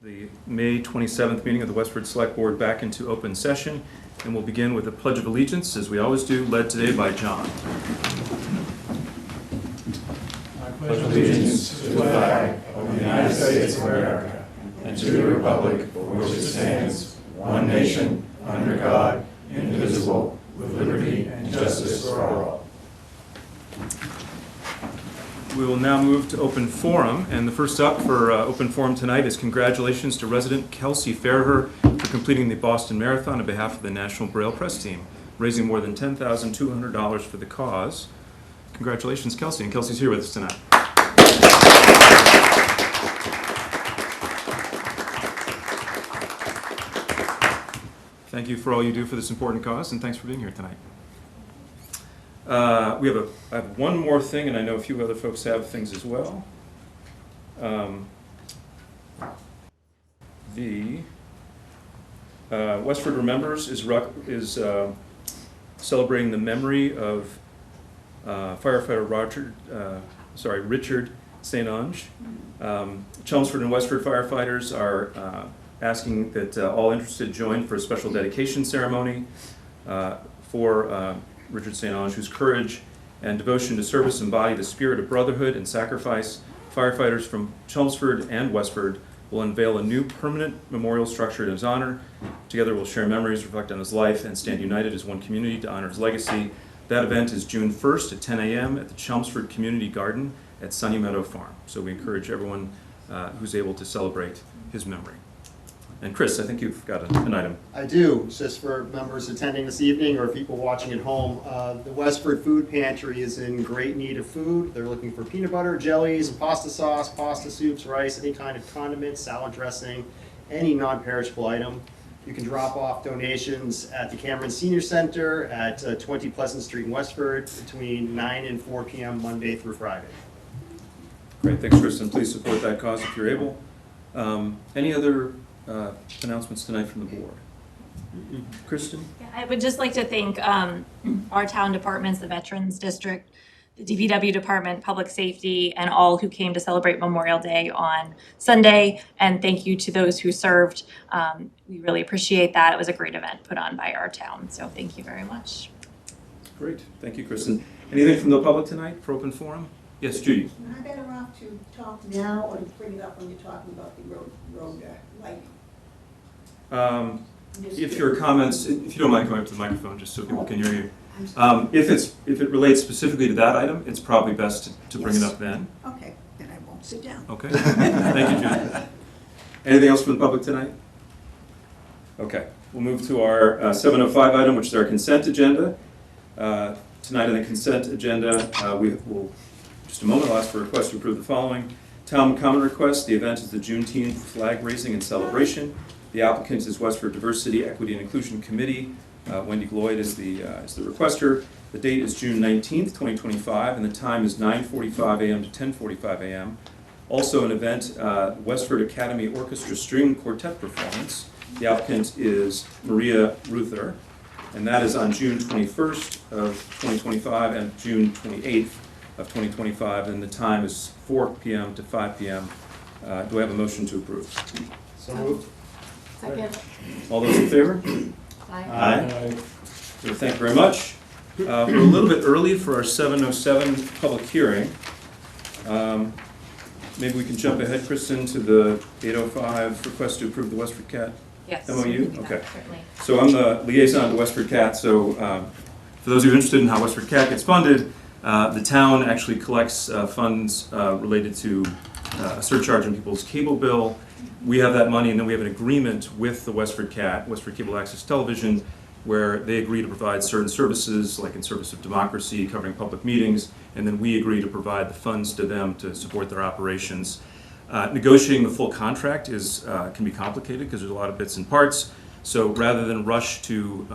The May 27th meeting of the Westford Select Board back into open session, and we'll begin with a Pledge of Allegiance, as we always do, led today by John. I pledge allegiance to the flag of the United States of America and to the republic for which it stands, one nation, under God, indivisible, with liberty and justice for all. We will now move to open forum, and the first up for open forum tonight is congratulations to resident Kelsey Fairher for completing the Boston Marathon on behalf of the National Braille Press Team, raising more than $10,200 for the cause. Congratulations, Kelsey, and Kelsey's here with us tonight. Thank you for all you do for this important cause, and thanks for being here tonight. I have one more thing, and I know a few other folks have things as well. Westford Remembers is celebrating the memory of firefighter Richard St. Onge. Chelmsford and Westford firefighters are asking that all interested join for a special dedication ceremony for Richard St. Onge, whose courage and devotion to service embody the spirit of brotherhood and sacrifice. Firefighters from Chelmsford and Westford will unveil a new permanent memorial structure in his honor. Together we'll share memories, reflect on his life, and stand united as one community to honor his legacy. That event is June 1st at 10 a.m. at the Chelmsford Community Garden at Sunny Meadow Farm. So we encourage everyone who's able to celebrate his memory. And Chris, I think you've got an item. I do. Just for members attending this evening or people watching at home, the Westford Food Pantry is in great need of food. They're looking for peanut butter, jellies, pasta sauce, pasta soups, rice, any kind of condiments, salad dressing, any non-perishable item. You can drop off donations at the Cameron Senior Center at 20 Pleasant Street in Westford between 9 and 4 p.m. Monday through Friday. Great, thanks, Kristen. Please support that cause if you're able. Any other announcements tonight from the board? Kristen? Yeah, I would just like to thank our town departments, the Veterans District, the DPW Department, Public Safety, and all who came to celebrate Memorial Day on Sunday. And thank you to those who served. We really appreciate that. It was a great event put on by our town. So thank you very much. Great, thank you, Kristen. Anything from the public tonight for open forum? Yes, Judy. Am I better off to talk now or to bring it up when you're talking about the road lighting? If your comments, if you don't mind going up to the microphone, just so people can hear you. If it relates specifically to that item, it's probably best to bring it up then. Okay, then I won't sit down. Okay. Thank you, Judy. Anything else from the public tonight? Okay. We'll move to our 705 item, which is our consent agenda. Tonight on the consent agenda, we will, just a moment, I'll ask for a request to approve the following. Town common request. The event is the Juneteenth flag raising and celebration. The applicant is Westford Diversity, Equity, and Inclusion Committee. Wendy Gloyd is the requester. The date is June 19th, 2025, and the time is 9:45 a.m. to 10:45 a.m. Also an event, Westford Academy Orchestra String Quartet performance. The applicant is Maria Ruther, and that is on June 21st of 2025 and June 28th of 2025, and the time is 4 p.m. to 5 p.m. Do I have a motion to approve? So moved. Second. All those in favor? Aye. So thank you very much. We're a little bit early for our 707 public hearing. Maybe we can jump ahead, Kristen, to the 805 request to approve the Westford Cat Yes. MOU? we can do that, Okay. certainly. So I'm the liaison to Westford Cat. So for those of you interested in how Westford Cat gets funded, the town actually collects funds related to a surcharge on people's cable bill. We have that money, and then we have an agreement with the Westford Cat, Westford Cable Access Television, where they agree to provide certain services, like in service of democracy, covering public meetings, and then we agree to provide the funds to them to support their operations. Negotiating the full contract can be complicated because there's a lot of bits and parts. So rather than rush to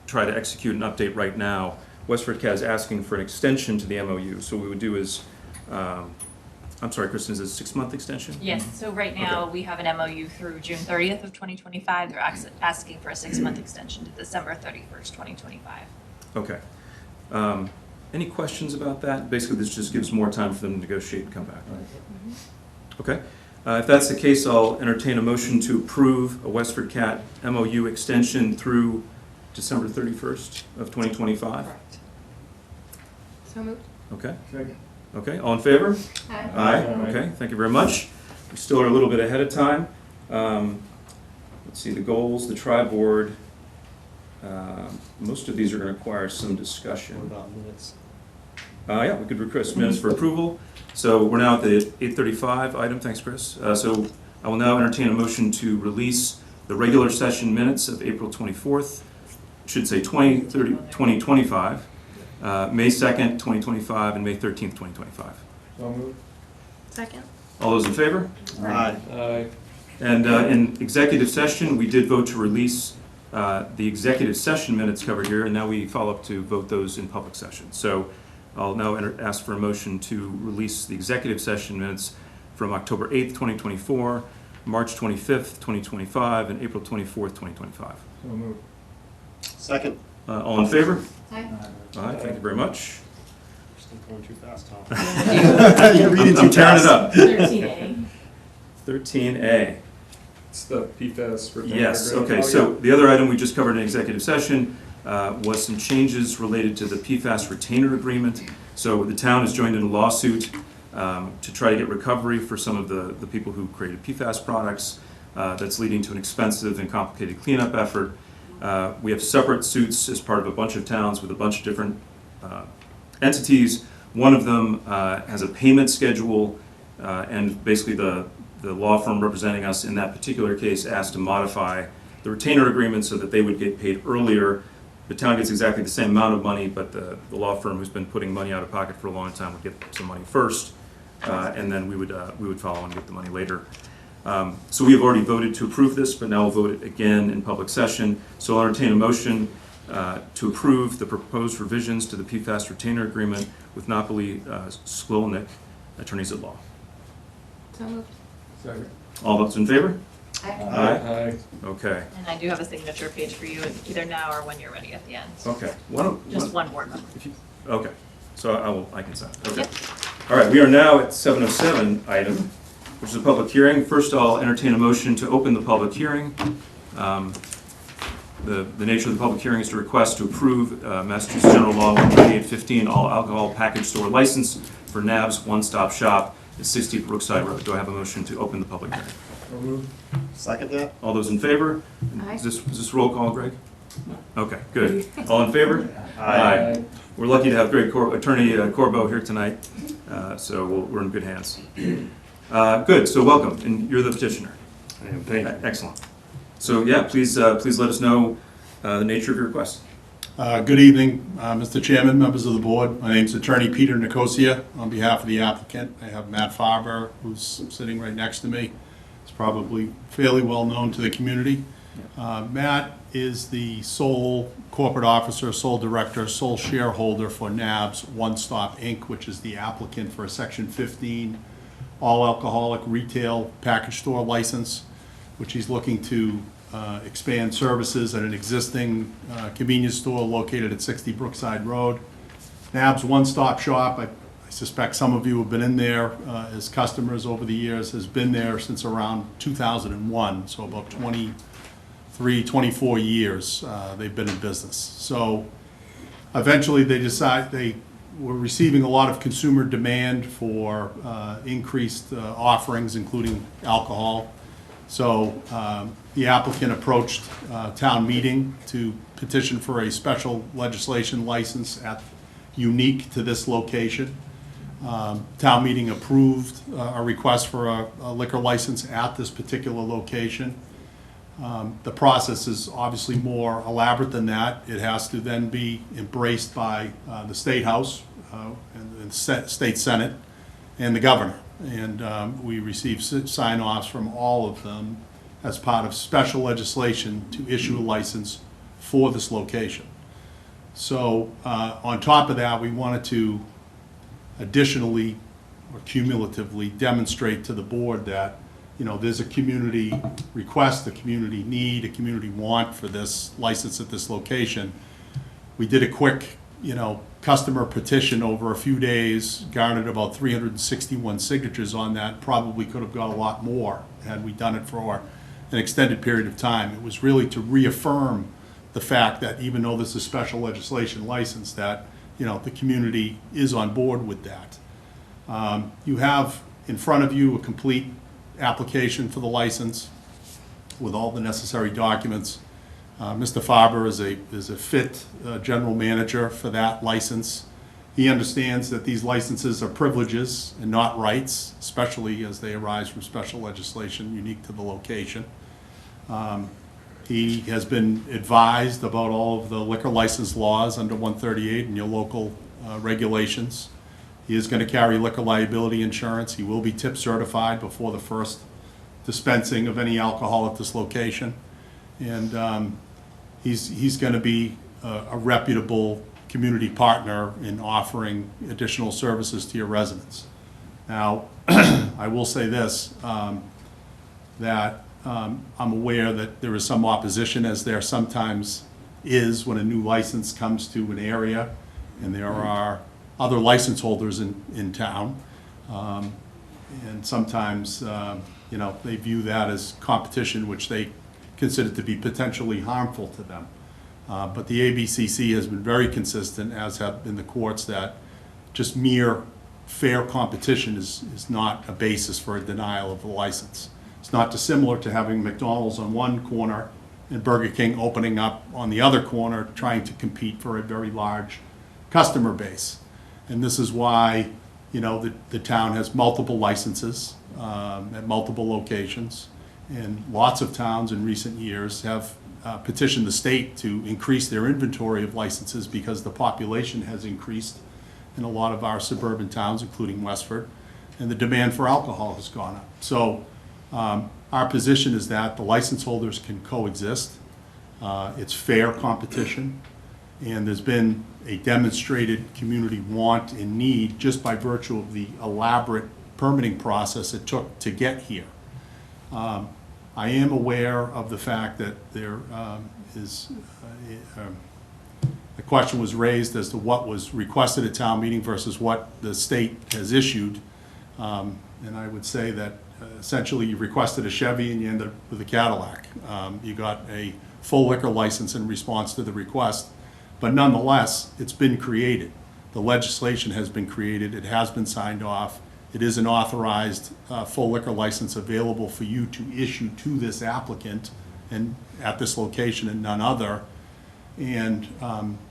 try to execute an update right now, Westford Cat is asking for an extension to the MOU. So what we would do is, I'm sorry, Kristen, is it a 6-month extension? Yes, so right now we have an MOU through June 30th of 2025. They're asking for a 6-month extension to December 31st, 2025. Okay. Any questions about that? Basically, this just gives more time for them to negotiate and come back. Okay. If that's the case, I'll entertain a motion to approve a Westford Cat MOU extension through December 31st of 2025. Correct. So moved. Okay, Second. okay, all in favor? Aye. Aye, okay, thank you very much. We still are a little bit ahead of time. Let's see, the goals, the tri-board, most of these are going to require some discussion. What about minutes? Yeah, we could request minutes for approval. So we're now at the 8:35 item, thanks Chris. So I will now entertain a motion to release the regular session minutes of April 24th, should say 2025, May 2nd, 2025, and May 13th, 2025. So moved. Second. All those in favor? Aye. Aye. And in executive session, we did vote to release the executive session minutes covered here, and now we follow up to vote those in public session. So I'll now ask for a motion to release the executive session minutes from October 8th, 2024, March 25th, 2025, and April 24th, 2025. So moved. Second. All in favor? Aye. All right, thank you very much. Still going too fast, Tom. You're I'm tearing it up. 13A. 13A. It's the PFAS retainer Yes, agreement. okay, so the other item we just covered in executive session was some changes related to the PFAS retainer agreement. So the town has joined in a lawsuit to try to get recovery for some of the people who created PFAS products. That's leading to an expensive and complicated cleanup effort. We have separate suits as part of a bunch of towns with a bunch of different entities. One of them has a payment schedule, and basically the law firm representing us in that particular case asked to modify the retainer agreement so that they would get paid earlier. The town gets exactly the same amount of money, but the law firm who's been putting money out of pocket for a long time would get some money first, and then we would follow and get the money later. So we have already voted to approve this, but now we'll vote it again in public session. So I'll entertain a motion to approve the proposed revisions to the PFAS retainer agreement with Napoli Skolnick, attorneys at law. So moved. Second. All those in favor? Aye. Aye. Okay, And I do have a signature page for you, either now or when you're ready at the end. okay. Just one board member. Okay, so I can sign. Okay. Yep. All right, we are now at 7:07 item, which is a public hearing. First, I'll entertain a motion to open the public hearing. The nature of the public hearing is to request to approve Massachusetts General Law 13815 all alcohol package store license for NAB's One Stop Shop at 60 Brookside Road. Do I have a motion to open the public hearing? So moved. Second that? All those in favor? Aye. Is this roll call, Greg? Okay, good. All in favor? Aye. We're lucky to have Attorney Corbo here tonight, so we're in good hands. Good, so welcome, and you're the petitioner. Thank you. Excellent. So yeah, please let us know the nature of your request. Good evening, Mr. Chairman, members of the board. My name's Attorney Peter Nicosia. On behalf of the applicant, I have Matt Farber, who's sitting right next to me. He's probably fairly well known to the community. Matt is the sole corporate officer, sole director, sole shareholder for NAB's One Stop Inc., which is the applicant for a Section 15 all-alcoholic retail package store license, which he's looking to expand services at an existing convenience store located at 60 Brookside Road. NAB's One Stop Shop, I suspect some of you have been in there as customers over the years, has been there since around 2001, so about 23, 24 years they've been in business. So eventually they were receiving a lot of consumer demand for increased offerings, including alcohol. So the applicant approached town meeting to petition for a special legislation license unique to this location. Town meeting approved a request for a liquor license at this particular location. The process is obviously more elaborate than that. It has to then be embraced by the State House and the State Senate and the governor. And we received sign-offs from all of them as part of special legislation to issue a license for this location. So on top of that, we wanted to additionally or cumulatively demonstrate to the board that, you know, there's a community request, a community need, a community want for this license at this location. We did a quick customer petition over a few days garnered about 361 signatures on that. Probably could have got a lot more had we done it for an extended period of time. It was really to reaffirm the fact that even though this is special legislation license, that, the community is on board with that. You have in front of you a complete application for the license with all the necessary documents. Mr. Farber is a fit general manager for that license. He understands that these licenses are privileges and not rights, especially as they arise from special legislation unique to the location. He has been advised about all of the liquor license laws under 138 and your local regulations. He is going to carry liquor liability insurance. He will be tip certified before the first dispensing of any alcohol at this location. And he's going to be a reputable community partner in offering additional services to your residents. Now, I will say this, that I'm aware that there is some opposition, as there sometimes is when a new license comes to an area, and there are other license holders in town. And sometimes, they view that as competition, which they consider to be potentially harmful to them. But the ABCC has been very consistent, as have been the courts, that just mere fair competition is not a basis for a denial of the license. It's not dissimilar to having McDonald's on one corner and Burger King opening up on the other corner, trying to compete for a very large customer base. And this is why, the town has multiple licenses at multiple locations. And lots of towns in recent years have petitioned the state to increase their inventory of licenses because the population has increased in a lot of our suburban towns, including Westford, and the demand for alcohol has gone up. So our position is that the license holders can coexist. It's fair competition, and there's been a demonstrated community want and need just by virtue of the elaborate permitting process it took to get here. I am aware of the fact that there is a question was raised as to what was requested at town meeting versus what the state has issued. And I would say that essentially you requested a Chevy and you ended up with a Cadillac. You got a full liquor license in response to the request, but nonetheless, it's been created. The legislation has been created, it has been signed off. It is an authorized full liquor license available for you to issue to this applicant and at this location and none other. And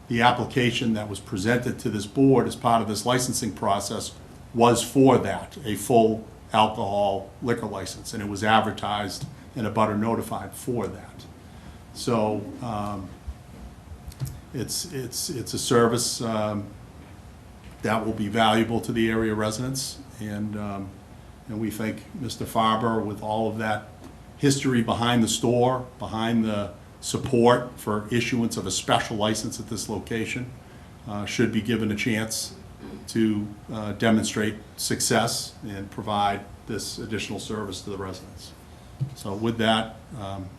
the application that was presented to this board as part of this licensing process was for that, a full alcohol liquor license, and it was advertised and a butter notified for that. So it's a service that will be valuable to the area residents, and we think Mr. Farber, with all of that history behind the store, behind the support for issuance of a special license at this location, should be given a chance to demonstrate success and provide this additional service to the residents. So with that,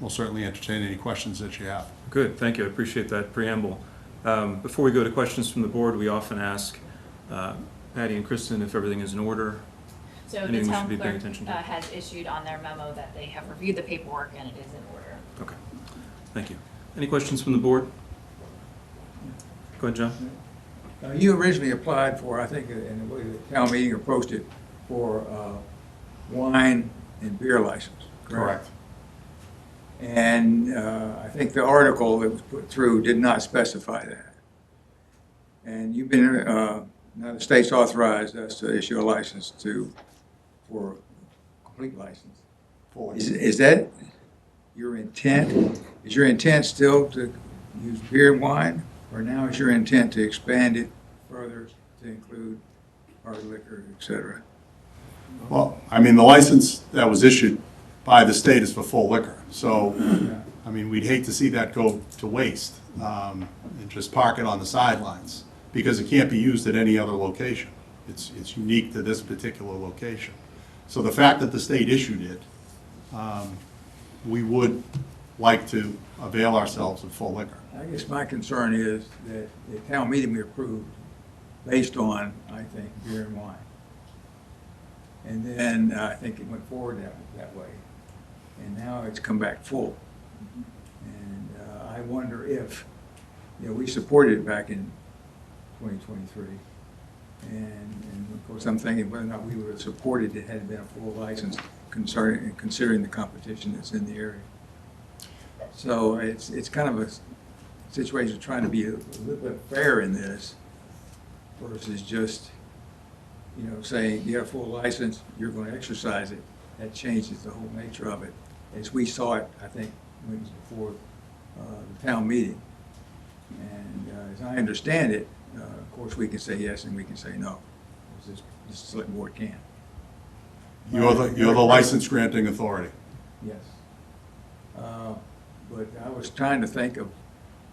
we'll certainly entertain any questions that you have. Good, thank you. I appreciate that preamble. Before we go to questions from the board, we often ask Patty and Kristen if everything is in order. So Anything we the should town be paying clerk attention to? has issued on their memo that they have reviewed the paperwork and it is in order. Okay, thank you. Any questions from the board? Go ahead, John. You originally applied for, I think, in the way the town meeting approached it, for wine and beer license, correct? And I think the article that was put through did not specify that. And you've been, now the state's authorized us to issue a license for a complete license. Is that your intent? Is your intent still to use beer and wine? Or now is your intent to expand it further to include hard liquor, et cetera? Well, I mean, the license that was issued by the state is for full liquor. So, I mean, we'd hate to see that go to waste and just park it on the sidelines because it can't be used at any other location. It's unique to this particular location. So the fact that the state issued it, we would like to avail ourselves of full liquor. I guess my concern is that the town meeting we approved based on, I think, beer and wine. And then I think it went forward that way. And now it's come back full. And I wonder if, we supported it back in 2023. And of course, I'm thinking whether or not we would have supported it had it been a full license considering the competition that's in the area. So it's kind of a situation of trying to be a little bit fair in this versus just, saying you have a full license, you're going to exercise it. That changes the whole nature of it. As we saw it, I think, when it was before the town meeting. And as I understand it, of course, we can say yes and we can say no. This select board can. You're the license granting authority. Yes. But I was trying to think of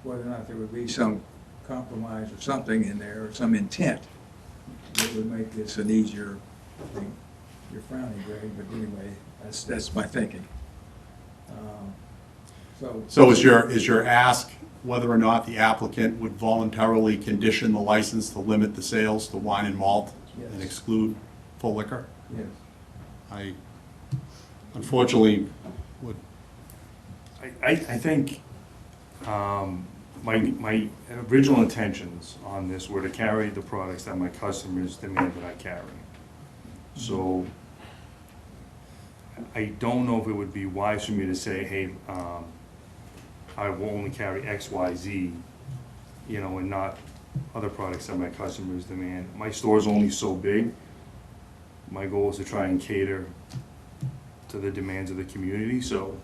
whether or not there would be some compromise or something in there, or some intent that would make this an easier thing. You're frowning, Greg, but anyway, that's my thinking. So is your ask whether or not the applicant would voluntarily condition the license to limit the sales to wine and malt and Yes. exclude full liquor? Yes. I unfortunately would. I think my original intentions on this were to carry the products that my customers demand that I carry. So I don't know if it would be wise for me to say, hey, I will only carry X, Y, Z, and not other products that my customers demand. My store's only so big. My goal is to try and cater to the demands of the community, so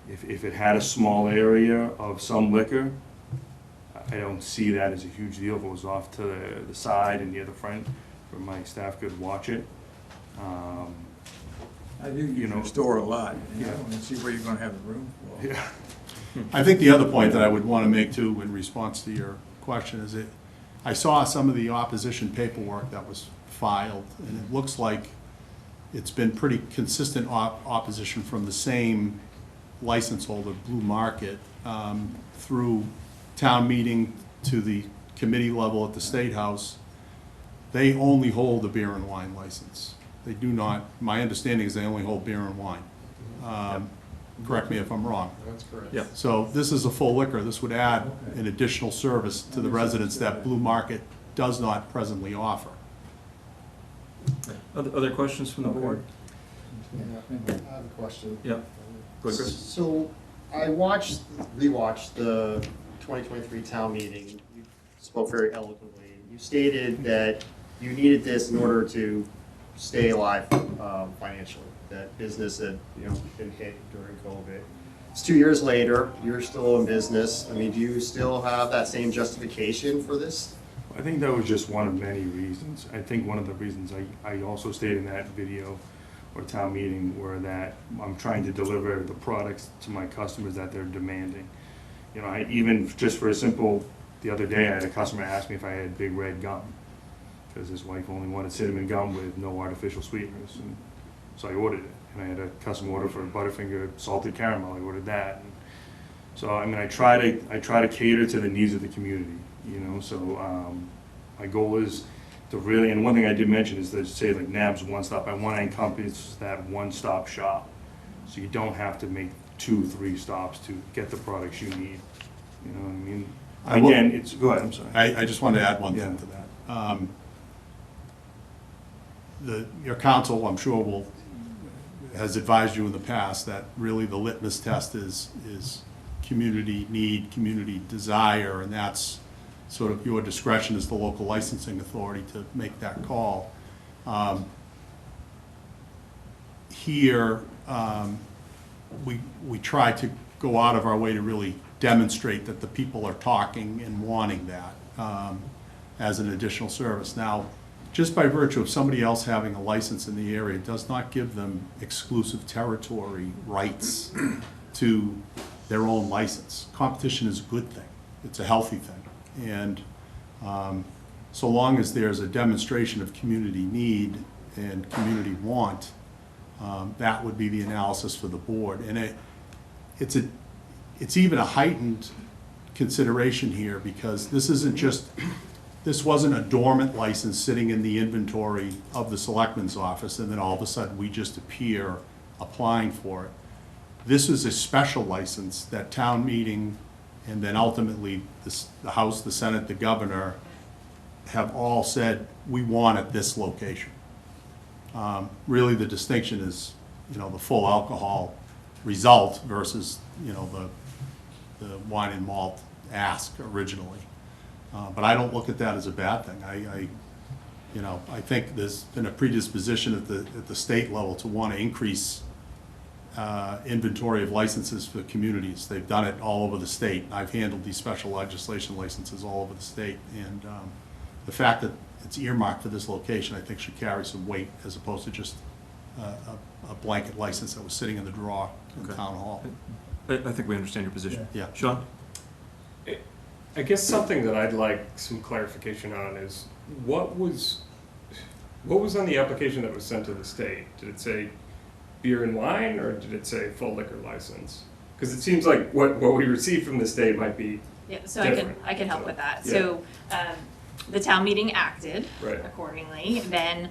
if it had a small area of some liquor, I don't see that as a huge deal. If it was off to the side and near the front, where my staff could watch it. I do use your store a lot, and I Yeah. want to see where you're going to have the room for. Yeah. I think the other point that I would want to make too, in response to your question, is that I saw some of the opposition paperwork that was filed, and it looks like it's been pretty consistent opposition from the same license holder, Blue Market, through town meeting to the committee level at the State House. They only hold a beer and wine license. They do not, my understanding is they only hold beer and wine. Correct me if I'm wrong. That's correct. Yeah. So this is a full liquor. This would add an additional service to the residents that Blue Market does not presently offer. Other questions from the board? I have a question. Yeah. Go ahead, Chris. So I rewatched the 2023 town meeting. You spoke very eloquently. You stated that you needed this in order to stay alive financially, that business had, been hit during COVID. It's 2 years later, you're still in business. I mean, do you still have that same justification for this? I think that was just one of many reasons. I think one of the reasons I also stated in that video or town meeting were that I'm trying to deliver the products to my customers that they're demanding. I even, just for a simple, the other day I had a customer ask me if I had Big Red gum, because his wife only wanted cinnamon gum with no artificial sweeteners. And so I ordered it. And I had a custom order for Butterfinger salted caramel. I ordered that. And so I try to cater to the needs of the community. So my goal is to really, and one thing I did mention is to say like NAB's One Stop. I want to encompass that one-stop shop, so you don't have to make 2-3 stops to get the products you need. You know what I mean? I will- Again, go ahead. I'm sorry. I just wanted to add one thing Yeah. to that. Your counsel, I'm sure, has advised you in the past that really the litmus test is community need, community desire, and that's sort of your discretion as the local licensing authority to make that call. Here, we try to go out of our way to really demonstrate that the people are talking and wanting that as an additional service. Now, just by virtue of somebody else having a license in the area does not give them exclusive territory rights to their own license. Competition is a good thing. It's a healthy thing. And so long as there's a demonstration of community need and community want, that would be the analysis for the board. And it's even a heightened consideration here because this isn't just, this wasn't a dormant license sitting in the inventory of the selectman's office and then all of a sudden we just appear applying for it. This is a special license that town meeting and then ultimately the House, the Senate, the governor have all said, we want at this location. Really the distinction is, you know, the full alcohol result versus, you know, the wine and malt ask originally. But I don't look at that as a bad thing. I think there's been a predisposition at the state level to want to increase inventory of licenses for communities. They've done it all over the state. I've handled these special legislation licenses all over the state. And the fact that it's earmarked for this location, I think should carry some weight as opposed to just a blanket license that was sitting in the drawer in Okay. town hall. I think we understand your position. Yeah. Sean? I guess something that I'd like some clarification on is what was on the application that was sent to the state? Did it say beer and wine, or did it say full liquor license? Because it seems like what we received from the state might be Yeah, so different. I can help with that. Yeah. So, the town meeting acted Right. accordingly. Then,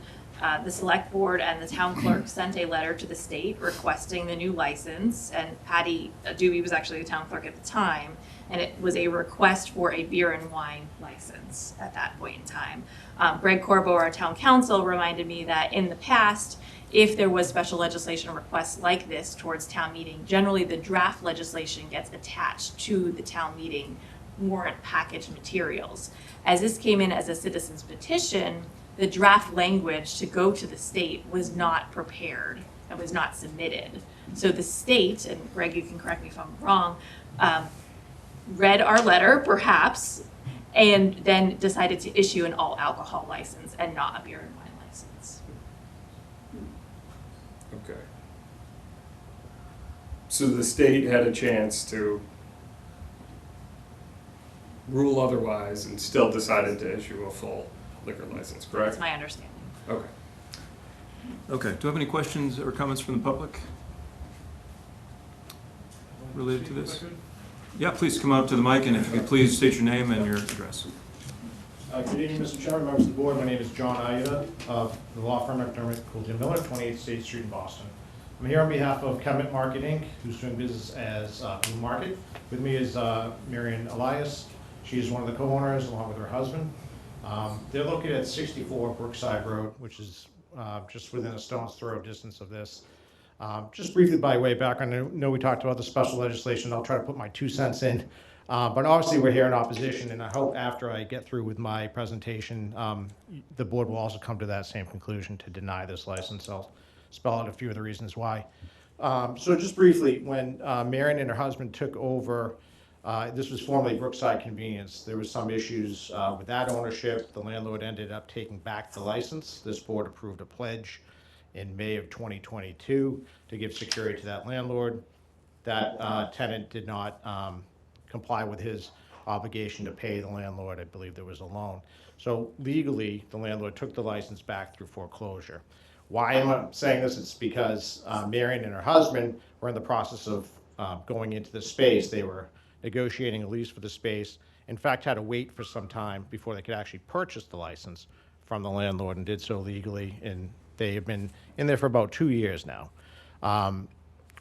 the select board and the town clerk sent a letter to the state requesting the new license. And Patty Doobie was actually the town clerk at the time. And it was a request for a beer and wine license at that point in time. Greg Corbo, our town council, reminded me that in the past, if there was special legislation requests like this towards town meeting, generally the draft legislation gets attached to the town meeting warrant package materials. As this came in as a citizen's petition, the draft language to go to the state was not prepared and was not submitted. So the state, and Greg, you can correct me if I'm wrong, read our letter perhaps, and then decided to issue an all alcohol license and not a beer and wine license. Okay. So the state had a chance to rule otherwise and still decided to issue a full liquor license, correct? That's my understanding. Okay. Okay, do you have any questions or comments from the public related to this? Yeah, please come up to the mic, and if you could please state your name and your address. Good evening, Mr. Chairman, members of the board. My name is John Ayuda of the law firm McDermott Coulter Miller, 28 State Street in Boston. I'm here on behalf of Kemet Market Inc., who's doing business as Blue Market. With me is Marion Elias. She is one of the co-owners along with her husband. They're located at 64 Brookside Road, which is just within a stone's throw distance of this. Just briefly by way of background, I know we talked about the special legislation. I'll try to put my 2 cents in. But obviously, we're here in opposition, and I hope after I get through with my presentation, the board will also come to that same conclusion to deny this license. I'll spell out a few of the reasons why. So just briefly, when Marion and her husband took over, this was formerly Brookside Convenience. There was some issues with that ownership. The landlord ended up taking back the license. This board approved a pledge in May of 2022 to give security to that landlord. That tenant did not comply with his obligation to pay the landlord. I believe there was a loan. So legally, the landlord took the license back through foreclosure. Why am I saying this? It's because Marion and her husband were in the process of going into the space. They were negotiating a lease for the space. In fact, had to wait for some time before they could actually purchase the license from the landlord, and did so legally. And they have been in there for about 2 years now.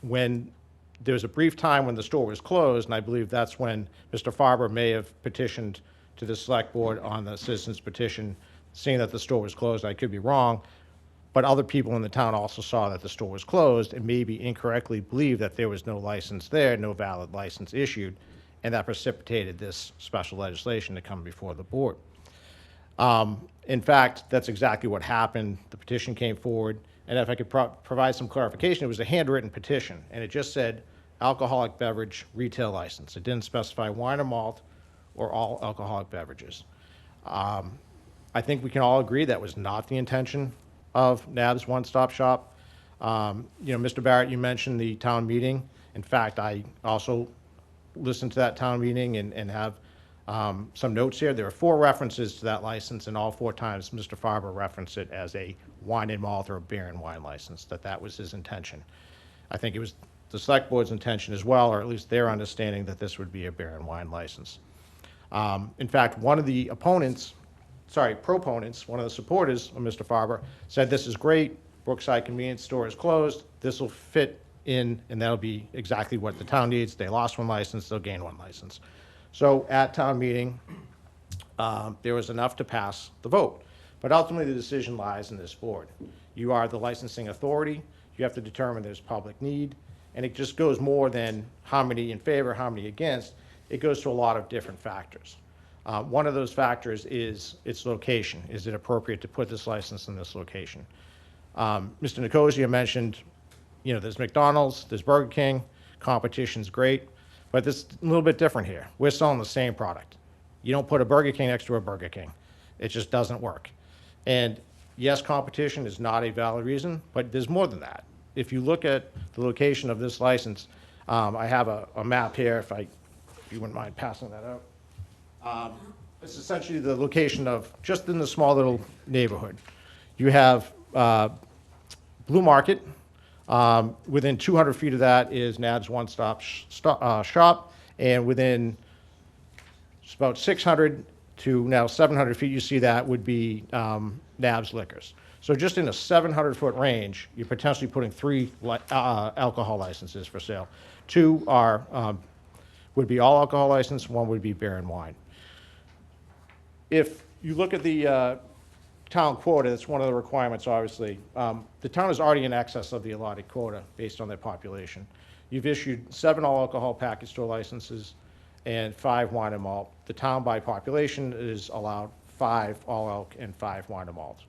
When there was a brief time when the store was closed, and I believe that's when Mr. Farber may have petitioned to the select board on the citizen's petition, seeing that the store was closed. I could be wrong, but other people in the town also saw that the store was closed and maybe incorrectly believed that there was no license there, no valid license issued, and that precipitated this special legislation to come before the board. In fact, that's exactly what happened. The petition came forward, and if I could provide some clarification, it was a handwritten petition, and it just said alcoholic beverage retail license. It didn't specify wine or malt or all alcoholic beverages. I think we can all agree that was not the intention of NAB's one-stop shop. Mr. Barrett, you mentioned the town meeting. In fact, I also listened to that town meeting and have some notes here. There are 4 references to that license, and all 4 times Mr. Farber referenced it as a wine and malt or a beer and wine license, that was his intention. I think it was the select board's intention as well, or at least their understanding, that this would be a beer and wine license. In fact, one of the proponents, one of the supporters of Mr. Farber, said this is great, Brookside Convenience Store is closed, this will fit in, and that'll be exactly what the town needs. They lost one license, they'll gain one license. So at town meeting, there was enough to pass the vote. But ultimately, the decision lies in this board. You are the licensing authority, you have to determine there's public need, and it just goes more than how many in favor, how many against. It goes to a lot of different factors. One of those factors is its location. Is it appropriate to put this license in this location? Mr. Nicosia mentioned, there's McDonald's, there's Burger King, competition's great, but this is a little bit different here. We're selling the same product. You don't put a Burger King next to a Burger King. It just doesn't work. And yes, competition is not a valid reason, but there's more than that. If you look at the location of this license, I have a map here, if you wouldn't mind passing that out. It's essentially the location of, just in the small little neighborhood. You have Blue Market. Within 200 feet of that is NAB's One Stop Shop, and within about 600 to now 700 feet, you see that would be NAB's Liquors. So just in a 700-foot range, you're potentially putting 3 alcohol licenses for sale. 2 would be all alcohol license, 1 would be beer and wine. If you look at the town quota, that's one of the requirements, obviously. The town is already in excess of the allotted quota based on their population. You've issued 7 all alcohol package store licenses and 5 wine and malt. The town by population is allowed 5 all alc and 5 wine and malt.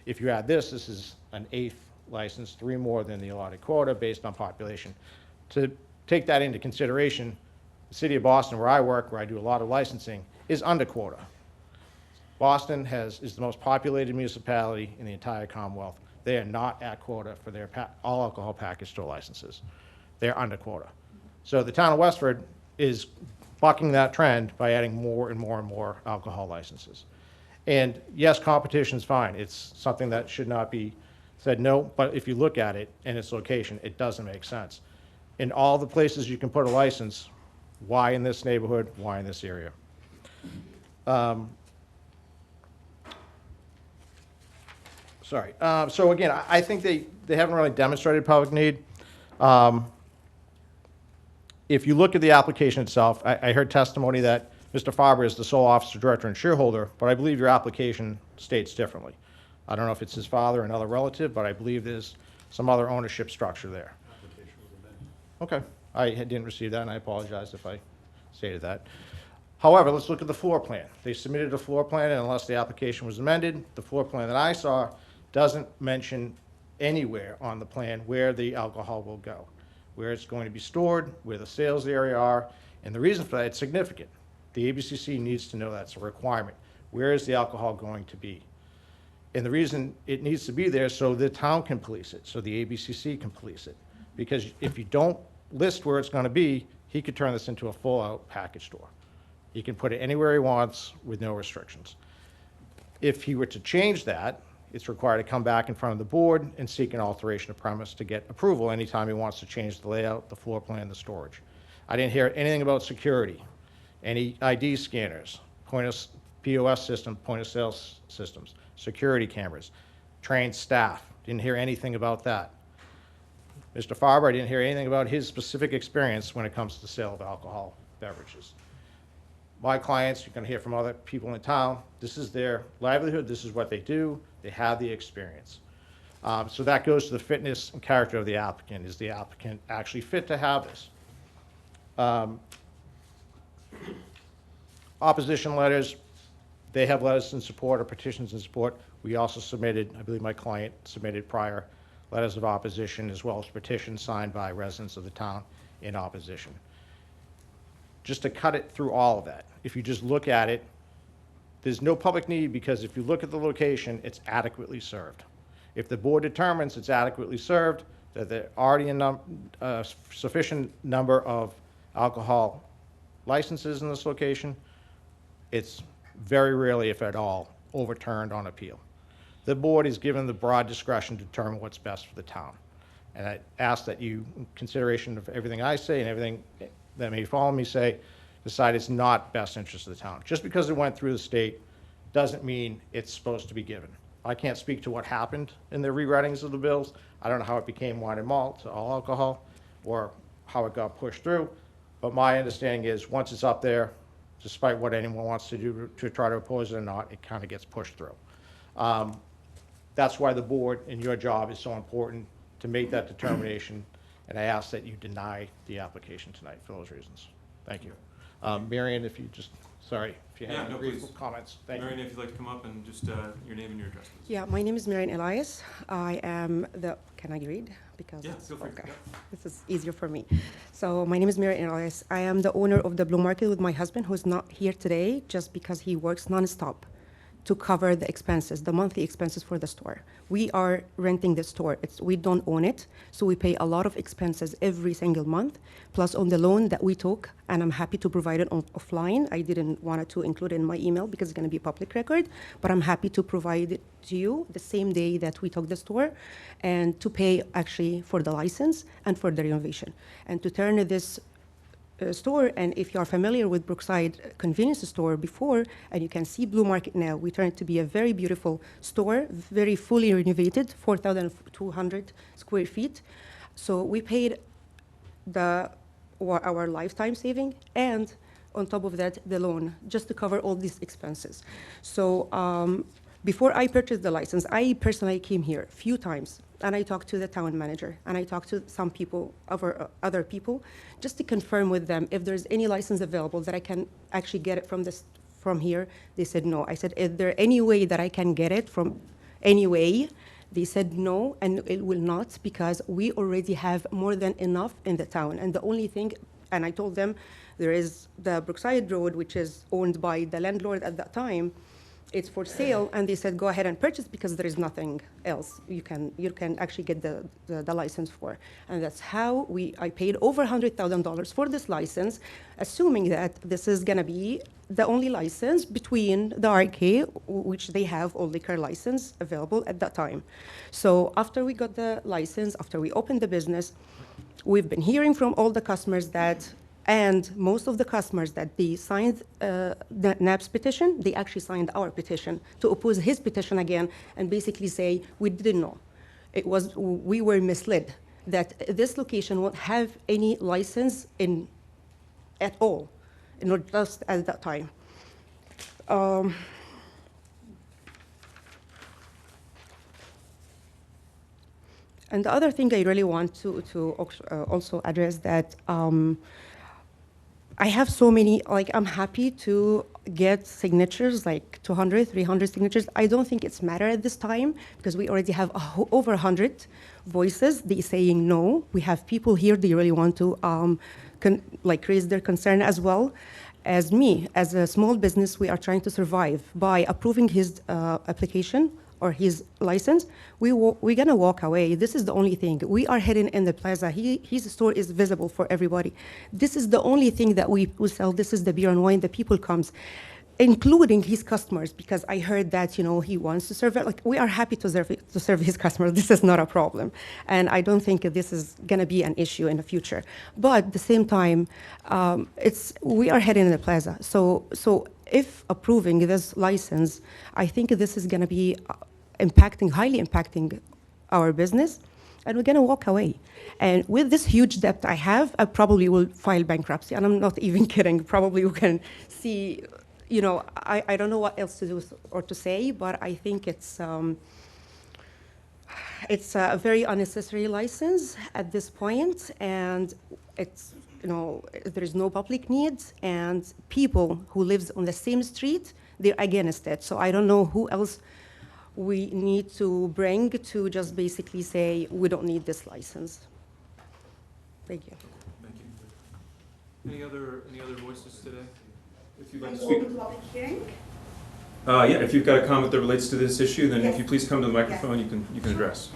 If you add this is an 8th license, 3 more than the allotted quota based on population. To take that into consideration, the city of Boston, where I work, where I do a lot of licensing, is under quota. Boston is the most populated municipality in the entire Commonwealth. They are not at quota for their all alcohol package store licenses. They're under quota. So the town of Westford is bucking that trend by adding more and more and more alcohol licenses. And yes, competition is fine. It's something that should not be said no, but if you look at it and its location, it doesn't make sense. In all the places you can put a license, why in this neighborhood, why in this area? So again, I think they haven't really demonstrated public need. If you look at the application itself, I heard testimony that Mr. Farber is the sole officer, director, and shareholder, but I believe your application states differently. I don't know if it's his father or another relative, but I believe there's some other ownership structure there. Okay, I didn't receive that, and I apologize if I stated that. However, let's look at the floor plan. They submitted a floor plan, and unless the application was amended, the floor plan that I saw doesn't mention anywhere on the plan where the alcohol will go, where it's going to be stored, where the sales area are, and the reason for that, it's significant. The ABCC needs to know that's a requirement. Where is the alcohol going to be? And the reason it needs to be there is so the town can police it, so the ABCC can police it. Because if you don't list where it's going to be, he could turn this into a full-out package store. He can put it anywhere he wants with no restrictions. If he were to change that, it's required to come back in front of the board and seek an alteration of premise to get approval anytime he wants to change the layout, the floor plan, the storage. I didn't hear anything about security, any ID scanners, POS system, point of sale systems, security cameras, trained staff. Didn't hear anything about that. Mr. Farber, I didn't hear anything about his specific experience when it comes to the sale of alcohol beverages. My clients, you're going to hear from other people in town, this is their livelihood, this is what they do, they have the experience. So that goes to the fitness and character of the applicant. Is the applicant actually fit to have this? Opposition letters, they have letters in support or petitions in support. We also submitted, I believe my client submitted prior letters of opposition as well as petitions signed by residents of the town in opposition. Just to cut it through all of that, if you just look at it, there's no public need because if you look at the location, it's adequately served. If the board determines it's adequately served, that there are already a sufficient number of alcohol licenses in this location, it's very rarely, if at all, overturned on appeal. The board is given the broad discretion to determine what's best for the town. And I ask that you, in consideration of everything I say and everything that may follow me say, decide it's not best interest of the town. Just because it went through the state doesn't mean it's supposed to be given. I can't speak to what happened in the rewritings of the bills. I don't know how it became wine and malt to all alcohol, or how it got pushed through. But my understanding is, once it's up there, despite what anyone wants to do to try to oppose it or not, it kind of gets pushed through. That's why the board and your job is so important, to make that determination, and I ask that you deny the application tonight for those reasons. Thank you. Marion, if you just, sorry, if you Yeah, have no, any brief please. comments. Thank you. Marion, if you'd like to come up and just your name and your address, please. Yeah, my name is Marian Elias. I am the, can I read? Because Yeah, it's- feel free. okay. Yeah. This is easier for me. So my name is Marian Elias. I am the owner of the Blue Market with my husband, who's not here today just because he works nonstop to cover the expenses, the monthly expenses for the store. We are renting the store. We don't own it, so we pay a lot of expenses every single month, plus on the loan that we took, and I'm happy to provide it offline. I didn't want to include it in my email because it's gonna be public record, but I'm happy to provide it to you the same day that we took the store, and to pay actually for the license and for the renovation. And to turn this store, and if you are familiar with Brookside convenience store before, and you can see Blue Market now, we turned it to be a very beautiful store, very fully renovated, 4,200 square feet. So we paid our lifetime saving, and on top of that, the loan, just to cover all these expenses. So before I purchased the license, I personally came here a few times, and I talked to the town manager, and I talked to some people, other people, just to confirm with them if there's any license available that I can actually get it from here. They said no. I said, is there any way that I can get it from any way? They said no, and it will not, because we already have more than enough in the town. And the only thing, and I told them, there is the Brookside Road, which is owned by the landlord at that time. It's for sale, and they said, go ahead and purchase, because there is nothing else you can actually get the license for. And that's how I paid over $100,000 for this license, assuming that this is gonna be the only license between the RK, which they have all liquor license available at that time. So after we got the license, after we opened the business, we've been hearing from all the customers that, and most of the customers, that they signed the NAB's petition, they actually signed our petition to oppose his petition again, and basically say, we didn't know. We were misled that this location won't have any license at all, not just at that time. And the other thing I really want to also address that I have so many, I'm happy to get signatures, like 200, 300 signatures. I don't think it's matter at this time, because we already have over 100 voices. They saying no. We have people here, they really want to raise their concern as well. As me, as a small business, we are trying to survive by approving his application or his license. We're gonna walk away. This is the only thing. We are hidden in the plaza. His store is visible for everybody. This is the only thing that we sell. This is the beer and wine. The people comes, including his customers, because I heard that, he wants to serve it. We are happy to serve his customers. This is not a problem. And I don't think this is gonna be an issue in the future. But at the same time, we are heading in the plaza. So if approving this license, I think this is gonna be highly impacting our business, and we're gonna walk away. And with this huge debt I have, I probably will file bankruptcy, and I'm not even kidding. Probably we can see, I don't know what else to do or to say, but I think it's a very unnecessary license at this point, and it's, there is no public needs, and people who lives on the same street, they're against it. So I don't know who else we need to bring to just basically say, we don't need this license. Thank you. Thank you. Any other voices today? If you'd like Are to you speak. open public hearing? Yeah, if you've got a comment that relates to this issue, then if you please come to the microphone, you can address.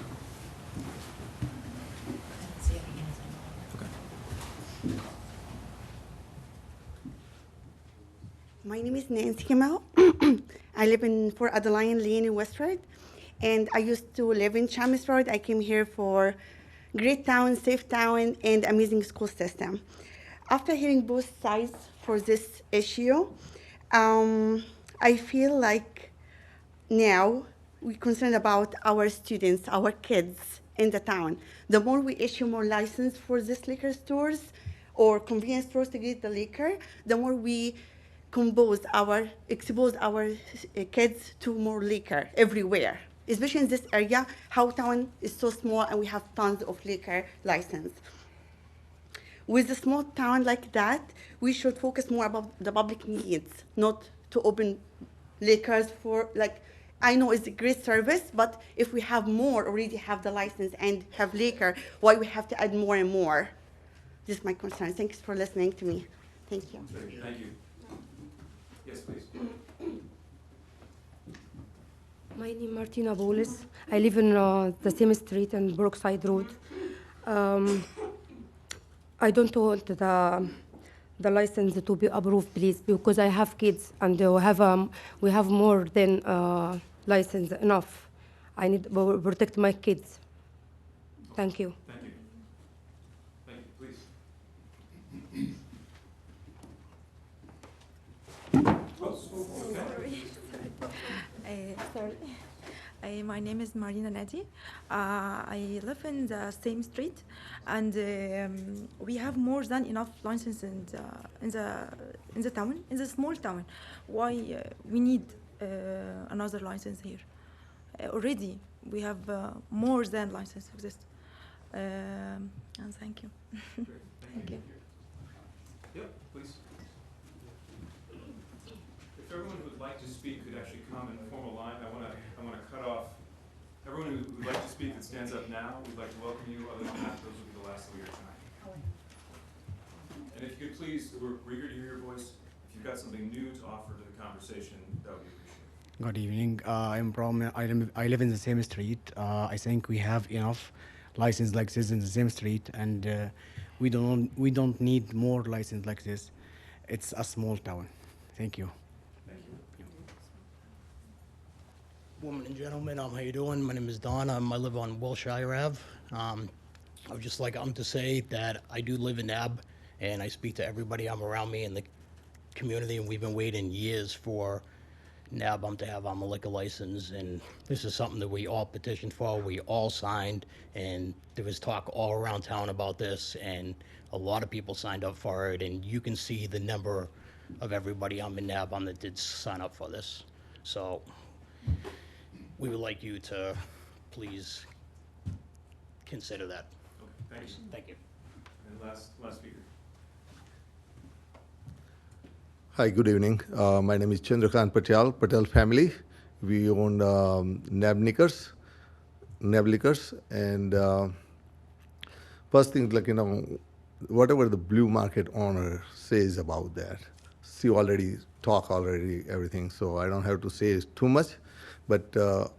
My name is Nancy Kamal. I live in Fort Adeline Lane in Westford, and I used to live in Chamis Road. I came here for great town, safe town, and amazing school system. After hearing both sides for this issue, I feel like now we're concerned about our students, our kids in the town. The more we issue more license for these liquor stores or convenience stores to get the liquor, the more we expose our kids to more liquor everywhere. Especially in this area, how town is so small and we have tons of liquor license. With a small town like that, we should focus more about the public needs, not to open liquors for, like, I know it's a great service, but if we have more, already have the license and have liquor, why we have to add more and more? This is my concern. Thanks for listening to me. Thank you. Thank you. Yes, please. My name is Martina Bolis. I live in the same street in Brookside Road. I don't want the license to be approved, please, because I have kids and we have more than license enough. I need to protect my kids. Thank you. Thank you. Thank you, please. Sorry. My name is Marina Nadi. I live in the same street, and we have more than enough licenses in the town, in the small town. Why we need another license here? Already we have more than license exist. And thank you. Thank you. Yep, please. If everyone who would like to speak could actually come and form a line, I want to cut off. Everyone who would like to speak that stands up now, we'd like to welcome you. Other than that, those will be the last of your time. And if you could please, we're eager to hear your voice. If you've got something new to offer to the conversation, that would be appreciated. Good evening. I live in the same street. I think we have enough license like this in the same street, and we don't need more license like this. It's a small town. Thank you. Thank you. Women and gentlemen, how you doing? My name is Don. I live on Wilshire Ave. I would just like to say that I do live in Nab, and I speak to everybody around me in the community, and we've been waiting years for NAB to have a liquor license, and this is something that we all petitioned for, we all signed, and there was talk all around town about this, and a lot of people signed up for it, and you can see the number of everybody in NAB that did sign up for this. So we would like you to please consider that. Okay, thank you. Thank you. And last speaker. Hi, good evening. My name is Chandrakant Patel family. We own NAB Liquors, and first thing, whatever the Blue Market owner says about that, she already talked everything, so I don't have to say too much. But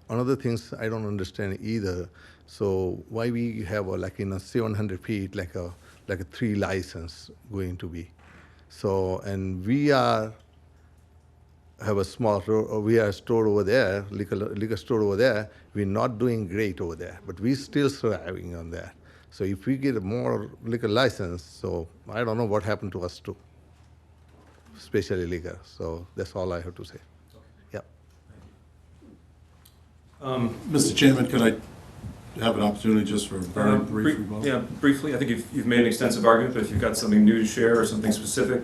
another things I don't understand either. So why we have 700 feet, like a 3 license going to be? So, and we have a small, we are store over there, liquor store over there. We're not doing great over there, but we're still surviving on that. So if we get a more liquor license, so I don't know what happened to us too, especially liquor. So that's all I have to say. Okay. Yeah. Mr. Chairman, could I have an opportunity just for a very brief rebuttal? Yeah, briefly. I think you've made an extensive argument, but if you've got something new to share or something specific.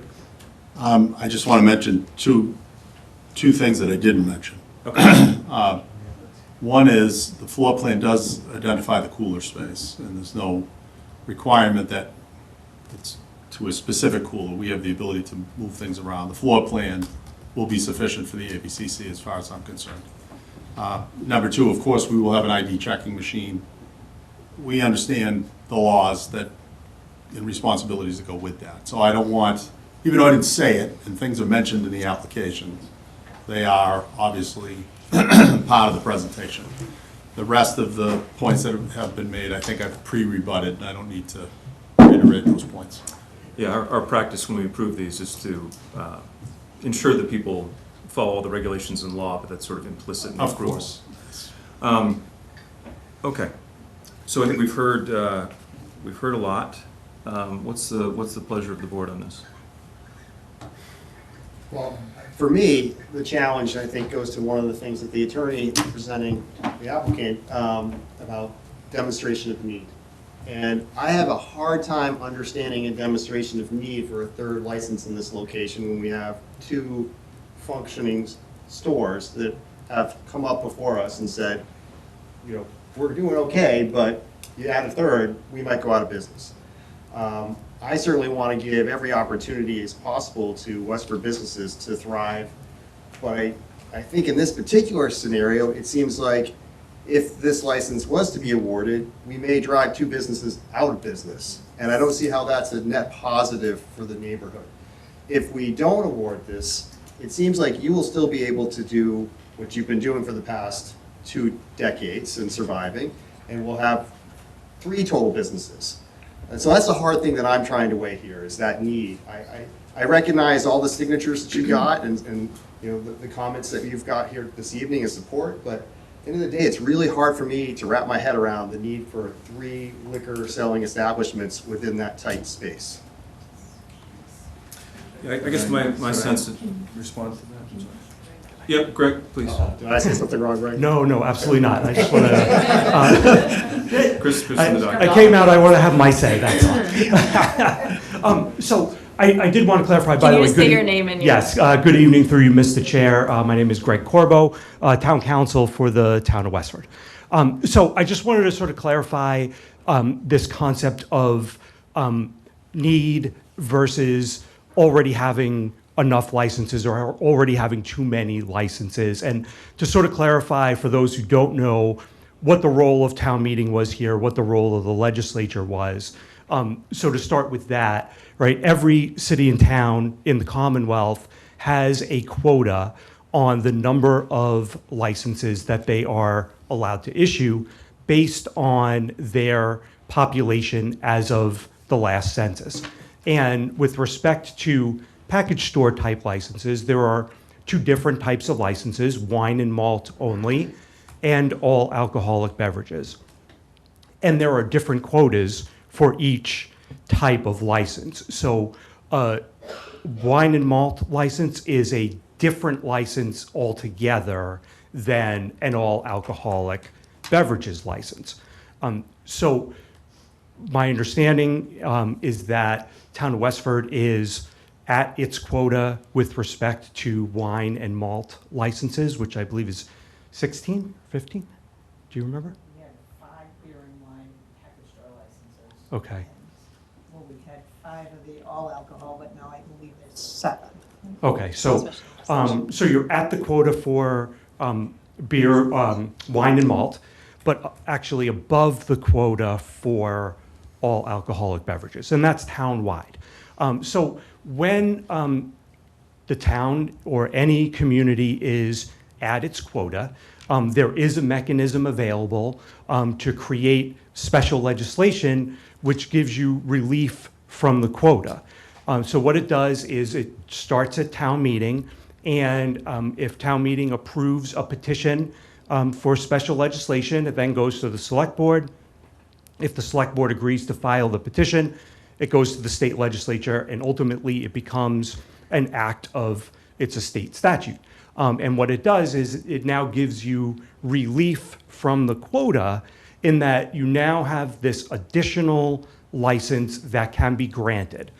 I just want to mention two things that I didn't mention. Okay. One is the floor plan does identify the cooler space, and there's no requirement that it's to a specific cooler. We have the ability to move things around. The floor plan will be sufficient for the ABCC as far as I'm concerned. Number two, of course, we will have an ID checking machine. We understand the laws that and responsibilities that go with that. So I don't want, even though I didn't say it, and things are mentioned in the application, they are obviously part of the presentation. The rest of the points that have been made, I think I've pre-rebutted, and I don't need to reiterate those points. Yeah, our practice when we approve these is to ensure that people follow all the regulations and law, but that's sort of implicit in the approval. Of course. Okay. So I think we've heard we've heard a lot. What's the pleasure of the board on this? Well, for me, the challenge, I think, goes to one of the things that the attorney presenting the applicant about demonstration of need. And I have a hard time understanding a demonstration of need for a third license in this location when we have two functioning stores that have come up before us and said, you know, we're doing okay, but you add a third, we might go out of business. I certainly want to give every opportunity as possible to Westford businesses to thrive, but I think in this particular scenario, it seems like if this license was to be awarded, we may drive two businesses out of business, and I don't see how that's a net positive for the neighborhood. If we don't award this, it seems like you will still be able to do what you've been doing for the past 2 decades and surviving, and we'll have 3 total businesses. And so that's the hard thing that I'm trying to weigh here, is that need. I recognize all the signatures that you got and you know the comments that you've got here this evening as support, but at the end of the day, it's really hard for me to wrap my head around the need for 3 liquor selling establishments within that tight space. Yeah, I guess my sense of... Respond to that? I'm sorry. Yep, Greg, please. Did I say something wrong, Greg? No, absolutely not. I just want to... Chris in the dock. I came out, I want to have my say, that's all. So I did want to clarify, by the way. Can you just say your name and your... Yes, good evening through you, Mr. Chair. My name is Greg Corbo, Town Council for the Town of Westford. So I just wanted to sort of clarify this concept of need versus already having enough licenses or already having too many licenses. And to sort of clarify for those who don't know what the role of town meeting was here, what the role of the legislature was. So to start with that, right, every city and town in the Commonwealth has a quota on the number of licenses that they are allowed to issue based on their population as of the last census. And with respect to package store type licenses, there are 2 different types of licenses, wine and malt only, and all alcoholic beverages. And there are different quotas for each type of license. So wine and malt license is a different license altogether than an all alcoholic beverages license. So my understanding is that Town of Westford is at its quota with respect to wine and malt licenses, which I believe is 16, 15? Do you remember? We had 5 beer and wine package store licenses. Okay. And, well, we had 5 of the all alcohol, but now I believe there's 7. Okay, so so you're at the quota for beer, wine and malt, but actually above the quota for all alcoholic beverages, and that's town-wide. So when the town or any community is at its quota, there is a mechanism available to create special legislation which gives you relief from the quota. So what it does is it starts at town meeting, and if town meeting approves a petition for special legislation, it then goes to the select board. If the select board agrees to file the petition, it goes to the state legislature, and ultimately it becomes an act of, it's a state statute. And what it does is it now gives you relief from the quota in that you now have this additional license that can be granted.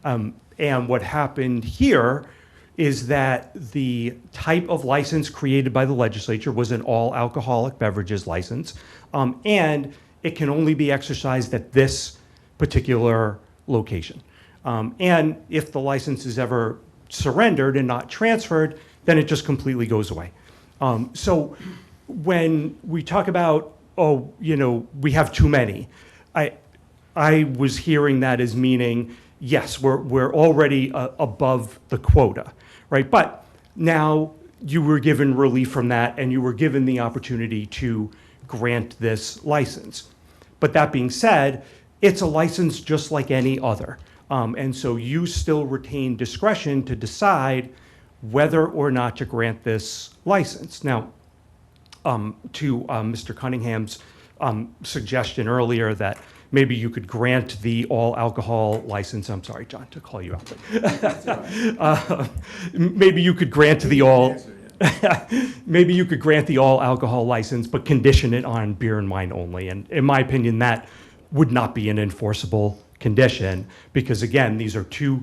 And what happened here is that the type of license created by the legislature was an all alcoholic beverages license, and it can only be exercised at this particular location. And if the license is ever surrendered and not transferred, then it just completely goes away. So when we talk about, oh, you know, we have too many, I was hearing that as meaning, yes, we're already above the quota, right? But now you were given relief from that, and you were given the opportunity to grant this license. But that being said, it's a license just like any other. And so you still retain discretion to decide whether or not to grant this license. Now, to Mr. Cunningham's suggestion earlier that maybe you could grant the all alcohol license. I'm sorry, John, to call you out. But maybe you could grant the all. Maybe you could grant the all alcohol license, but condition it on beer and wine only. And in my opinion, that would not be an enforceable condition because, again, these are two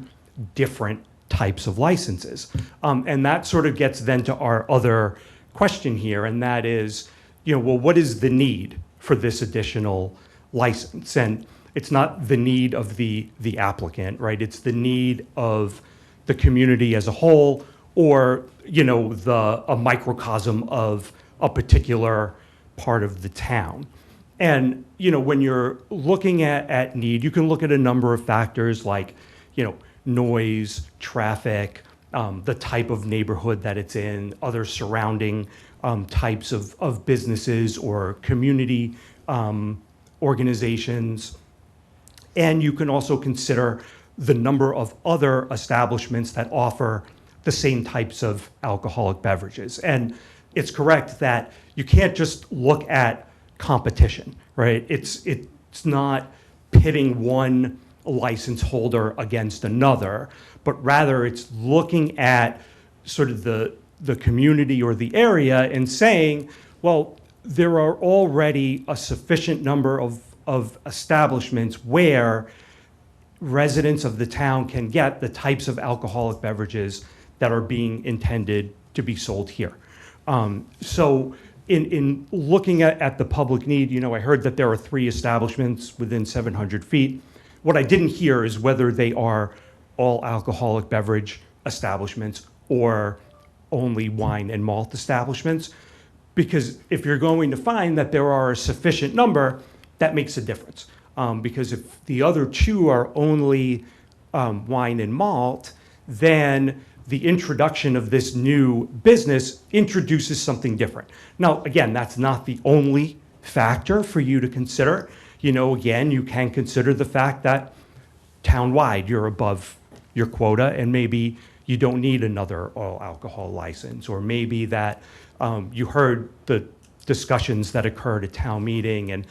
different types of licenses. And that sort of gets then to our other question here, and that is, well, what is the need for this additional license? And it's not the need of the applicant, right? It's the need of the community as a whole, or a microcosm of a particular part of the town. And when you're looking at need, you can look at a number of factors like noise, traffic, the type of neighborhood that it's in, other surrounding types of businesses or community organizations. And you can also consider the number of other establishments that offer the same types of alcoholic beverages. And it's correct that you can't just look at competition, right? It's not pitting one license holder against another, but rather it's looking at sort of the community or the area and saying, well, there are already a sufficient number of establishments where residents of the town can get the types of alcoholic beverages that are being intended to be sold here. So in looking at the public need, I heard that there are 3 establishments within 700 feet. What I didn't hear is whether they are all alcoholic beverage establishments or only wine and malt establishments. Because if you're going to find that there are a sufficient number, that makes a difference. Because if the other 2 are only wine and malt, then the introduction of this new business introduces something different. Now, again, that's not the only factor for you to consider. Again, you can consider the fact that townwide you're above your quota and maybe you don't need another all alcohol license, or maybe that you heard the discussions that occurred at town meeting and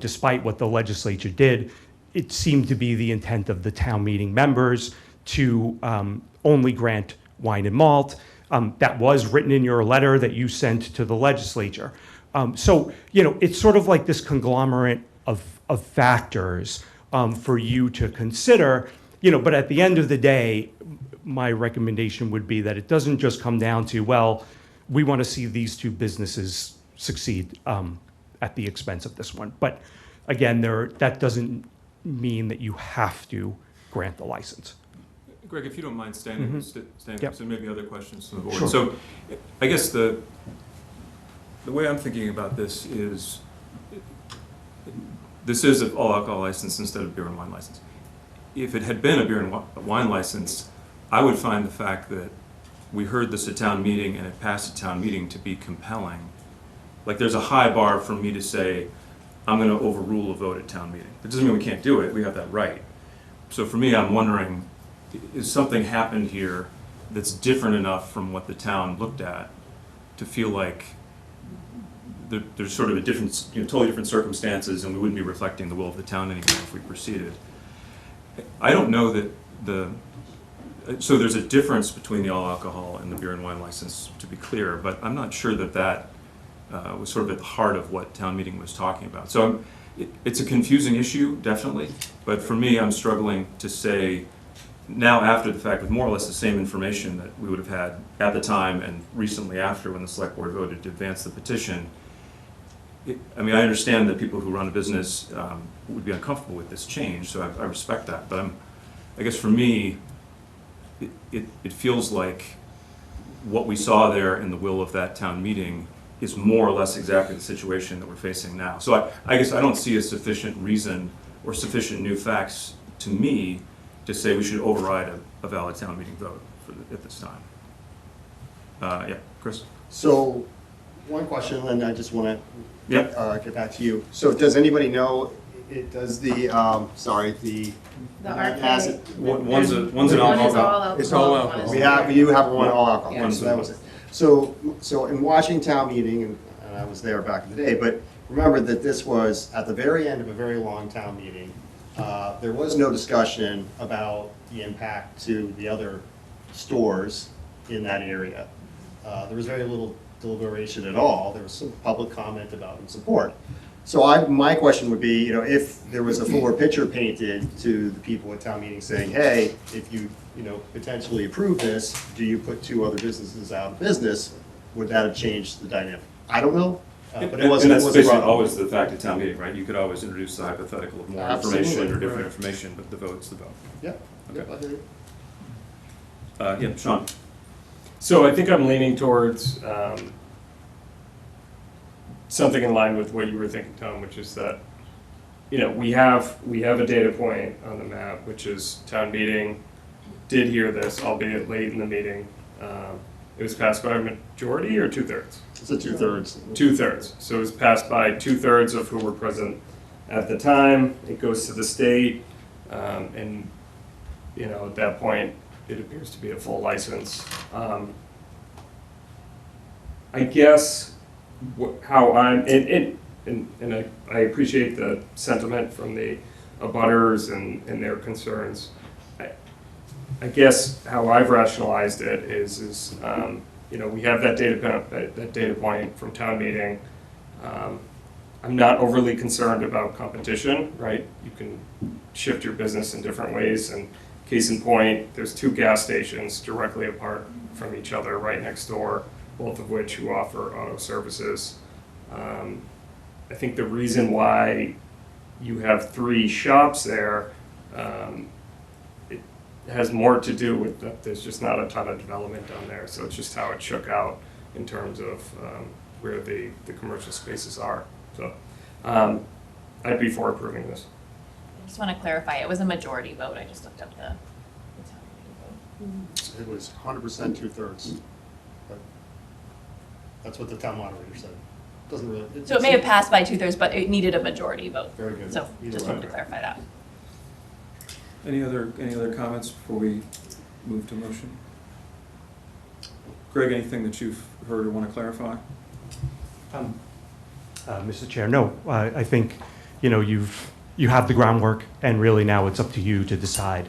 despite what the legislature did, it seemed to be the intent of the town meeting members to only grant wine and malt. That was written in your letter that you sent to the legislature. So, it's sort of like this conglomerate of factors for you to consider, but at the end of the day, my recommendation would be that it doesn't just come down to, well, we want to see these 2 businesses succeed at the expense of this one. But again, that doesn't mean that you have to grant the license. Greg, if you don't mind standing, Yep. so maybe other questions from the board. Sure. So I guess the way I'm thinking about this is an all alcohol license instead of beer and wine license. If it had been a beer and wine license, I would find the fact that we heard this at town meeting and it passed at town meeting to be compelling. Like there's a high bar for me to say, I'm going to overrule a vote at town meeting. It doesn't mean we can't do it, we have that right. So for me, I'm wondering, is something happened here that's different enough from what the town looked at to feel like there's sort of a different, totally different circumstances and we wouldn't be reflecting the will of the town anymore if we proceeded. I don't know that so there's a difference between the all alcohol and the beer and wine license, to be clear, but I'm not sure that was sort of at the heart of what town meeting was talking about. So it's a confusing issue, definitely, but for me, I'm struggling to say now after the fact with more or less the same information that we would have had at the time and recently after when the select board voted to advance the petition. I mean, I understand that people who run a business would be uncomfortable with this change, so I respect that, but I guess for me, it feels like what we saw there in the will of that town meeting is more or less exactly the situation that we're facing now. So I guess I don't see a sufficient reason or sufficient new facts to me to say we should override a valid town meeting vote at this time. Yeah, Chris? So, one question, and then I just want to Yep. get back to you. So does anybody know, does the has it? One's an all alcohol. It's all alcohol. We do have one all alcohol. Yeah. So that was it. So in watching town meeting, and I was there back in the day, but remember that this was at the very end of a very long town meeting. There was no discussion about the impact to the other stores in that area. There was very little deliberation at all. There was some public comment about and support. So my question would be, if there was a fuller picture painted to the people at town meeting saying, hey, if you, potentially approve this, do you put 2 other businesses out of business? Would that have changed the dynamic? I don't know. But it wasn't. And that's it wasn't basically brought up. always the fact at town meeting, right? You could always introduce the hypothetical of more information Absolutely, or different right. information, but the vote's the vote. Yeah. Okay. I hear you. Yeah, Sean? So I think I'm leaning towards something in line with what you were thinking, Tom, which is that, we have a data point on the map, which is town meeting did hear this, albeit late in the meeting. It was passed by a majority or 2/3? It's a 2/3. 2/3. So it was passed by 2/3 of who were present at the time. It goes to the state, and at that point, it appears to be a full license. I guess how I'm, and I appreciate the sentiment from the abutters and their concerns. I guess how I've rationalized it is we have that data point from town meeting. I'm not overly concerned about competition, right? You can shift your business in different ways, and case in point, there's 2 gas stations directly apart from each other, right next door, both of which who offer auto services. I think the reason why you have 3 shops there, it has more to do with that there's just not a ton of development down there, so it's just how it shook out in terms of where the commercial spaces are. So I'd be for approving this. I just want to clarify, it was a majority vote. I just looked up the town meeting vote. It was 100% 2/3. But that's what the town moderator said. Doesn't really. So it may have passed by 2/3, but it needed a majority vote. Very good. So Either just way. wanted to clarify that. Any other comments before we move to motion? Greg, anything that you've heard or want to clarify? Mr. Chair, no, I think, you have the groundwork, and really now it's up to you to decide,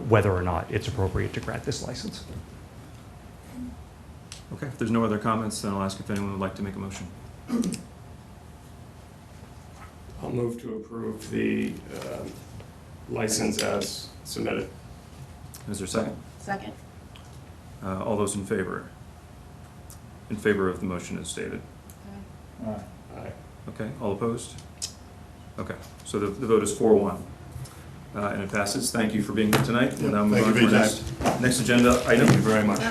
whether or not it's appropriate to grant this license. Okay, if there's no other comments, then I'll ask if anyone would like to make a motion. I'll move to approve the license as submitted. Is there a second? Second. All those in favor? In favor of the motion as stated? Aye. Okay, all opposed? Okay, so the vote is 4-1, and it passes. Thank you for being here tonight. We'll now move Thank on you to our for your next agenda item. Thank you very much.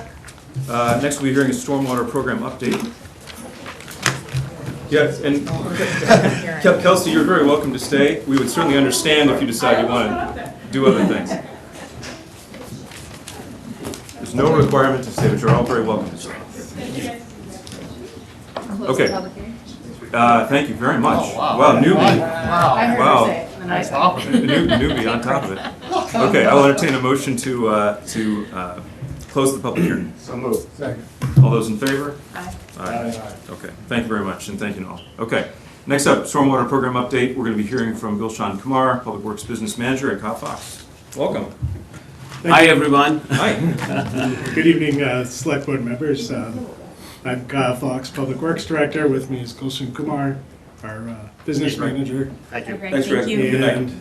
Next, we'll be hearing a stormwater program update. Yes, and Kelsey, you're very welcome to stay. We would certainly understand if you decide you want to do other things. There's no requirement to stay, but you're all very welcome to stay. Okay. Thank you very much. Wow, newbie. Wow. Newbie on top of it. Okay, I will entertain a motion to close the public hearing. So moved. Second. All those in favor? Aye. Aye. Okay, thank you very much, and thank you all. Okay, next up, stormwater program update. We're going to be hearing from Gulshan Kumar, Public Works Business Manager at Kyle Fox. Welcome. Hi, everyone. Hi. Good evening, Select Board members. I'm Kyle Fox, Public Works Director. With me is Gulshan Kumar, our Business Manager. Thank you. Thanks, Greg. Good night.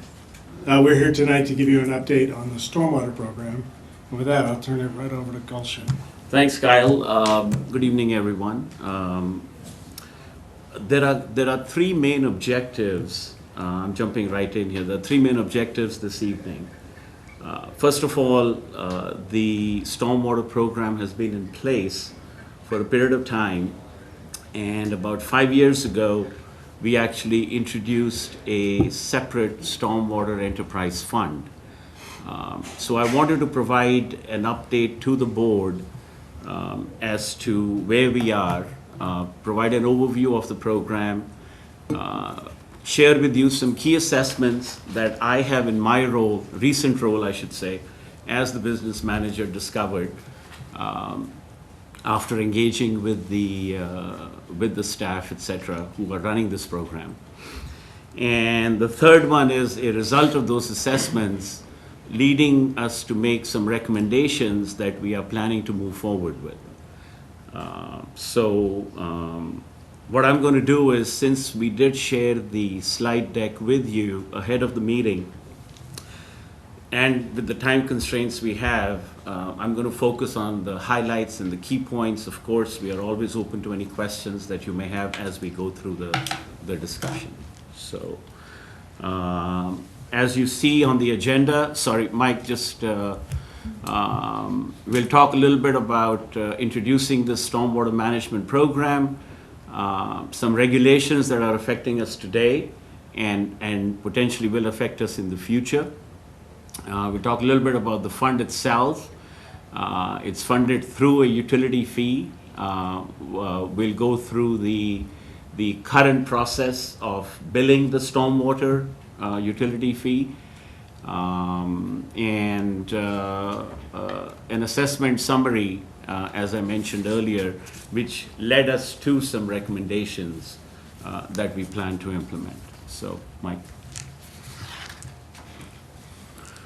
And we're here tonight to give you an update on the stormwater program. And with that, I'll turn it right over to Gulshan. Thanks, Kyle. Good evening, everyone. There are 3 main objectives. I'm jumping right in here. There are 3 main objectives this evening. First of all, the stormwater program has been in place for a period of time, and about 5 years ago, we actually introduced a separate stormwater enterprise fund. So I wanted to provide an update to the board as to where we are, provide an overview of the program, share with you some key assessments that I have in my role, recent role I should say, as the business manager discovered. after engaging with the staff, etc., who are running this program. And the third one is a result of those assessments leading us to make some recommendations that we are planning to move forward with. What I'm going to do is, since we did share the slide deck with you ahead of the meeting, and with the time constraints we have, I'm going to focus on the highlights and the key points. Of course, we are always open to any questions that you may have as we go through the discussion. So, as you see on the agenda, sorry, Mike, just we'll talk a little bit about introducing the stormwater management program, some regulations that are affecting us today and potentially will affect us in the future. We'll talk a little bit about the fund itself. It's funded through a utility fee. We'll go through the current process of billing the stormwater utility fee, and an assessment summary, as I mentioned earlier, which led us to some recommendations that we plan to implement. So, Mike.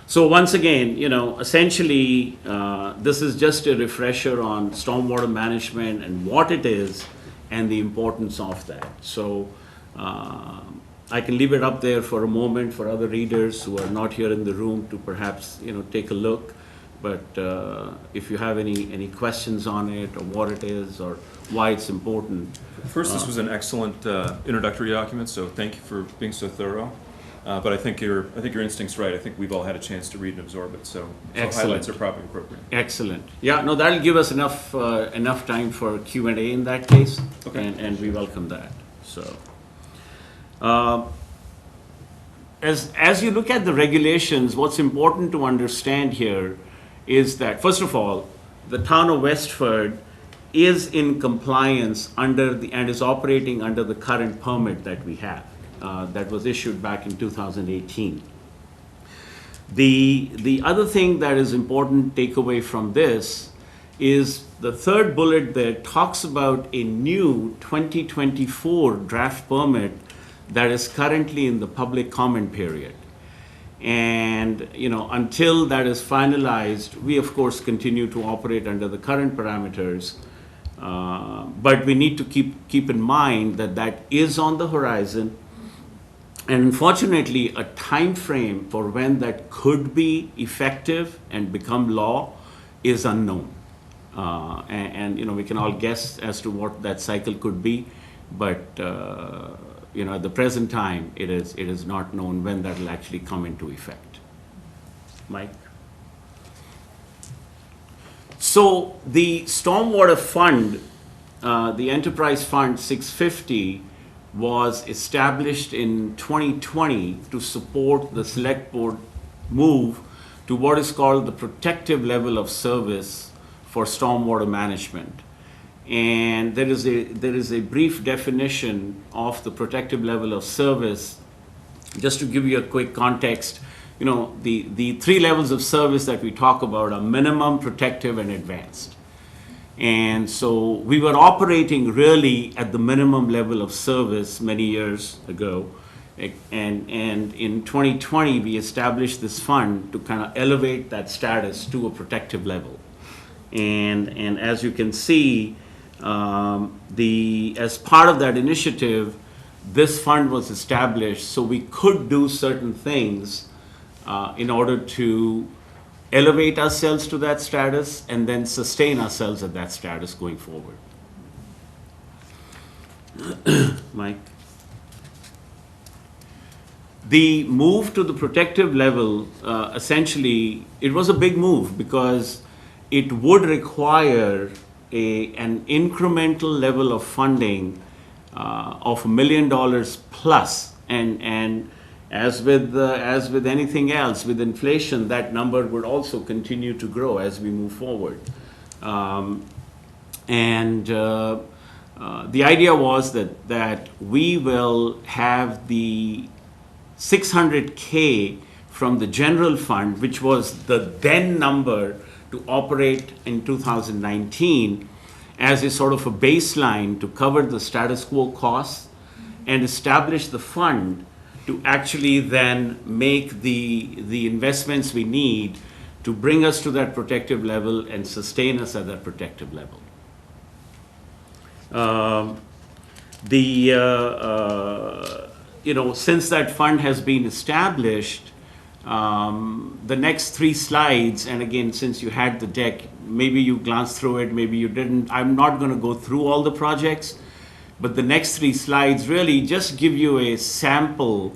So once again, essentially, this is just a refresher on stormwater management and what it is and the importance of that. So I can leave it up there for a moment for other readers who are not here in the room to perhaps, take a look. But if you have any questions on it, or what it is, or why it's important. First, this was an excellent introductory document, so thank you for being so thorough. But I think your instinct's right. I think we've all had a chance to read and absorb it, so highlights are probably appropriate. Excellent. Yeah, no, that'll give us enough time for Q&A in that case, okay. and we welcome that. So, as you look at the regulations, what's important to understand here is that, first of all, the town of Westford is in compliance and is operating under the current permit that we have. That was issued back in 2018. The other thing that is important takeaway from this is the third bullet that talks about a new 2024 draft permit that is currently in the public comment period. And until that is finalized, we of course continue to operate under the current parameters. But we need to keep in mind that is on the horizon. And unfortunately, a time frame for when that could be effective and become law is unknown. And we can all guess as to what that cycle could be, but at the present time, it is not known when that will actually come into effect. Mike? So the Stormwater Fund, the Enterprise Fund 650, was established in 2020 to support the Select Board move to what is called the protective level of service for stormwater management. And there is a brief definition of the protective level of service. Just to give you a quick context, the three levels of service that we talk about are minimum, protective, and advanced. And so we were operating really at the minimum level of service many years ago. And in 2020, we established this fund to kind of elevate that status to a protective level. And as you can see, as part of that initiative, this fund was established so we could do certain things in order to elevate ourselves to that status and then sustain ourselves at that status going forward. Mike? The move to the protective level, essentially, it was a big move because it would require an incremental level of funding of $1 million plus, and as with anything else, with inflation, that number would also continue to grow as we move forward. The idea was that we will have the $600K from the general fund, which was the then number to operate in 2019, as a sort of a baseline to cover the status quo costs and establish the fund to actually then make the investments we need to bring us to that protective level and sustain us at that protective level. Since that fund has been established, the next 3 slides, and again, since you had the deck, maybe you glanced through it, maybe you didn't. I'm not going to go through all the projects, but the next 3 slides really just give you a sample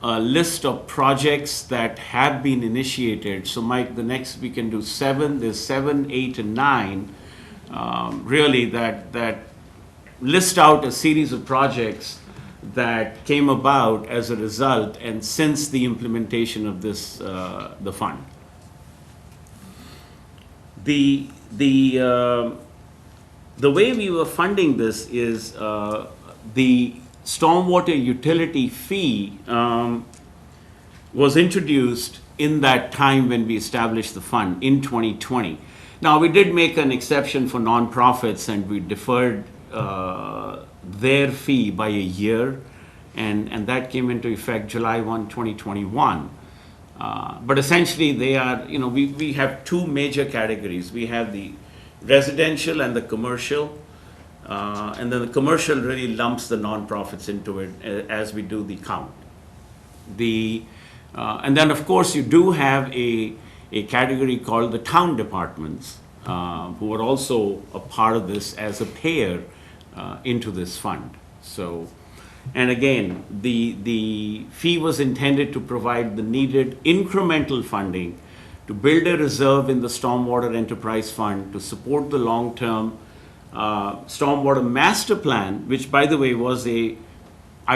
list of projects that have been initiated. So Mike, the next we can do 7, there's 7, 8, and 9, really that list out a series of projects that came about as a result and since the implementation of this, the fund. The way we were funding this is the stormwater utility fee was introduced in that time when we established the fund in 2020. Now, we did make an exception for nonprofits and we deferred their fee by a year, and that came into effect July 1, 2021. But essentially they are, we have 2 major categories. We have the residential and the commercial, and then the commercial really lumps the nonprofits into it as we do the count. And then of course you do have a category called the town departments, who are also a part of this as a payer into this fund. So, and again, the fee was intended to provide the needed incremental funding to build a reserve in the Stormwater Enterprise Fund to support the long-term Stormwater Master Plan, which by the way was I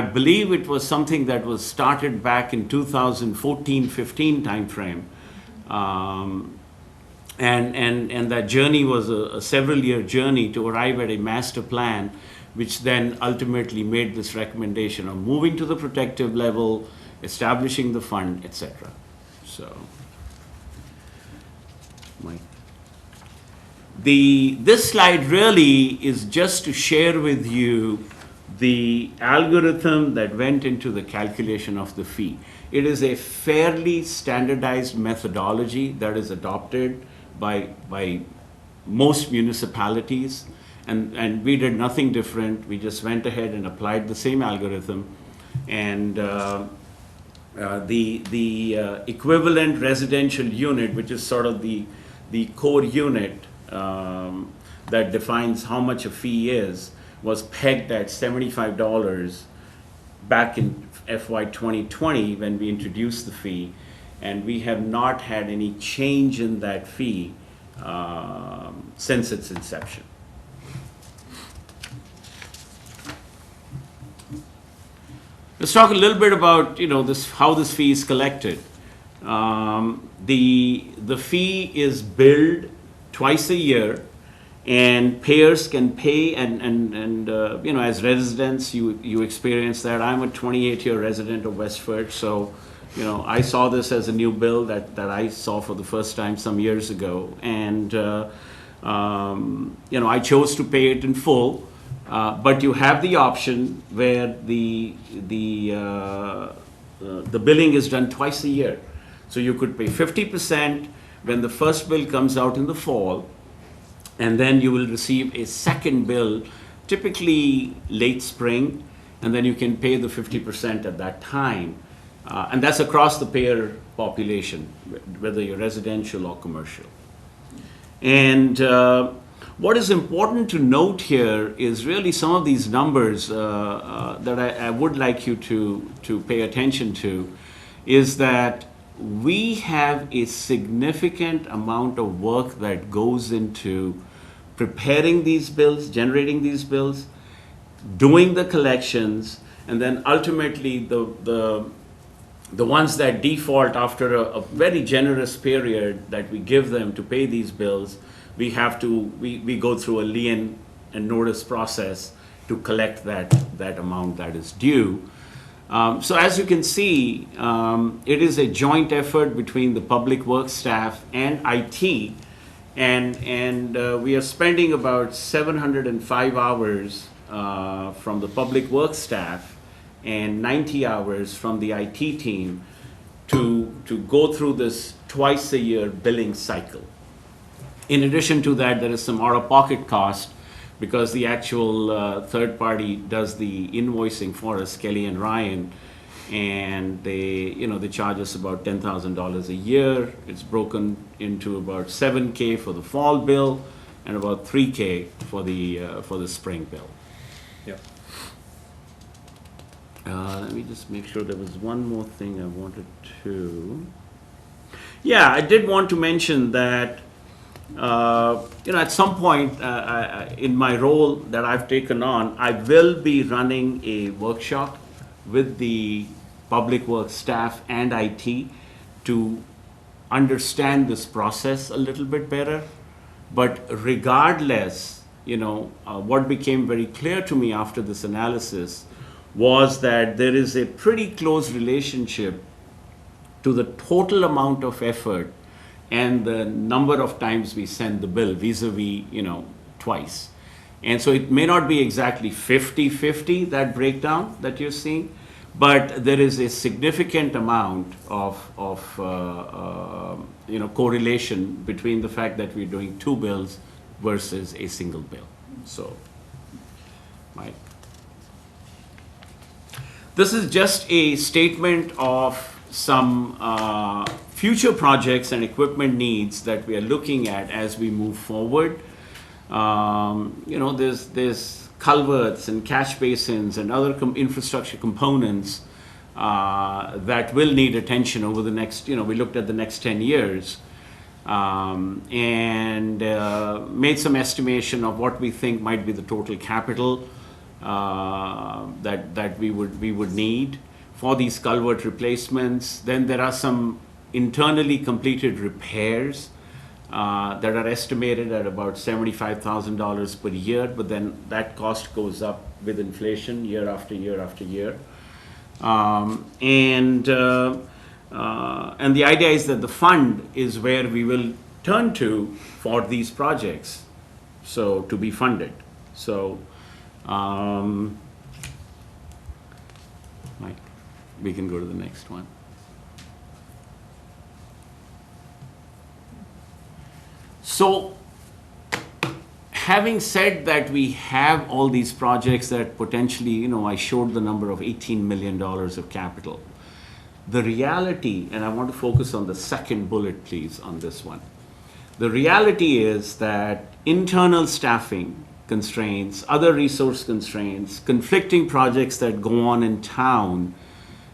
believe it was something that was started back in 2014-15 timeframe. And that journey was a several-year journey to arrive at a master plan, which then ultimately made this recommendation of moving to the protective level, establishing the fund, etc. So, Mike. This slide really is just to share with you the algorithm that went into the calculation of the fee. It is a fairly standardized methodology that is adopted by most municipalities, and we did nothing different. We just went ahead and applied the same algorithm, and the equivalent residential unit, which is sort of the core unit that defines how much a fee is, was pegged at $75 back in FY 2020 when we introduced the fee, and we have not had any change in that fee since its inception. Let's talk a little bit about how this fee is collected. The fee is billed twice a year, and payers can pay, and as residents you experience that. I'm a 28-year resident of Westford, so I saw this as a new bill that I saw for the first time some years ago, and I chose to pay it in full. But you have the option where the billing is done twice a year. So you could pay 50% when the first bill comes out in the fall, and then you will receive a second bill, typically late spring, and then you can pay the 50% at that time. And that's across the payer population, whether you're residential or commercial. And what is important to note here is really some of these numbers that I would like you to pay attention to, is that we have a significant amount of work that goes into preparing these bills, generating these bills, doing the collections, and then ultimately the ones that default after a very generous period that we give them to pay these bills, we go through a lien and notice process to collect that amount that is due. So as you can see, it is a joint effort between the public works staff and IT, And we are spending about 705 hours from the public works staff and 90 hours from the IT team to go through this twice a year billing cycle. In addition to that, there is some out-of-pocket cost because the actual third party does the invoicing for us, Kelly and Ryan, and they charge us about $10,000 a year. It's broken into about $7K for the fall bill and about $3K for the spring bill. Yep. Let me just make sure there was one more thing I wanted to. Yeah, I did want to mention that at some point in my role that I've taken on, I will be running a workshop with the public works staff and IT to understand this process a little bit better. But regardless, what became very clear to me after this analysis was that there is a pretty close relationship to the total amount of effort and the number of times we send the bill vis-a-vis, twice. And so it may not be exactly 50-50, that breakdown that you're seeing, but there is a significant amount of correlation between the fact that we're doing two bills versus a single bill. So, Mike. This is just a statement of some future projects and equipment needs that we are looking at as we move forward. There's culverts and catch basins and other infrastructure components that will need attention over the next, we looked at the next 10 years and made some estimation of what we think might be the total capital that we would need for these culvert replacements. Then there are some internally completed repairs that are estimated at about $75,000 per year, but then that cost goes up with inflation year after year after year. And the idea is that the fund is where we will turn to for these projects, so to be funded. So Mike, we can go to the next one. So, having said that we have all these projects that potentially, I showed the number of $18 million of capital. The reality, and I want to focus on the second bullet, please, on this one. The reality is that internal staffing constraints, other resource constraints, conflicting projects that go on in town,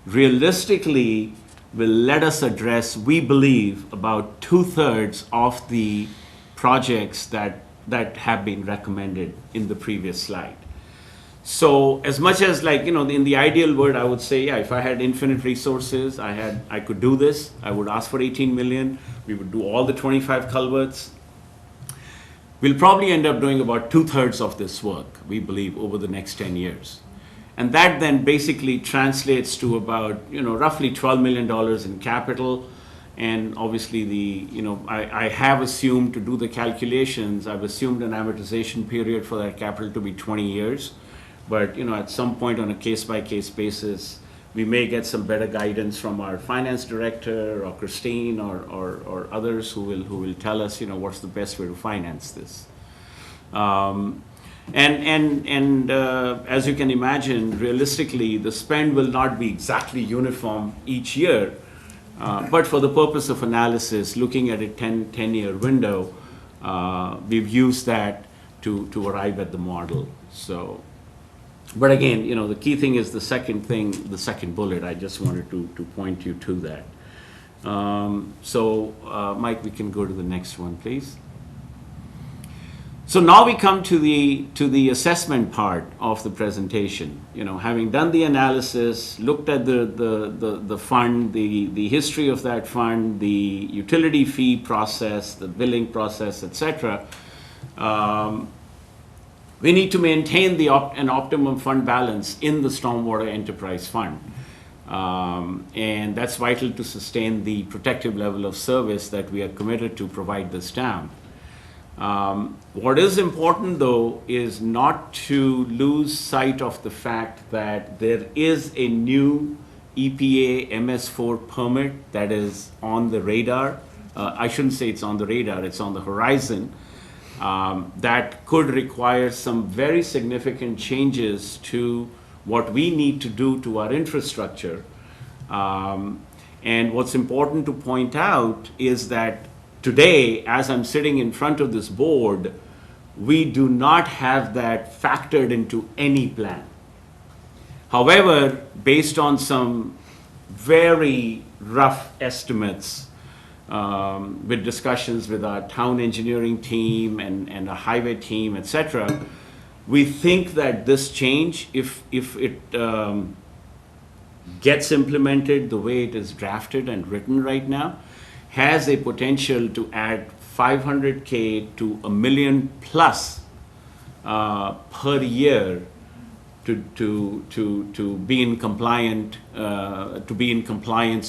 realistically will let us address, we believe, about 2/3 of the projects that have been recommended in the previous slide. So as much as in the ideal world, I would say, yeah, if I had infinite resources, I could do this. I would ask for 18 million. We would do all the 25 culverts. We'll probably end up doing about 2/3 of this work, we believe, over the next 10 years. And that then basically translates to about, roughly $12 million in capital. And obviously I have assumed, to do the calculations, I've assumed an amortization period for that capital to be 20 years. But, at some point on a case-by-case basis, we may get some better guidance from our finance director or Christine or others who will tell us, what's the best way to finance this. As you can imagine, realistically, the spend will not be exactly uniform each year. But for the purpose of analysis, looking at a 10-year window, we've used that to arrive at the model. So, but again, the key thing is the second bullet. I just wanted to point you to that. Mike, we can go to the next one, please. So now we come to the assessment part of the presentation. Having done the analysis, looked at the fund, the history of that fund, the utility fee process, the billing process, etc. We need to maintain an optimum fund balance in the Stormwater Enterprise Fund. And that's vital to sustain the protective level of service that we are committed to provide this town. What is important, though, is not to lose sight of the fact that there is a new EPA MS4 permit that is on the radar. I shouldn't say it's on the radar, it's on the horizon. That could require some very significant changes to what we need to do to our infrastructure. And what's important to point out is that today, as I'm sitting in front of this board, we do not have that factored into any plan. However, based on some very rough estimates, with discussions with our town engineering team and a highway team, etc., we think that this change, if it gets implemented the way it is drafted and written right now, has a potential to add $500K to $1 million plus per year to be in compliance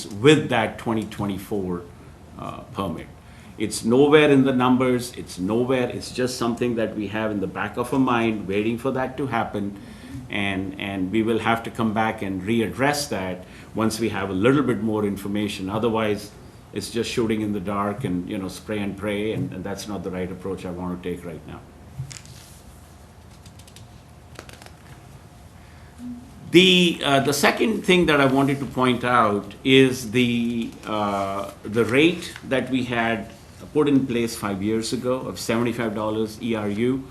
with that 2024 permit. It's nowhere in the numbers, it's nowhere, it's just something that we have in the back of our mind waiting for that to happen, and we will have to come back and readdress that once we have a little bit more information. Otherwise, it's just shooting in the dark and, you know, spray and pray, and that's not the right approach I want to take right now. The second thing that I wanted to point out is the rate that we had put in place 5 years ago of $75 ERU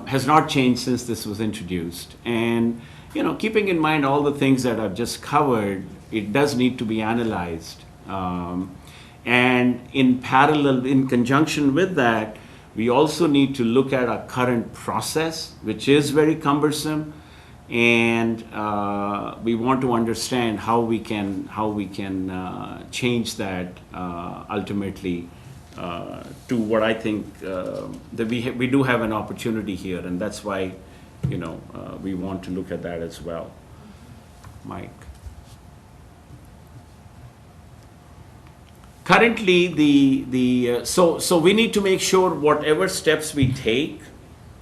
has not changed since this was introduced. And, you know, keeping in mind all the things that I've just covered, it does need to be analyzed. And in parallel, in conjunction with that, we also need to look at our current process, which is very cumbersome. And we want to understand how we can change that ultimately to what I think that we do have an opportunity here, and that's why, you know, we want to look at that as well. Mike. Currently, so we need to make sure whatever steps we take,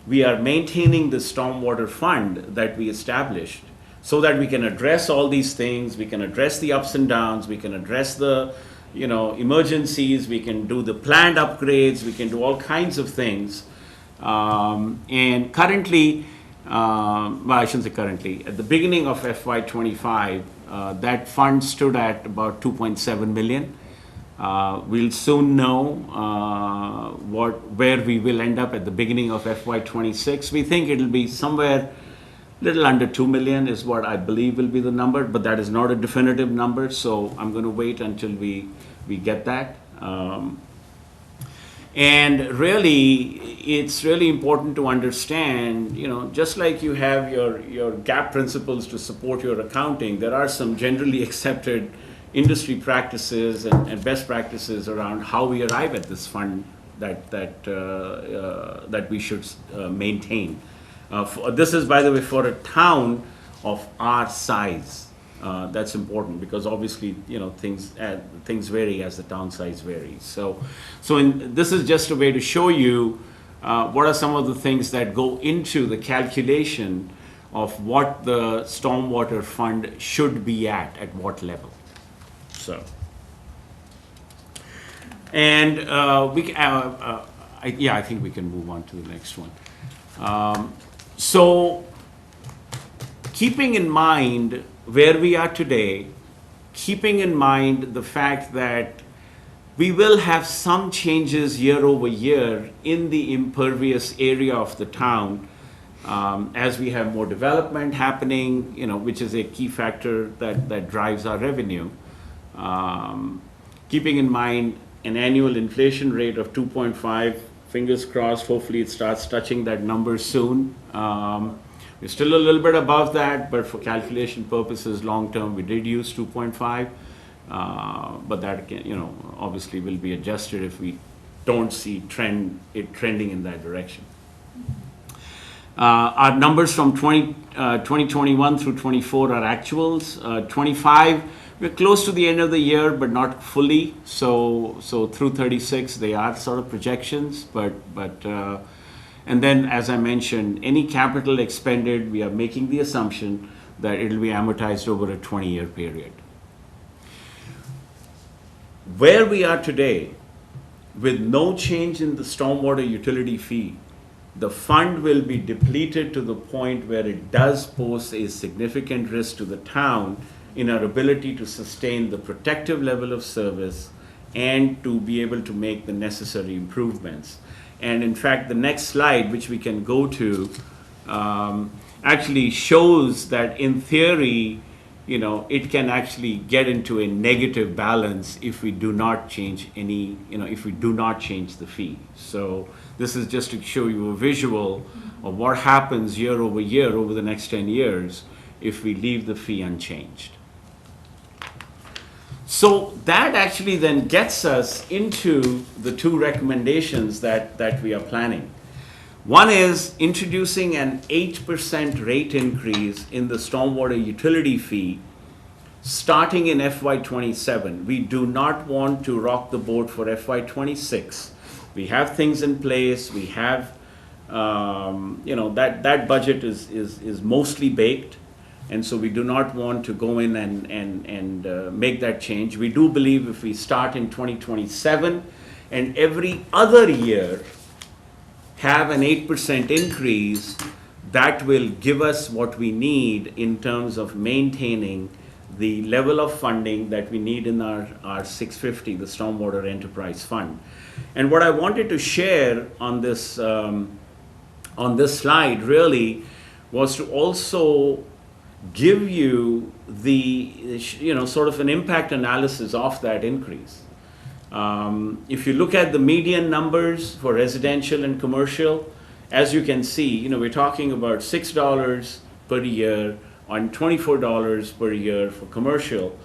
we are maintaining the stormwater fund that we established so that we can address all these things, we can address the ups and downs, we can address the, you know, emergencies, we can do the planned upgrades, we can do all kinds of things. And currently, well, I shouldn't say currently, at the beginning of FY25, that fund stood at about 2.7 million. We'll soon know where we will end up at the beginning of FY26. We think it'll be somewhere little under 2 million is what I believe will be the number, but that is not a definitive number, so I'm going to wait until we get that. And really, it's really important to understand, you know, just like you have your GAAP principles to support your accounting, there are some generally accepted industry practices and best practices around how we arrive at this fund that we should maintain. This is, by the way, for a town of our size. That's important because obviously, you know, things vary as the town size varies. So this is just a way to show you what are some of the things that go into the calculation of what the stormwater fund should be at what level. So, and I think we can move on to the next one. So, keeping in mind where we are today, keeping in mind the fact that we will have some changes year over year in the impervious area of the town as we have more development happening, you know, which is a key factor that drives our revenue. Keeping in mind an annual inflation rate of 2.5, fingers crossed, hopefully it starts touching that number soon. We're still a little bit above that, but for calculation purposes, long term, we did use 2.5. But that, you know, obviously will be adjusted if we don't see it trending in that direction. Our numbers from 2021 through 24 are actuals. 25, We're close to the end of the year, but not fully. So through 36, they are sort of projections. And then, as I mentioned, any capital expended, we are making the assumption that it'll be amortized over a 20-year period. Where we are today, with no change in the stormwater utility fee, the fund will be depleted to the point where it does pose a significant risk to the town in our ability to sustain the protective level of service and to be able to make the necessary improvements. And in fact, the next slide, which we can go to, actually shows that in theory, it can actually get into a negative balance if we do not change if we do not change the fee. So this is just to show you a visual of what happens year over year over the next 10 years if we leave the fee unchanged. So that actually then gets us into the two recommendations that we are planning. One is introducing an 8% rate increase in the stormwater utility fee starting in FY27. We do not want to rock the boat for FY26. We have things in place. We have, that budget is mostly baked. And so we do not want to go in and make that change. We do believe if we start in 2027 and every other year have an 8% increase, that will give us what we need in terms of maintaining the level of funding that we need in our 650, the Stormwater Enterprise Fund. And what I wanted to share on this slide really was to also give you the, sort of an impact analysis of that increase. If you look at the median numbers for residential and commercial, as you can see, we're talking about $6 per year on $24 per year for commercial.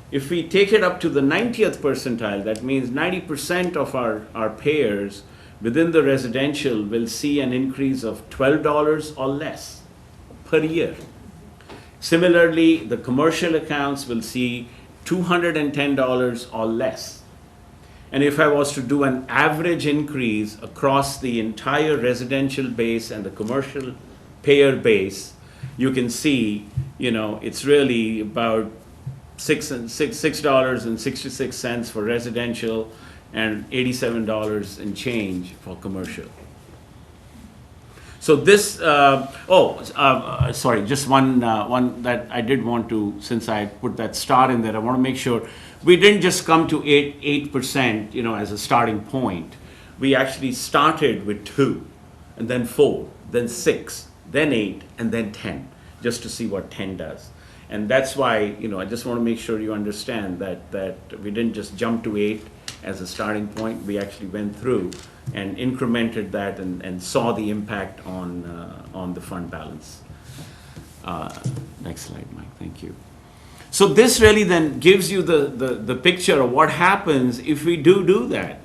If we take it up to the 90th percentile, that means 90% of our payers within the residential will see an increase of $12 or less per year. Similarly, the commercial accounts will see $210 or less. And if I was to do an average increase across the entire residential base and the commercial payer base, you can see, it's really about $6.66 for residential and $87 and change for commercial. So this, sorry, just one that I did want to, since I put that star in there, I want to make sure we didn't just come to 8%, as a starting point. We actually started with 2, and then 4, then 6, then 8, and then 10, just to see what 10 does. And that's why, I just want to make sure you understand that we didn't just jump to 8 as a starting point. We actually went through and incremented that and saw the impact on the fund balance. Next slide, Mike, thank you. So this really then gives you the picture of what happens if we do that.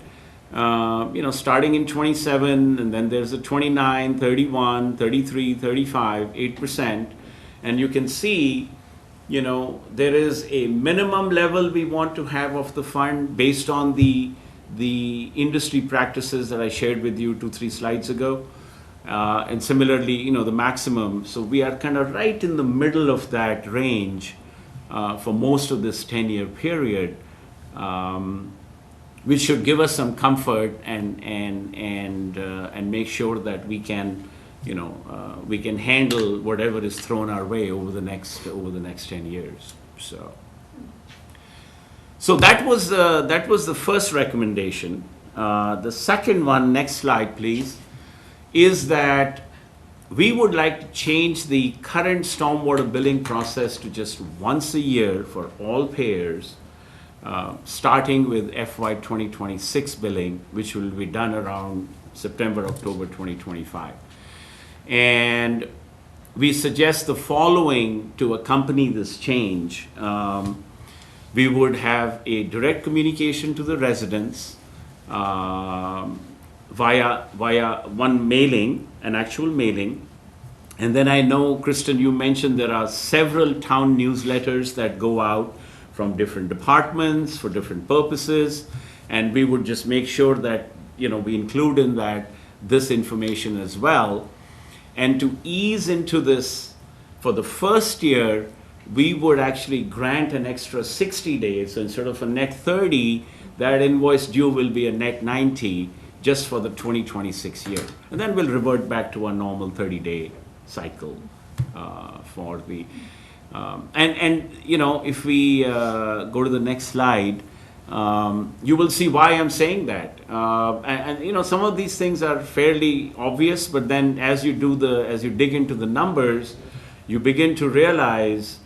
Starting in 27, and then there's a 29, 31, 33, 35, 8%. And you can see, there is a minimum level we want to have of the fund based on the industry practices that I shared with you 2-3 slides ago. And similarly, the maximum. So we are kind of right in the middle of that range for most of this 10-year period, which should give us some comfort and make sure that we can, we can handle whatever is thrown our way over the next 10 years. So that was the first recommendation. The second one, next slide please, is that we would like to change the current stormwater billing process to just once a year for all payers, starting with FY 2026 billing, which will be done around September, October 2025. And we suggest the following to accompany this change. We would have a direct communication to the residents via one mailing, an actual mailing. And then I know, Kristen, you mentioned there are several town newsletters that go out from different departments for different purposes, and we would just make sure that, you know, we include in that this information as well. And to ease into this, for the first year, we would actually grant an extra 60 days. So instead of a net 30, that invoice due will be a net 90 just for the 2026 year. And then we'll revert back to our normal 30-day cycle for the, and you know, if we go to the next slide, you will see why I'm saying that. And you know, some of these things are fairly obvious, but then as you dig into the numbers, you begin to realize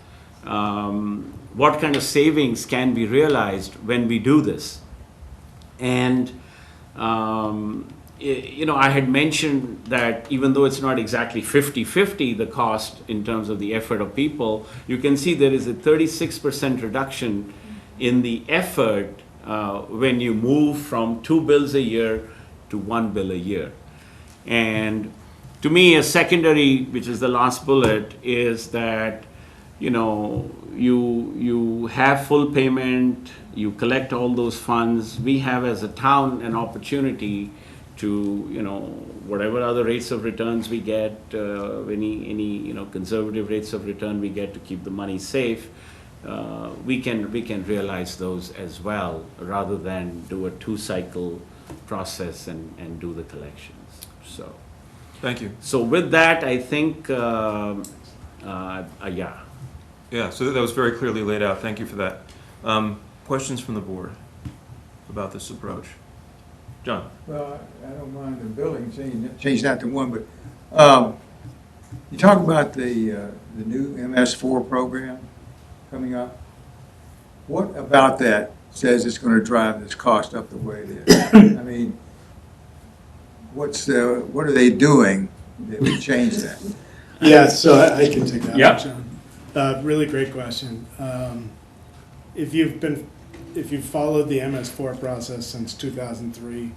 what kind of savings can be realized when we do this. And you know, I had mentioned that even though it's not exactly 50-50 the cost in terms of the effort of people, you can see there is a 36% reduction in the effort when you move from 2 bills a year to 1 bill a year. And to me, a secondary, which is the last bullet, is that, you know, you have full payment, you collect all those funds. We have as a town an opportunity to, you know, whatever other rates of returns we get, any you know, conservative rates of return we get to keep the money safe, we can realize those as well, rather than do a 2-cycle process and do the collections. So, thank you. So with that, I think, yeah. Yeah, so that was very clearly laid out. Thank you for that. Questions from the board about this approach? John? Well, I don't mind the building change that to 1, but you talk about the new MS4 program coming up. What about that says it's going to drive this cost up the way it is? I mean, what are they doing that would change that? Yeah, so I can take that Yeah. one, John. Really great question. If you've followed the MS4 process since 2003,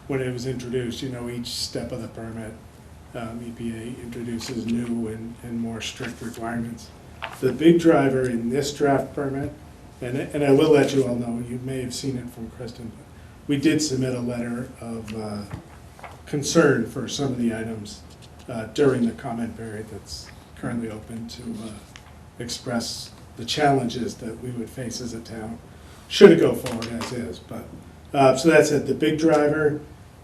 when it was introduced, you know, each step of the permit, EPA introduces new and more strict requirements. The big driver in this draft permit, and I will let you all know, you may have seen it from Kristen, but we did submit a letter of concern for some of the items during the comment period that's currently open to express the challenges that we would face as a town should it go forward as is. But so that's it. The big driver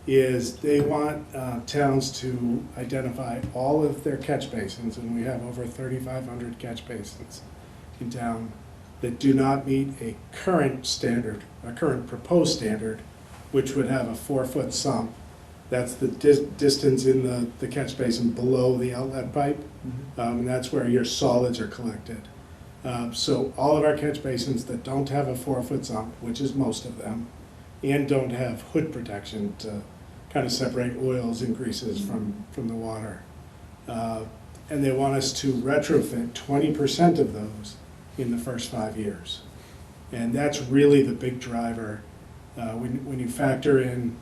is they want towns to identify all of their catch basins, and we have over 3,500 catch basins in town that do not meet a current standard, a current proposed standard, which would have a 4-foot sump. That's the distance in the catch basin below the outlet pipe, and that's where your solids are collected. So all of our catch basins that don't have a 4-foot sump, which is most of them, and don't have hood protection to kind of separate oils and greases from the water. And they want us to retrofit 20% of those in the first 5 years. And that's really the big driver. When you factor in,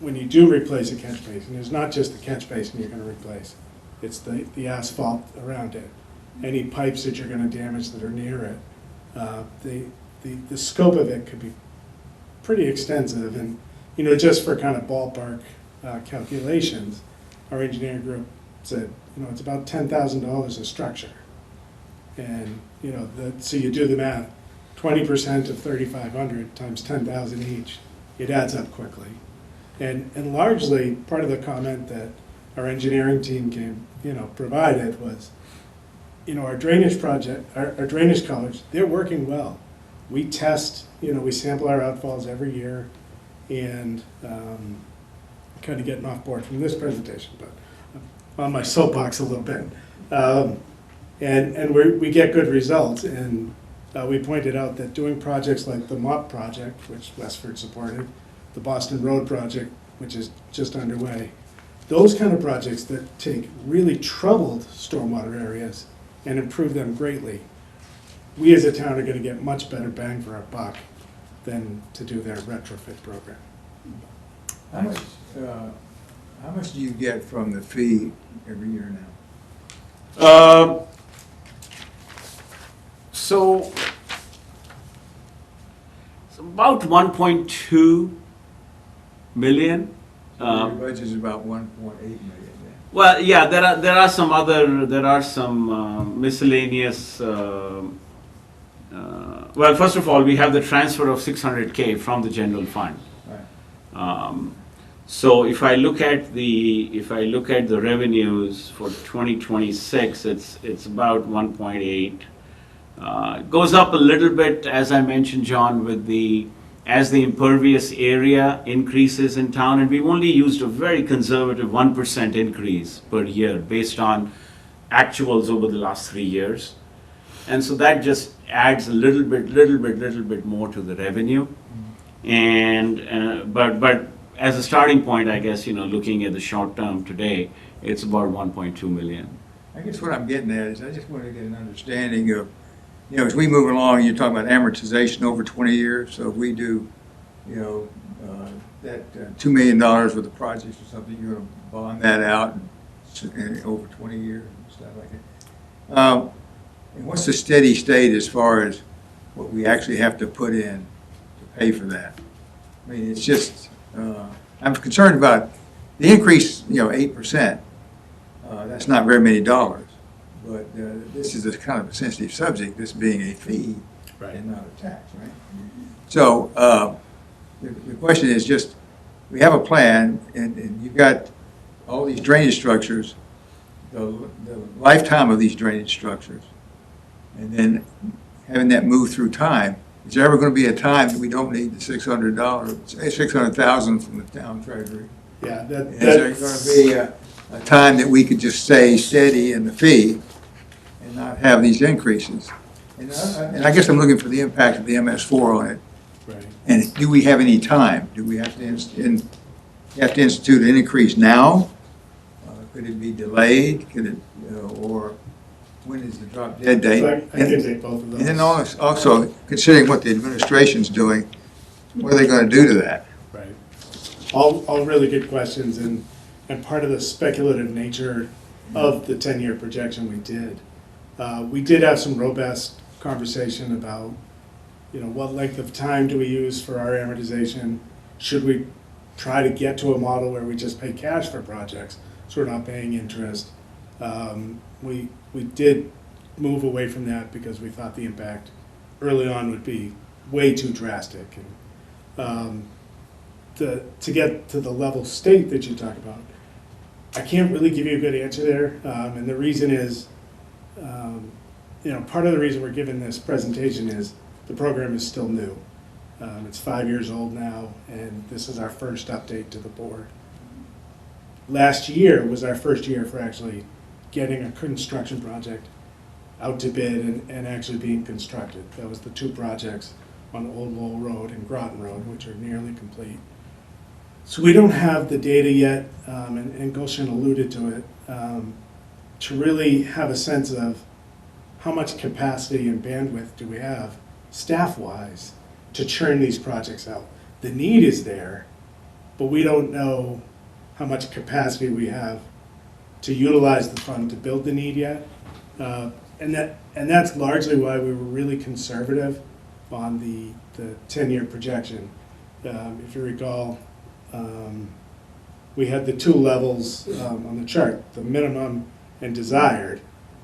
when you do replace a catch basin, it's not just the catch basin you're going to replace. It's the asphalt around it, any pipes that you're going to damage that are near it. The scope of it could be pretty extensive, and you know, just for kind of ballpark calculations, our engineering group said, you know, it's about $10,000 a structure, and you know, so you do the math, 20% of 3,500 times 10,000 each, it adds up quickly, and largely part of the comment that our engineering team provided was, you know, our drainage project, our drainage colors, they're working well. We test, you know, we sample our outfalls every year, and kind of getting off board from this presentation, but I'm on my soapbox a little bit. And we get good results, and we pointed out that doing projects like the MOP project, which Westford supported, the Boston Road project, which is just underway, those kind of projects that take really troubled stormwater areas and improve them greatly, we as a town are going to get much better bang for our buck than to do their retrofit program. How much do you get from the fee every year now? So about 1.2 million. Your budget is about 1.8 million then. Well, yeah, there are some miscellaneous. Well, first of all, we have the transfer of 600K from the general fund. Right. So if I look at the revenues for 2026, it's about 1.8. Goes up a little bit, as I mentioned, John, as the impervious area increases in town, and we've only used a very conservative 1% increase per year based on actuals over the last 3 years. And so that just adds a little bit more to the revenue. And, but as a starting point, I guess, looking at the short term today, it's about 1.2 million. I guess what I'm getting at is I just want to get an understanding of, as we move along, you're talking about amortization over 20 years. So if we do, that $2 million worth of projects or something, you're going to bond that out and over 20 years and stuff like that. And what's the steady state as far as what we actually have to put in to pay for that? I mean, it's just, I'm concerned about the increase, 8%. That's not very many dollars. But this is a kind of a sensitive subject, this being a fee and not a tax, right? So the question is just, we have a plan, and you've got all these drainage structures, the lifetime of these drainage structures, and then having that move through time. Is there ever going to be a time that we don't need the $600,000 from the town treasury? Yeah, Is there going to be a time that we could just stay steady in the fee and not have these increases? And I guess I'm looking for the impact of the MS4 on it. Right. And do we have any time? Do we have to institute an increase now? Could it be delayed? Could it, or when is the drop dead date? I can take both of those. And then also, considering what the administration's doing, what are they going to do to that? Right. All really good questions, and part of the speculative nature of the 10-year projection we did. We did have some robust conversation about, what length of time do we use for our amortization? Should we try to get to a model where we just pay cash for projects, so we're not paying interest? We did move away from that because we thought the impact early on would be way too drastic. And, to get to the level state that you talk about, I can't really give you a good answer there. And the reason is, part of the reason we're giving this presentation is the program is still new. It's 5 years old now, and this is our first update to the board. Last year was our first year for actually getting a construction project out to bid and actually being constructed. That was the 2 projects on Old Lowell Road and Groton Road, which are nearly complete. So we don't have the data yet, and Gulshan alluded to it, to really have a sense of how much capacity and bandwidth do we have, staff-wise, to churn these projects out. The need is there, but we don't know how much capacity we have to utilize the fund to build the need yet. And that's largely why we were really conservative on the 10-year projection. If you recall, we had the 2 levels on the chart, the minimum and desired,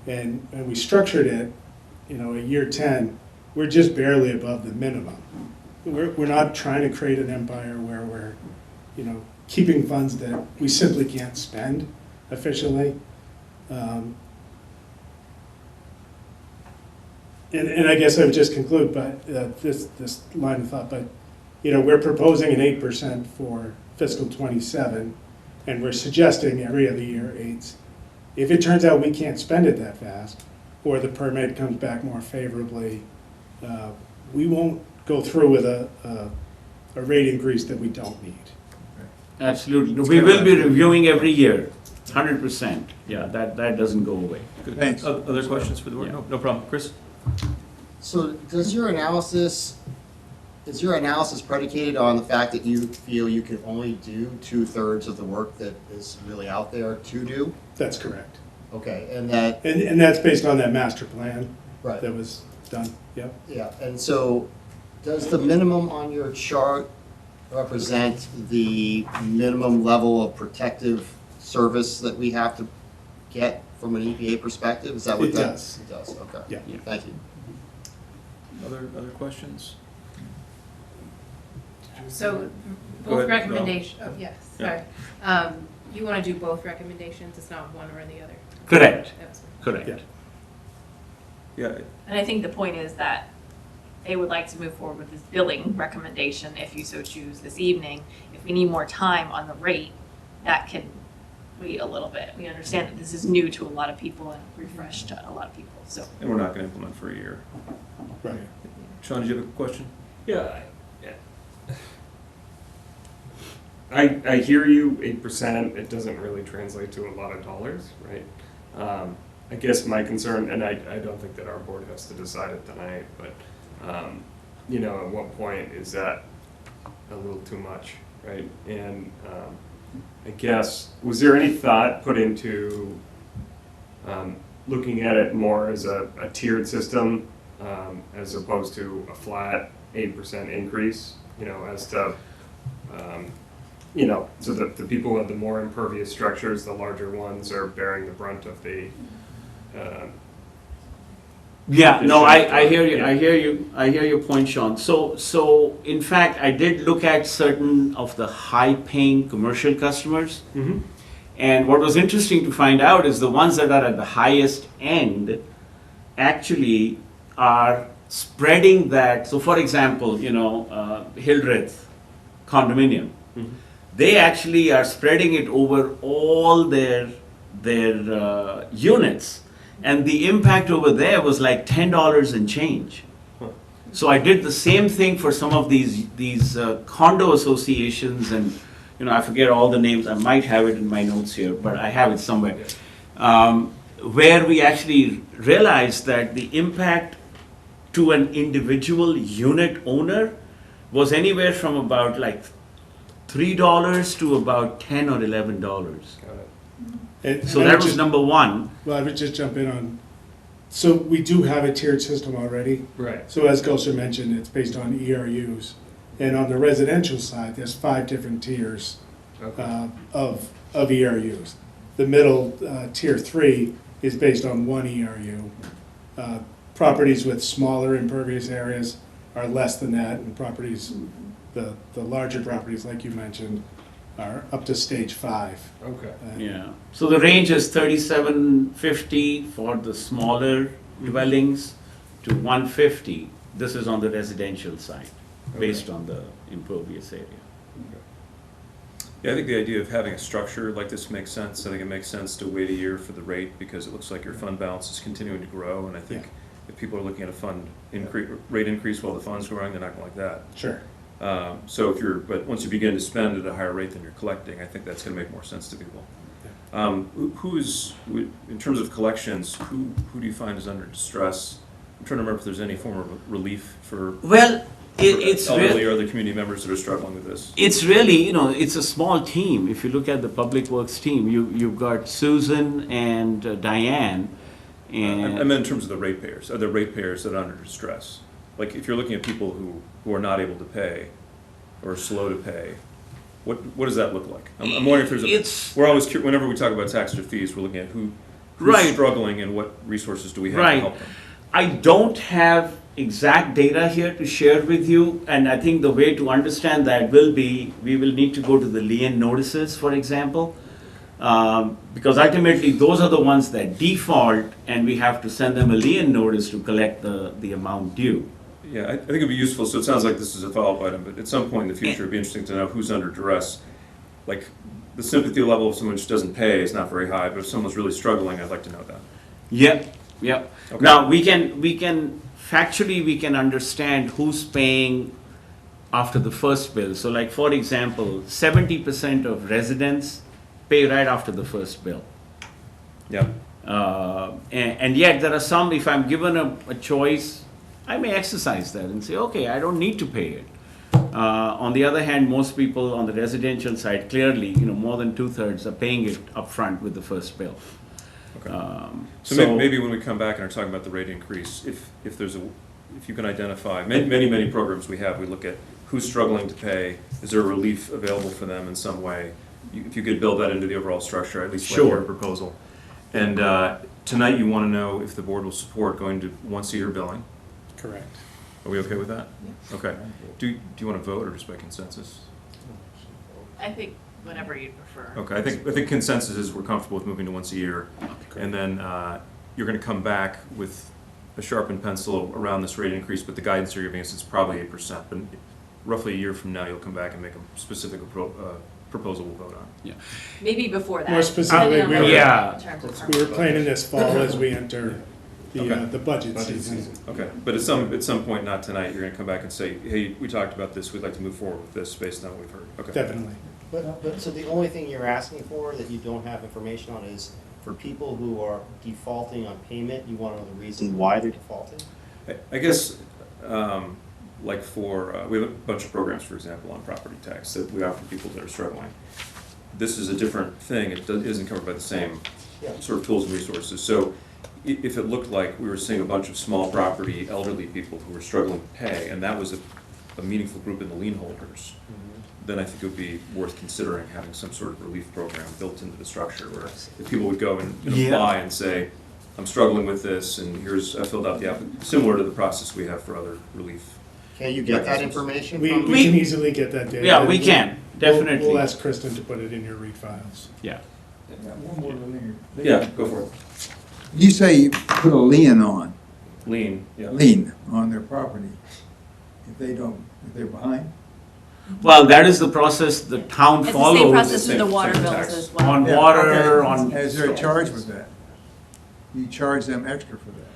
and we structured it, a year 10, we're just barely above the minimum. We're not trying to create an empire where we're, keeping funds that we simply can't spend efficiently. And I guess I would just conclude, but this line of thought, but we're proposing an 8% for fiscal 27, and we're suggesting every other year 8s. If it turns out we can't spend it that fast, or the permit comes back more favorably, we won't go through with a rate increase that we don't need. Absolutely. We will be reviewing every year, 100%. Yeah, that doesn't go away. Good. Thanks. Other questions for the board? Yeah. No problem. Chris? So is your analysis predicated on the fact that you feel you can only do 2/3 of the work that is really out there to do? That's correct. Okay, and that... And that's based on that master plan Right. that was done, yep. Yeah, and so Does the minimum on your chart represent the minimum level of protective service that we have to get from an EPA perspective? Is that what It that? does. It does, okay. Yeah. Thank you. Other questions? So Go both ahead, recommendations, Val. oh, yes, Yeah. sorry. You want to do both recommendations, it's not one or the other? Correct, That was- correct. Yeah, And I think the point is that they would like to move forward with this billing recommendation, if you so choose, this evening. If we need more time on the rate, that can wait a little bit. We understand that this is new to a lot of people and refreshed to a lot of people, so. and we're not gonna implement for a year. Right. Sean, did you have a question? Yeah. I hear you, 8%, it doesn't really translate to a lot of dollars, right? I guess my concern, and I don't think that our board has to decide it tonight, but, you know, at what point is that a little too much, right? And I guess, was there any thought put into looking at it more as a tiered system as opposed to a flat 8% increase, you know, as to, you know, so that the people with the more impervious structures, the larger ones, are bearing the brunt of the. Yeah, the no, shift, I hear you, yeah. I hear your point, Sean. So in fact, I did look at certain of the high-paying commercial customers. Mm-hmm. And what was interesting to find out is the ones that are at the highest end actually are spreading that. So for example, you know, Hildreth condominium, Mm-hmm. they actually are spreading it over all their units. And the impact over there was like $10 and change. So I did the same thing for some of these condo associations, and you know, I forget all the names. I might have it in my notes here, but I have it somewhere. Where we actually realized that the impact to an individual unit owner was anywhere from about like $3 to about $10 or $11. So that was number one. Well, I would just jump in on, so we do have a tiered system already. Right. So as Gulsha mentioned, it's based on ERUs. And on the residential side, there's 5 different tiers of ERUs. The middle, tier 3, is based on 1 ERU. Properties with smaller impervious areas are less than that, and properties, the larger properties, like you mentioned, are up to stage 5. Okay. Yeah. So the range is $37.50 for the smaller dwellings to $150. This is on the residential side, based on the impervious area. Yeah, I think the idea of having a structure like this makes sense. I think it makes sense to wait a year for the rate because it looks like your fund balance is continuing to grow. And I think if people are looking at a fund rate increase while the fund's growing, they're not going to like that. Sure. So if but once you begin to spend at a higher rate than you're collecting, I think that's going to make more sense to people. In terms of collections, who do you find is under distress? I'm trying to remember if there's any form of relief for Well, it's elderly or other community members that are struggling with this. It's really, you know, it's a small team. If you look at the Public Works team, you've got Susan and Diane. And I meant in terms of the ratepayers. Are there ratepayers that are under distress? Like if you're looking at people who are not able to pay or slow to pay, what does that look like? I'm wondering if there's we're always whenever we talk about taxes or fees, we're looking at who's struggling and what resources do we have to help them. I don't have exact data here to share with you, and I think the way to understand that will be we will need to go to the lien notices, for example, because ultimately those are the ones that default, and we have to send them a lien notice to collect the amount due. Yeah, I think it'd be useful, so it sounds like this is a follow-up item, but at some point in the future, it'd be interesting to know who's under duress. Like, the sympathy level of someone who just doesn't pay is not very high, but if someone's really struggling, I'd like to know that. Yep. Okay. Now, we can factually, we can understand who's paying after the first bill. So like, for example, 70% of residents pay right after the first bill. Yeah. And yet there are some, if I'm given a choice, I may exercise that and say, okay, I don't need to pay it. On the other hand, most people on the residential side, clearly, you know, more than 2/3 are paying it upfront with the first bill. Okay. So maybe when we come back and are talking about the rate increase, if there's if you can identify, many programs we have, we look at who's struggling to pay, is there relief available for them in some way? If you could build that into the overall structure, at least like your proposal. And tonight you want to know if the board will support going to once-a-year billing. Correct. Are we okay with that? Okay. Do you want to vote or just by consensus? I think whatever you prefer. Okay, I think consensus is we're comfortable with moving to once a year. And then you're going to come back with a sharpened pencil around this rate increase, but the guidance you're giving us is probably 8%. But roughly a year from now, you'll come back and make a specific proposal we'll vote on. Yeah. Maybe before that. More specifically, depending on Yeah. in terms of we were planning this fall as we enter Okay. the budget season. Okay, but at some point, not tonight, you're gonna come back and say, hey, we talked about this, we'd like to move forward with this based on what we've heard. Okay. Definitely. But, so the only thing you're asking for that you don't have information on is for people who are defaulting on payment, you want to know the reason why they're defaulting? I guess, like for, we have a bunch of programs, for example, on property tax that we offer people that are struggling. This is a different thing, isn't covered by the same sort of tools and resources. So if it looked like we were seeing a bunch of small property elderly people who were struggling to pay, and that was a meaningful group in the lien holders, then I think it would be worth considering having some sort of relief program built into the structure where if people would go and apply and say, I'm struggling with this, and here's, I filled out the app, similar to the process we have for other relief. Can you get that information We from? can easily get that data. Yeah, we can, definitely. We'll ask Kristen to put it in your read files. Yeah. Yeah, go for it. You say you put a lien on, Lien, yeah. lien on their property. If they're behind? Well, that is the process the town It's the follows. same process with the Same water bills tax. as well. On Yeah, water, okay. on. Is there a charge with that? You charge them extra for that?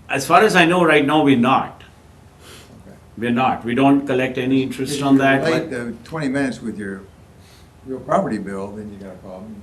As far as I know, right now, we're not. Okay. We're not. We don't collect any interest on that. If but- you relate the 20 minutes with your real property bill, then you got a problem.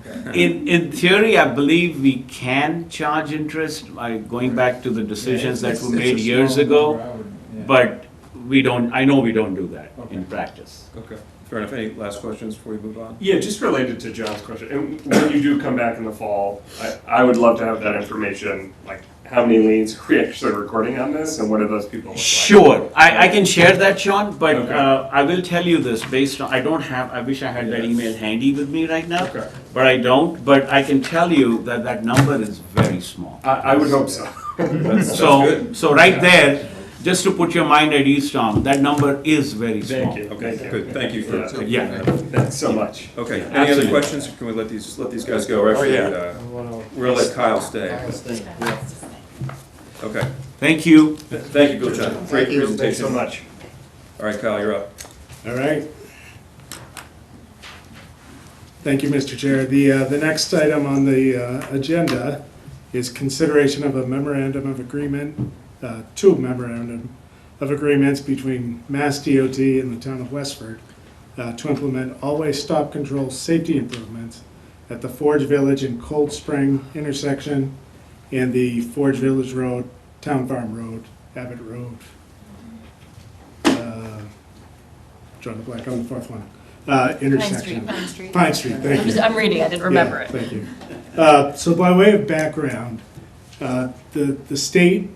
Okay. In theory, I believe we can charge interest, going back to the decisions that were made years ago, but we don't, I know we don't do that in practice. Okay, fair enough. Any last questions before we move on? Yeah, just related to John's question, and when you do come back in the fall, I would love to have that information, like how many liens are we actually recording on this, and what do those people look like? Sure, I can share that, Sean, but Okay. I will tell you this based on, I wish I had that email handy with me right now, Okay. but I don't, but I can tell you that that number is very small. I would hope so. That's good. So right there, just to put your mind at ease, Tom, that number is very small. Thank you. Okay, good. Thank you for taking Yeah. that. Thanks so much. Okay, any other Absolutely. questions? Can we let these guys go? Or actually, we're gonna let Kyle stay. Kyle's thing, yeah. Okay. Thank you. Thank you, Bill Chen. Great Thank you. presentation. Thanks so much. All right, Kyle, you're up. All right. Thank you, Mr. Chair. The next item on the agenda is consideration of a memorandum of agreement, two memorandum of agreements between Mass DOT and the town of Westford to implement always stop control safety improvements at the Forge Village and Cold Spring intersection and the Forge Village Road, Town Farm Road, Abbott Road. Drawing a blank on the fourth one. Intersection. Pine Street. Pine Street, thank you. I'm reading, I didn't remember Yeah, it. Thank you. So by way of background, the state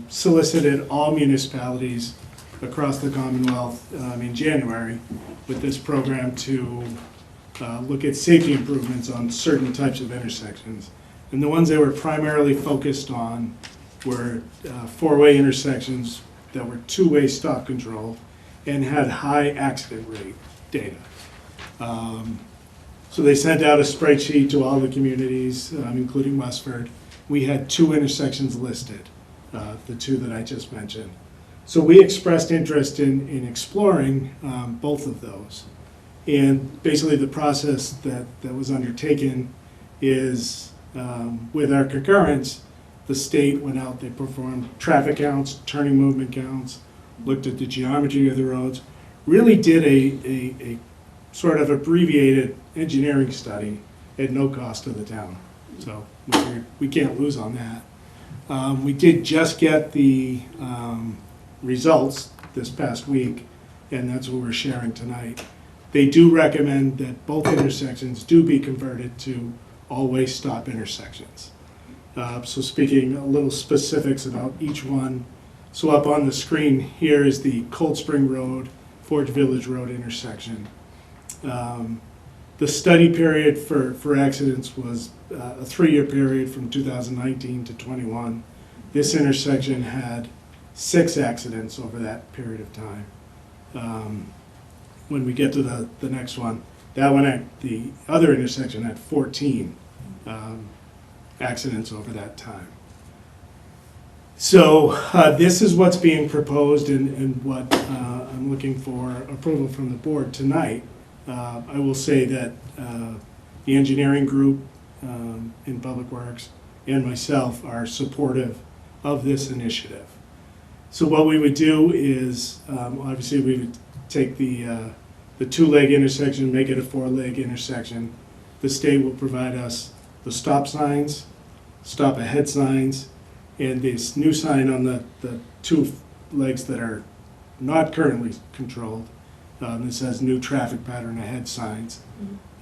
solicited all municipalities across the Commonwealth in January with this program to look at safety improvements on certain types of intersections. And the ones they were primarily focused on were four-way intersections that were two-way stop control and had high accident rate data. So they sent out a spreadsheet to all the communities, including Westford. We had two intersections listed, the two that I just mentioned. So we expressed interest in exploring both of those. And basically the process that was undertaken is, with our concurrence, the state went out, they performed traffic counts, turning movement counts, looked at the geometry of the roads, really did a sort of abbreviated engineering study at no cost to the town. So we can't lose on that. We did just get the results this past week, and that's what we're sharing tonight. They do recommend that both intersections do be converted to always stop intersections. So speaking a little specifics about each one. So up on the screen here is the Cold Spring Road, Forge Village Road intersection. The study period for accidents was a 3-year period from 2019 to 21. This intersection had 6 accidents over that period of time. When we get to the next one, that one at the other intersection had 14 accidents over that time. So this is what's being proposed and what I'm looking for approval from the board tonight. I will say that the engineering group in Public Works and myself are supportive of this initiative. So what we would do is, obviously we would take the 2-leg intersection, make it a 4-leg intersection. The state will provide us the stop signs, stop ahead signs, and this new sign on the 2 legs that are not currently controlled. This has new traffic pattern ahead signs.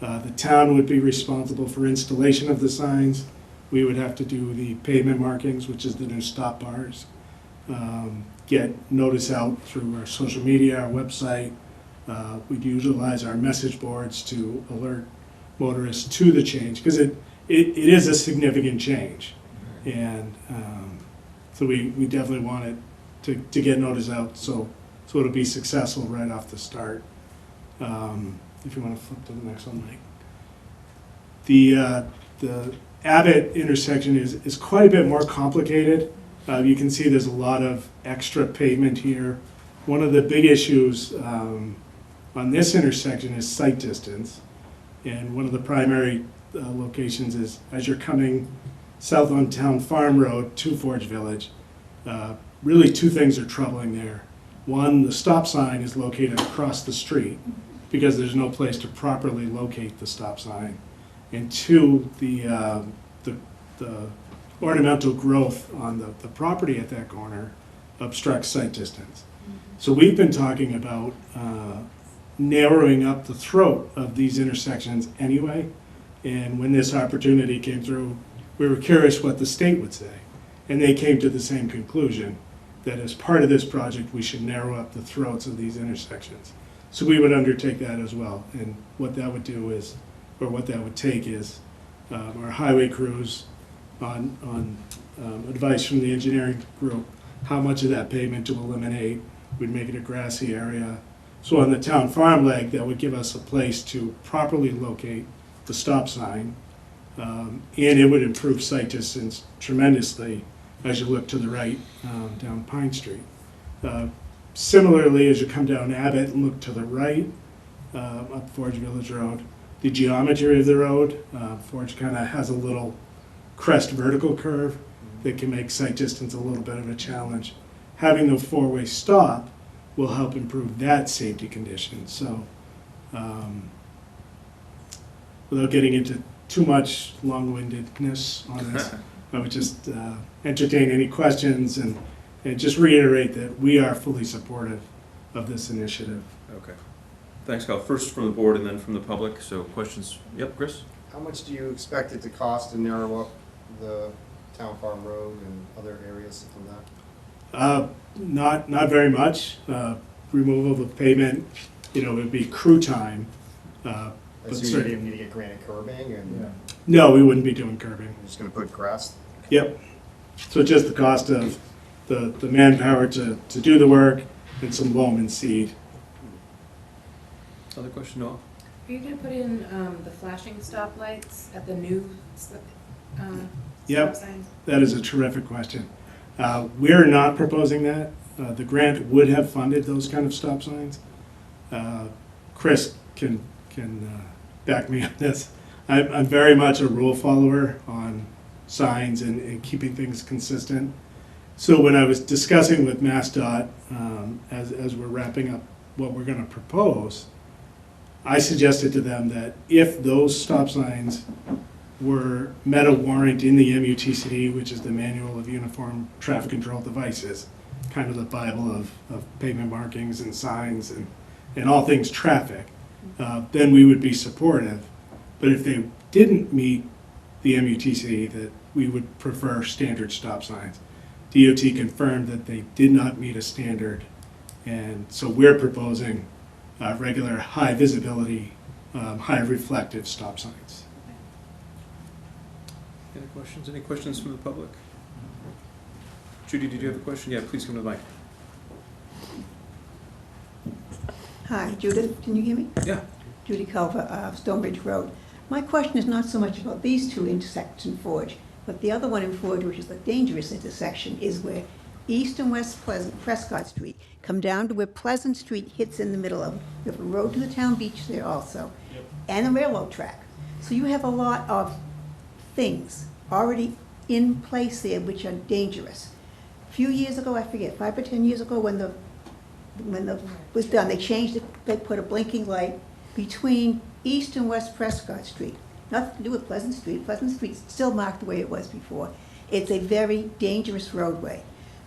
The town would be responsible for installation of the signs. We would have to do the pavement markings, which is the new stop bars. Get notice out through our social media, our website. We'd utilize our message boards to alert motorists to the change, because it is a significant change. And so we definitely want it to get notice out so it'll be successful right off the start. If you want to flip to the next one, Mike. The Abbott intersection is quite a bit more complicated. You can see there's a lot of extra pavement here. One of the big issues on this intersection is sight distance. And one of the primary locations is as you're coming south on Town Farm Road to Forge Village, really 2 things are troubling there. One, the stop sign is located across the street because there's no place to properly locate the stop sign. And 2, the ornamental growth on the property at that corner obstructs sight distance. So we've been talking about narrowing up the throat of these intersections anyway. And when this opportunity came through, we were curious what the state would say. And they came to the same conclusion, that as part of this project, we should narrow up the throats of these intersections. So we would undertake that as well. And what that would do is, or what that would take is, our highway crews on advice from the engineering group, how much of that pavement to eliminate. We'd make it a grassy area. So on the Town Farm leg, that would give us a place to properly locate the stop sign. And it would improve sight distance tremendously as you look to the right down Pine Street. Similarly, as you come down Abbott and look to the right up Forge Village Road, the geometry of the road, Forge kind of has a little crest vertical curve that can make sight distance a little bit of a challenge. Having the 4-way stop will help improve that safety condition. So without getting into too much long-windedness on this, I would just entertain any questions and just reiterate that we are fully supportive of this initiative. Okay. Thanks, Kyle. First from the board and then from the public. So questions? Yep, Chris? How much do you expect it to cost to narrow up the Town Farm Road and other areas from that? Not very much. Removal of pavement, it would be crew time. But So you certainly, didn't need to get granite curbing and no, we wouldn't be doing curbing. you're just gonna put grass? Yep. So just the cost of the manpower to do the work and some loam and seed. Other question, Noah? Are you gonna put in the flashing stoplights at the new stop Yep, signs? that is a terrific question. We're not proposing that. The grant would have funded those kind of stop signs. Chris can back me on this. I'm very much a rule follower on signs and keeping things consistent. So when I was discussing with MassDOT, as we're wrapping up what we're going to propose, I suggested to them that if those stop signs met a warrant in the MUTCD, which is the Manual of Uniform Traffic Control Devices, kind of the Bible of pavement markings and signs and all things traffic, then we would be supportive. But if they didn't meet the MUTCD, that we would prefer standard stop signs. DOT confirmed that they did not meet a standard, and so we're proposing regular high visibility, high reflective stop signs. Any questions? Any questions from the public? Judy, did you have a question? Yeah, please come to the mic. Hi, Judith, can you hear me? Yeah. Judy Culver of Stonebridge Road. My question is not so much about these two intersections in Forge, but the other one in Forge, which is the dangerous intersection, is where East and West Prescott Street come down to where Pleasant Street hits in the middle of it. You have a road to the town beach there also, and a railroad track. So you have a lot of things already in place there which are dangerous. A few years ago, I forget, 5 or 10 years ago, when the was done, they changed it, they put a blinking light between East and West Prescott Street. Nothing to do with Pleasant Street. Pleasant Street's still marked the way it was before. It's a very dangerous roadway.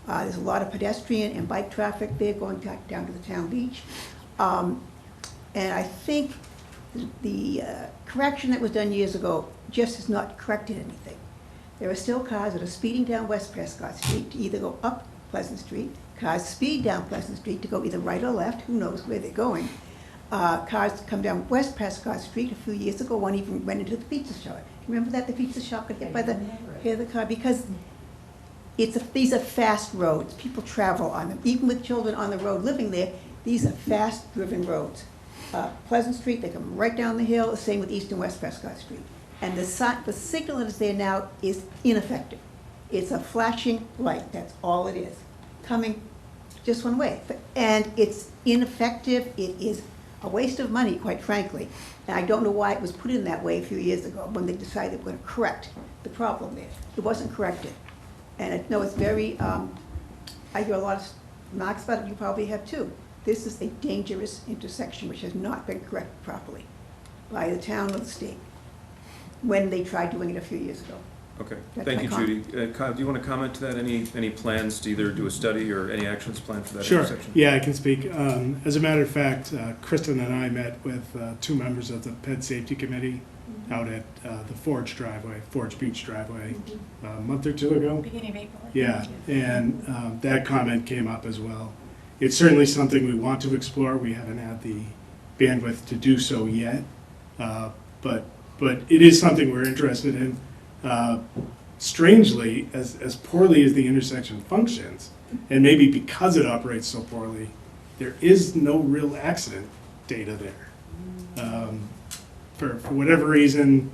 There's a lot of pedestrian and bike traffic there going down to the town beach. And I think the correction that was done years ago just has not corrected anything. There are still cars that are speeding down West Prescott Street to either go up Pleasant Street. Cars speed down Pleasant Street to go either right or left, who knows where they're going. Cars come down West Prescott Street. A few years ago, one even went into the pizza shop. Remember that, the pizza shop got hit by the car? Because these are fast roads. People travel on them. Even with children on the road living there, these are fast-driven roads. Pleasant Street, they come right down the hill, the same with East and West Prescott Street. And the signal that is there now is ineffective. It's a flashing light, that's all it is, coming just one way. And it's ineffective, it is a waste of money, quite frankly. And I don't know why it was put in that way a few years ago when they decided they were going to correct the problem there. It wasn't corrected. And I know it's very, I hear a lot of knocks about it, you probably have too. This is a dangerous intersection which has not been corrected properly by the town or the state when they tried doing it a few years ago. Okay, That's thank my you, comment. Judy. Kyle, do you want to comment to that? Any plans to either do a study or any actions planned for that Sure. intersection? Yeah, I can speak. As a matter of fact, Kristen and I met with 2 members of the Ped Safety Committee out at the Forge driveway, Forge Beach driveway, a month or 2 ago. Beginning of April. Yeah, and that comment came up as well. It's certainly something we want to explore. We haven't had the bandwidth to do so yet, but it is something we're interested in. Strangely, as poorly as the intersection functions, and maybe because it operates so poorly, there is no real accident data there. For whatever reason,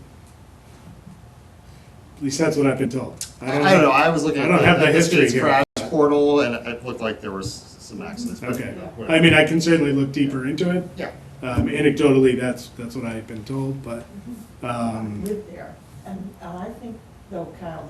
at least that's what I've been told. I don't know, I was looking I don't have the at the history state's here. crash portal, and it looked like there was some accidents. but Okay, whatever. I mean, I can certainly look deeper into it. Yeah. Anecdotally, that's what I've been told, but, Live there, and I think though, Kyle,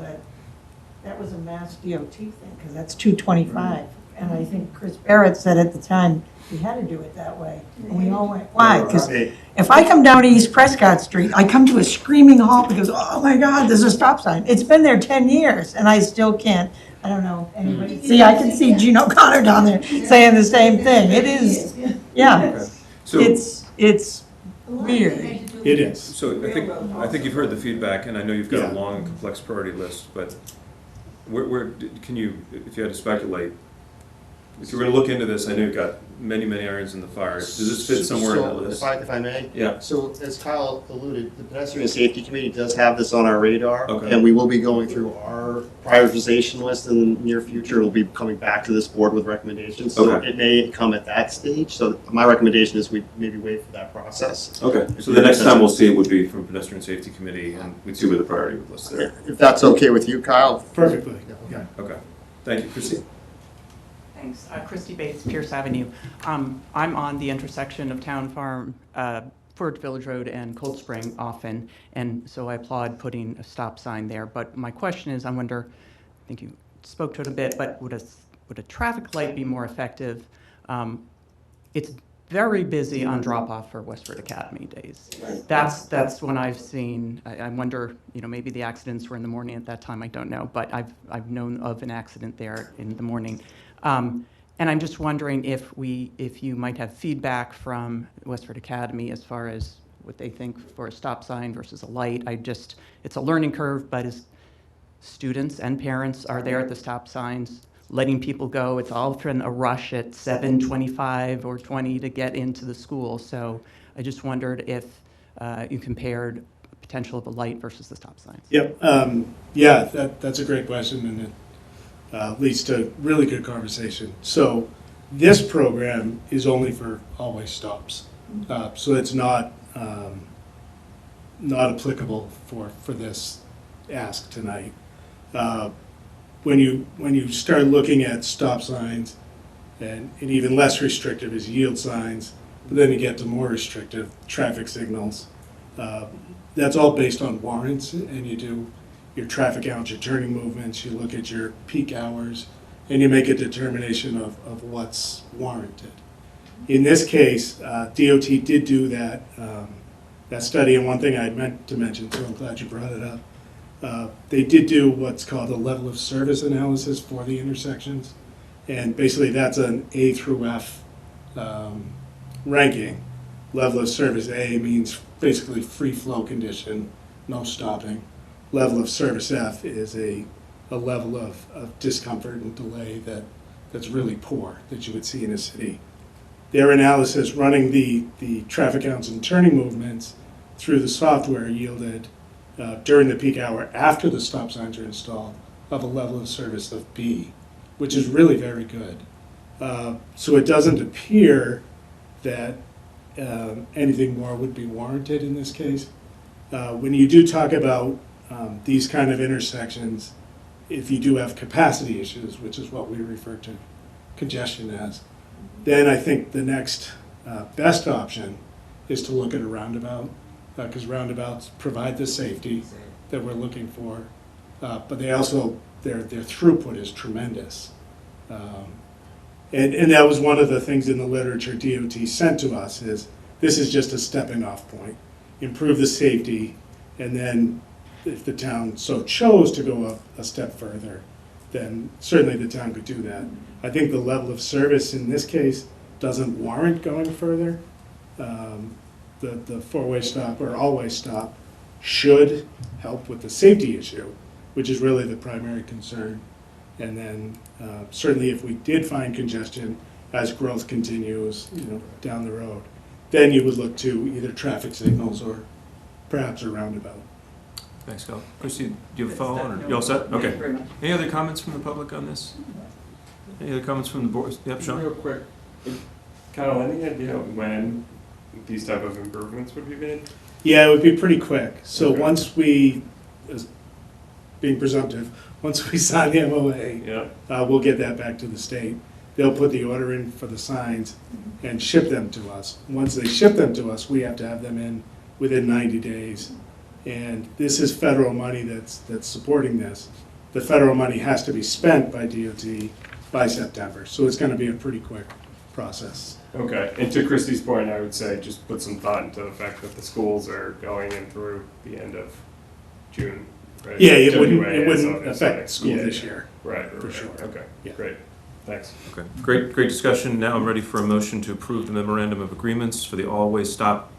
that was a Mass DOT thing, because that's 225. And I think Chris Barrett said at the time, we had to do it that way. And we all went, why? Because if I come down East Prescott Street, I come to a screaming halt because, oh my God, there's a stop sign. It's been there 10 years, and I still can't. I don't know, anybody, see, I can see Gene O'Connor down there saying the same thing. It is, yeah, Okay. So, it's weird. it is. So I think you've heard the feedback, and I know you've got a long and complex priority list, but where can you, if you had to speculate, if you were to look into this, I know you've got many irons in the fire. Does this fit somewhere in that list? If I may? Yeah. So as Kyle alluded, the Pedestrian Safety Committee does have this on our radar. Okay. And we will be going through our prioritization list in the near future. We'll be coming back to this board with recommendations. So Okay. it may come at that stage. So my recommendation is we maybe wait for that process. Okay, so the next time we'll see it would be from Pedestrian Safety Committee, and we'd see where the priority would list there. If that's okay with you, Kyle? Perfectly. Okay. Okay, thank you, Christine. Thanks. Christy Bates, Pierce Avenue. I'm on the intersection of Town Farm, Forge Village Road and Cold Spring often, and so I applaud putting a stop sign there. But my question is, I wonder, I think you spoke to it a bit, but would a traffic light be more effective? It's very busy on drop-off for Westford Academy days. That's when I've seen, I wonder, maybe the accidents were in the morning at that time, I don't know, but I've known of an accident there in the morning. And I'm just wondering if you might have feedback from Westford Academy as far as what they think for a stop sign versus a light. It's a learning curve, but students and parents are there at the stop signs, letting people go. It's often a rush at 7:25 or 20 to get into the school. So I just wondered if you compared potential of a light versus the stop signs. Yep, yeah, that's a great question, and it leads to really good conversation. So this program is only for always stops. So it's not applicable for this ask tonight. When you start looking at stop signs, and even less restrictive is yield signs, but then you get to more restrictive traffic signals. That's all based on warrants, and you do your traffic counts, your turning movements, you look at your peak hours, and you make a determination of what's warranted. In this case, DOT did do that study, and one thing I meant to mention, so I'm glad you brought it up. They did do what's called a level of service analysis for the intersections, and basically that's an A through F ranking. Level of service A means basically free flow condition, no stopping. Level of service F is a level of discomfort and delay that's really poor that you would see in a city. Their analysis running the traffic counts and turning movements through the software yielded during the peak hour after the stop signs are installed of a level of service of B, which is really very good. So it doesn't appear that anything more would be warranted in this case. When you do talk about these kind of intersections, if you do have capacity issues, which is what we refer to congestion as, then I think the next best option is to look at a roundabout, because roundabouts provide the safety that we're looking for, but they also, their throughput is tremendous. And that was one of the things in the literature DOT sent to us is, this is just a stepping off point. Improve the safety, and then if the town so chose to go a step further, then certainly the town could do that. I think the level of service in this case doesn't warrant going further. The four-way stop or all-way stop should help with the safety issue, which is really the primary concern. And then certainly if we did find congestion as growth continues, down the road, then you would look to either traffic signals or perhaps a roundabout. Thanks, Scott. Christy, do you have a follow-on, or you all set? Okay. Any other comments from the public on this? Any other comments from the board? Yep, Sean? Real quick, Kyle, any idea when these type of improvements would be made? Yeah, it would be pretty quick. So Okay. once we, as being presumptive, once we sign the MOA, we'll get that back to the state. They'll put the order in for the signs and ship them to us. Once they ship them to us, we have to have them in within 90 days. And this is federal money that's supporting this. The federal money has to be spent by DOT by September, so it's going to be a pretty quick process. Okay, and to Christy's point, I would say just put some thought into the fact that the schools are going in through the end of June. Right? Yeah, it WA is wouldn't obviously- affect school yeah, this yeah. year. Right, For sure. Okay, Yeah. great. Thanks. Okay, great discussion. Now I'm ready for a motion to approve the memorandum of agreements for the all-way stop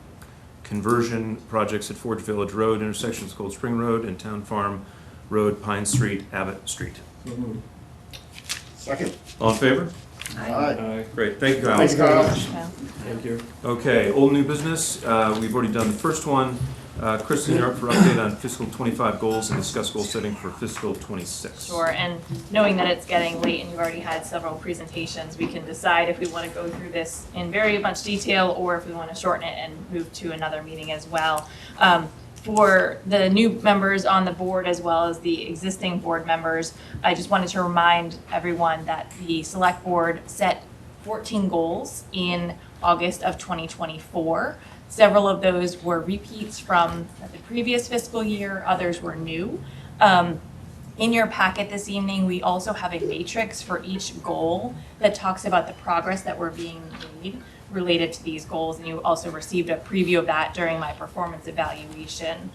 conversion projects at Forge Village Road, intersections Cold Spring Road and Town Farm Road, Pine Street, Abbott Street. Second. All in favor? Aye. Great, thank you, Kyle. Thanks, Kyle. Thank you. Okay, old new business, we've already done the first one. Kristen, you're up for update on fiscal 25 goals and discuss goal setting for fiscal 26. Sure, and knowing that it's getting late and you've already had several presentations, we can decide if we want to go through this in very much detail or if we want to shorten it and move to another meeting as well. For the new members on the board as well as the existing board members, I just wanted to remind everyone that the select board set 14 goals in August of 2024. Several of those were repeats from the previous fiscal year, others were new. In your packet this evening, we also have a matrix for each goal that talks about the progress that we're being made related to these goals, and you also received a preview of that during my performance evaluation.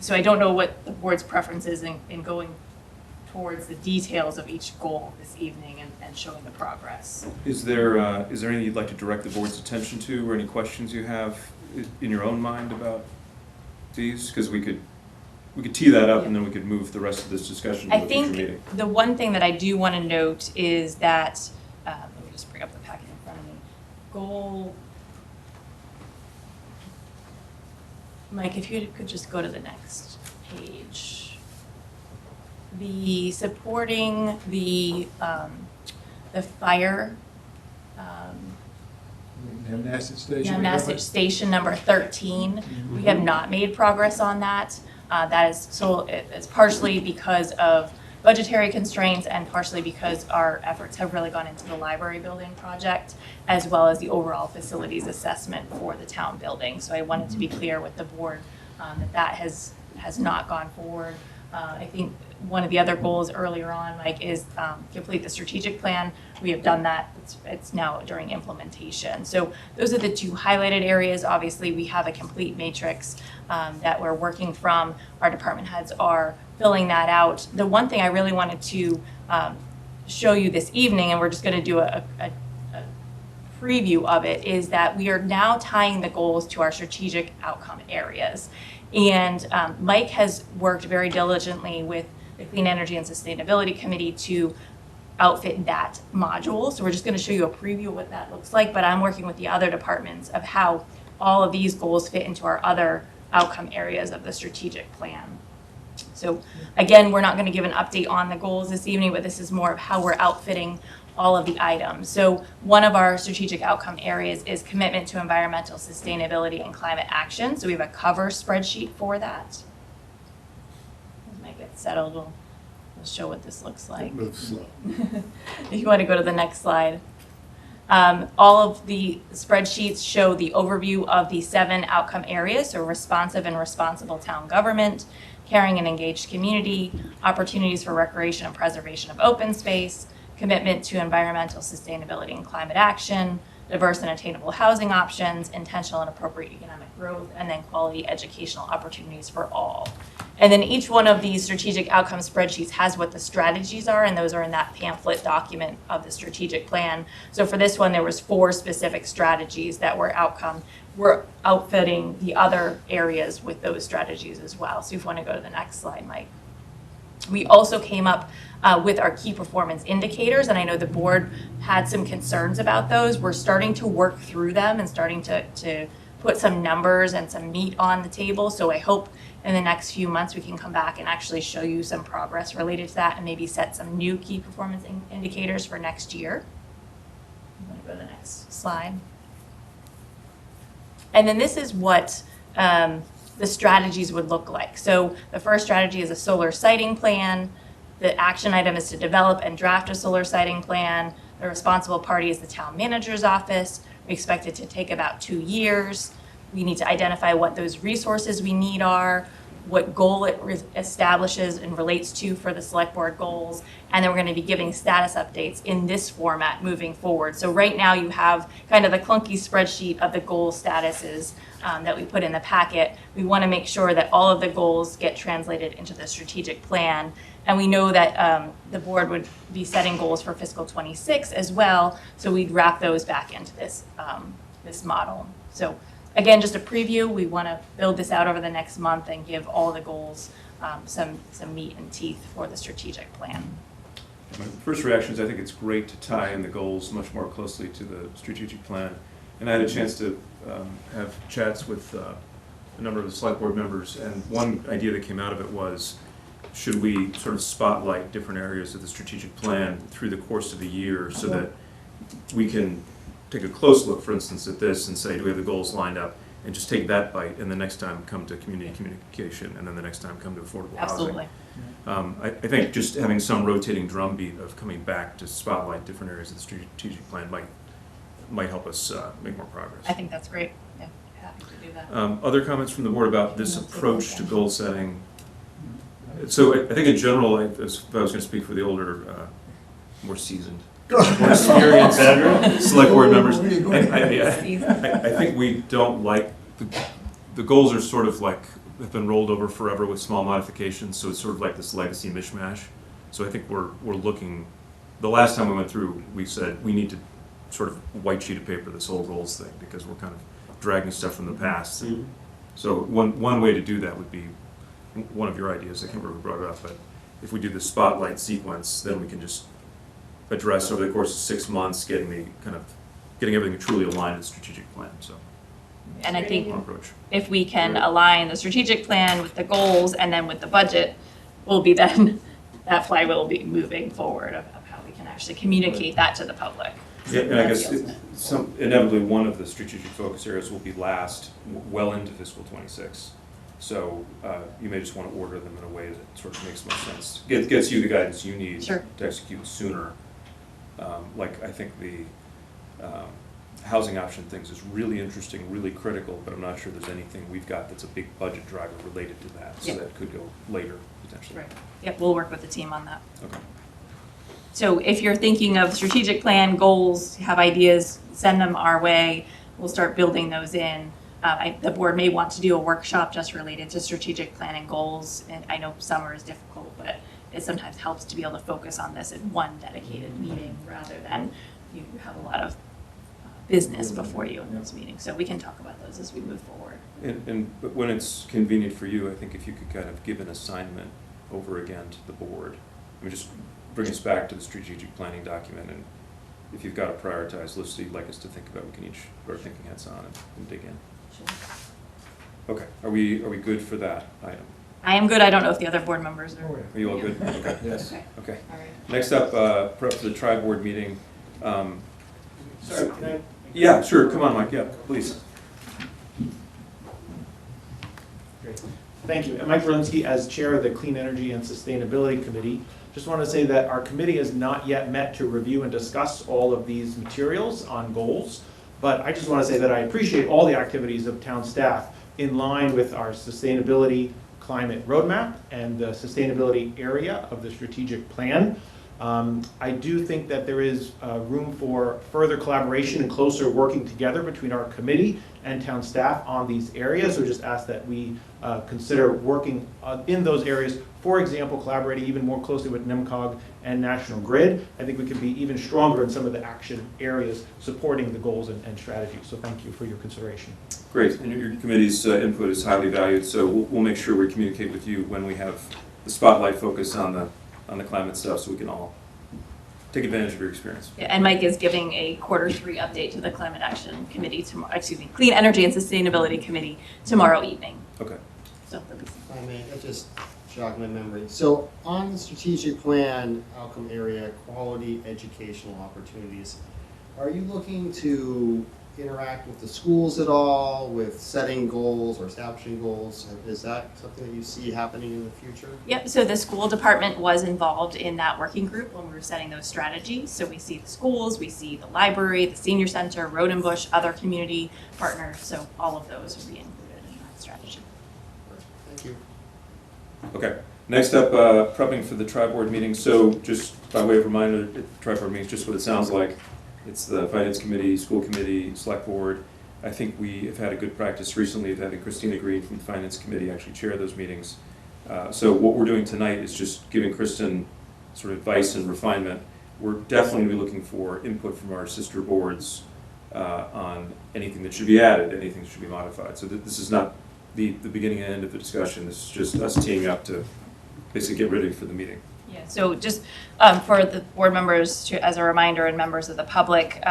So I don't know what the board's preference is in going towards the details of each goal this evening and showing the progress. Is there anything you'd like to direct the board's attention to, or any questions you have in your own mind about these? Because we could we could tee that up and then we could move the rest of this discussion to I a future think meeting. the one thing that I do want to note is that, let me just bring up the packet in front of me. Goal, Mike, if you could just go to the next page. The supporting the fire, Manassas Station. Manassas Station number 13. We have not made progress on that. That is it's partially because of budgetary constraints and partially because our efforts have really gone into the library building project as well as the overall facilities assessment for the town building. So I wanted to be clear with the board that has not gone forward. I think one of the other goals earlier on, Mike, is complete the strategic plan. We have done that. It's now during implementation. So those are the two highlighted areas. Obviously, we have a complete matrix that we're working from. Our department heads are filling that out. The one thing I really wanted to show you this evening, and we're just going to do a preview of it, is that we are now tying the goals to our strategic outcome areas. And Mike has worked very diligently with the Clean Energy and Sustainability Committee to outfit that module. So we're just going to show you a preview of what that looks like, but I'm working with the other departments of how all of these goals fit into our other outcome areas of the strategic plan. So again, we're not going to give an update on the goals this evening, but this is more of how we're outfitting all of the items. So one of our strategic outcome areas is commitment to environmental sustainability and climate action. So we have a cover spreadsheet for that. As Mike gets settled, we'll show what this looks like. Move slow. If you want to go to the next slide. All of the spreadsheets show the overview of the 7 outcome areas, so responsive and responsible town government, caring and engaged community, opportunities for recreation and preservation of open space, commitment to environmental sustainability and climate action, diverse and attainable housing options, intentional and appropriate economic growth, and then quality educational opportunities for all. And then each one of these strategic outcome spreadsheets has what the strategies are, and those are in that pamphlet document of the strategic plan. So for this one, there was 4 specific strategies that were outcome. We're outfitting the other areas with those strategies as well. So if you want to go to the next slide, Mike. We also came up with our key performance indicators, and I know the board had some concerns about those. We're starting to work through them and starting to put some numbers and some meat on the table. So I hope in the next few months we can come back and actually show you some progress related to that and maybe set some new key performance indicators for next year. I'm going to go to the next slide. And then this is what the strategies would look like. So the first strategy is a solar siting plan. The action item is to develop and draft a solar siting plan. The responsible party is the town manager's office. We expect it to take about 2 years. We need to identify what those resources we need are, what goal it establishes and relates to for the select board goals, and then we're going to be giving status updates in this format moving forward. So right now you have kind of the clunky spreadsheet of the goal statuses that we put in the packet. We want to make sure that all of the goals get translated into the strategic plan, and we know that the board would be setting goals for fiscal 26 as well, so we'd wrap those back into this, this model. So again, just a preview. We want to build this out over the next month and give all the goals some meat and teeth for the strategic plan. My first reaction is I think it's great to tie in the goals much more closely to the strategic plan. And I had a chance to have chats with a number of the select board members, and one idea that came out of it was, should we sort of spotlight different areas of the strategic plan through the course of the year so that we can take a close look, for instance, at this and say, do we have the goals lined up? And just take that bite, and the next time come to community communication, and then the next time come to affordable Absolutely. housing. I think just having some rotating drumbeat of coming back to spotlight different areas of the strategic plan might help us make more progress. I think that's great. Yeah, happy to do that. Other comments from the board about this approach to goal setting? So I think in general, if I was going to speak for the older, more seasoned, more experienced select board members, I think we don't like, the goals are sort of like, have been rolled over forever with small modifications, so it's sort of like this legacy mishmash. So I think we're looking, the last time we went through, we said we need to sort of white sheet of paper this whole goals thing, because we're kind of dragging stuff from the past. So one way to do that would be one of your ideas, I can't remember who brought it up, but if we do the spotlight sequence, then we can just address over the course of 6 months, getting everything truly aligned in the strategic plan, so. And I think One approach. if we can align the strategic plan with the goals and then with the budget, will be then, that flywheel will be moving forward of how we can actually communicate that to the public. Yeah, and I That's guess the ultimate. inevitably, one of the strategic focus areas will be last, well into fiscal '26. So you may just want to order them in a way that sort of makes most sense. Gets you the guidance you need Sure. to execute sooner. Like, I think the housing option things is really interesting, really critical, but I'm not sure there's anything we've got that's a big budget driver related to that. So Yeah. that could go later, potentially. Right. Yep, we'll work with the team on that. Okay. So if you're thinking of strategic plan, goals, have ideas, send them our way. We'll start building those in. The board may want to do a workshop just related to strategic plan and goals. And I know summer is difficult, but it sometimes helps to be able to focus on this in one dedicated meeting rather than you have a lot of business before you in those meetings. So we can talk about those as we move forward. But when it's convenient for you, I think if you could kind of give an assignment over again to the board, I mean, just bring us back to the strategic planning document, and if you've got a prioritized list that you'd like us to think about, we can each put our thinking hats on and dig in. Okay, are we good for that item? I am good. I don't know if the other board members are. Are you all good? Okay. Yes. Okay. All right. Next up, prep for the tri-board meeting. Sorry, can I? Yeah, sure, come on, Mike, yeah, please. Great. Thank you. Mike Berlinski, as Chair of the Clean Energy and Sustainability Committee. Just want to say that our committee has not yet met to review and discuss all of these materials on goals, but I just want to say that I appreciate all the activities of town staff in line with our sustainability climate roadmap and the sustainability area of the strategic plan. I do think that there is room for further collaboration and closer working together between our committee and town staff on these areas. So just ask that we consider working in those areas. For example, collaborating even more closely with NEMCOG and National Grid. I think we could be even stronger in some of the action areas supporting the goals and strategies. So thank you for your consideration. Great, and your committee's input is highly valued, so we'll make sure we communicate with you when we have the spotlight focus on the climate stuff, so we can all take advantage of your experience. Yeah, and Mike is giving a Q3 update to the Climate Action Committee tomorrow, Clean Energy and Sustainability Committee tomorrow evening. Okay. So, If I may, that just jogged my memory. So on the strategic plan outcome area, quality educational opportunities, are you looking to interact with the schools at all, with setting goals or establishing goals? Is that something that you see happening in the future? Yep, so the school department was involved in that working group when we were setting those strategies. So we see the schools, we see the library, the senior center, Road and Bush, other community partners. So all of those will be included in that strategy. Thank you. Okay, next up, prepping for the tri-board meeting. So just by way of reminder, tri-board meeting is just what it sounds like. It's the Finance Committee, School Committee, Select Board. I think we have had a good practice recently of having Christina Green from the Finance Committee actually chair those meetings. So what we're doing tonight is just giving Kristen sort of advice and refinement. We're definitely going to be looking for input from our sister boards on anything that should be added, anything that should be modified. So this is not the beginning and end of the discussion. This is just us teeing up to basically get ready for the meeting. Yeah, so just for the board members, as a reminder, and members of the public,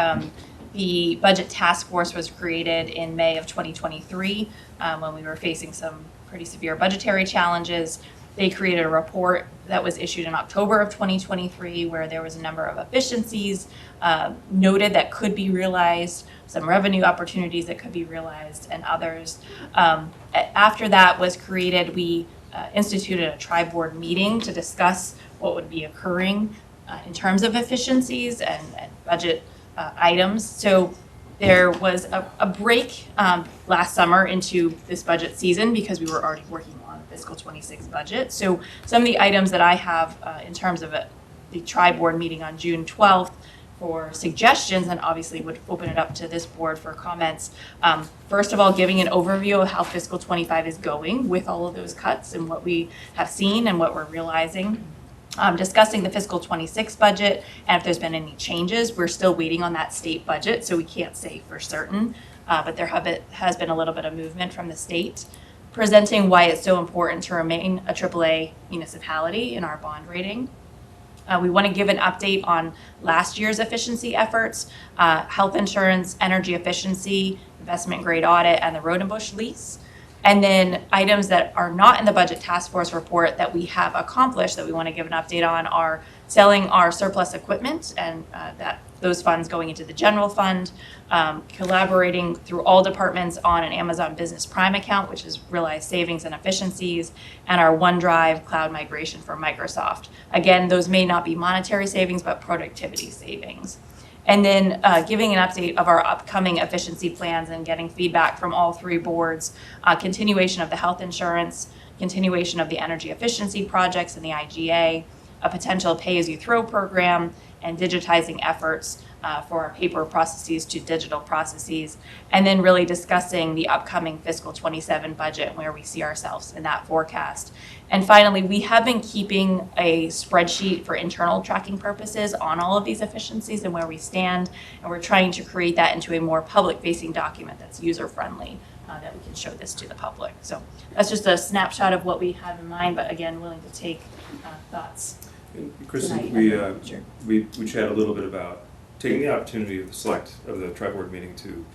the Budget Task Force was created in May of 2023 when we were facing some pretty severe budgetary challenges. They created a report that was issued in October of 2023 where there was a number of efficiencies noted that could be realized, some revenue opportunities that could be realized, and others. After that was created, we instituted a tri-board meeting to discuss what would be occurring in terms of efficiencies and budget items. So there was a break last summer into this budget season because we were already working on fiscal 26 budget. So some of the items that I have in terms of the tri-board meeting on June 12th for suggestions, and obviously would open it up to this board for comments. First of all, giving an overview of how fiscal 25 is going with all of those cuts and what we have seen and what we're realizing. Discussing the fiscal 26 budget and if there's been any changes. We're still waiting on that state budget, so we can't say for certain, but there has been a little bit of movement from the state. presenting why it's so important to remain a AAA municipality in our bond rating. We want to give an update on last year's efficiency efforts, health insurance, energy efficiency, investment grade audit, and the Rodenbush lease. And then items that are not in the budget task force report that we have accomplished that we want to give an update on are selling our surplus equipment and those funds going into the general fund, collaborating through all departments on an Amazon Business Prime account, which has realized savings and efficiencies, and our OneDrive cloud migration for Microsoft. Again, those may not be monetary savings, but productivity savings. And then giving an update of our upcoming efficiency plans and getting feedback from all three boards, continuation of the health insurance, continuation of the energy efficiency projects in the IGA, a potential pay-as-you-throw program, and digitizing efforts for our paper processes to digital processes, and then really discussing the upcoming fiscal 27 budget and where we see ourselves in that forecast. And finally, we have been keeping a spreadsheet for internal tracking purposes on all of these efficiencies and where we stand, and we're trying to create that into a more public-facing document that's user-friendly, that we can show this to the public. So that's just a snapshot of what we have in mind, but again, willing to take thoughts. Kristen, tonight. we chatted a little bit about taking the opportunity of the tri-board meeting to,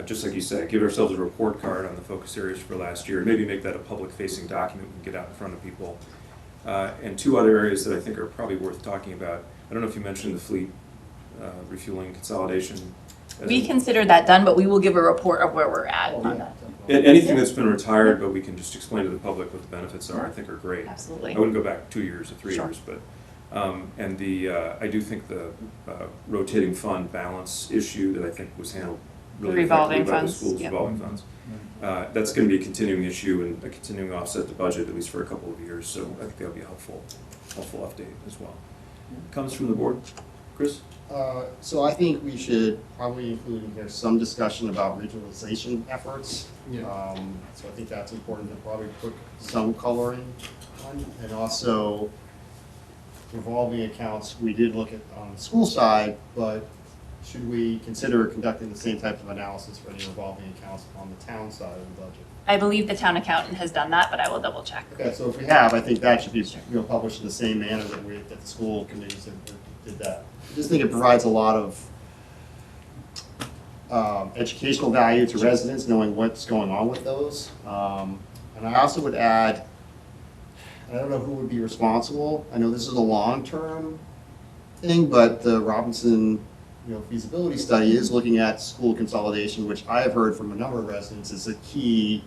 just like you said, give ourselves a report card on the focus areas for last year, and maybe make that a public-facing document we can get out in front of people. And two other areas that I think are probably worth talking about. I don't know if you mentioned the fleet refueling consolidation. We consider that done, but we will give a report of where we're at on that. Anything that's been retired, but we can just explain to the public what the benefits are, I think are great. Absolutely. I wouldn't go back 2 years or 3 Sure. years, but, and I do think the rotating fund balance issue that I think was handled really Revolving effectively by the funds, schools, yep. revolving funds. That's going to be a continuing issue and a continuing offset to budget, at least for a couple of years, so I think that'll be a helpful update as well. Comments from the board? Chris? So I think we should probably include in here some discussion about regionalization efforts. So I think that's important to probably put some coloring on. And also revolving accounts, we did look at on the school side, but should we consider conducting the same type of analysis for any revolving accounts on the town side of the budget? I believe the town accountant has done that, but I will double check. Okay, so if we have, I think that should be published in the same manner that the school committees did that. I just think it provides a lot of educational value to residents, knowing what's going on with those. And I also would add, I don't know who would be responsible. I know this is a long-term thing, but the Robinson feasibility study is looking at school consolidation, which I have heard from a number of residents is a key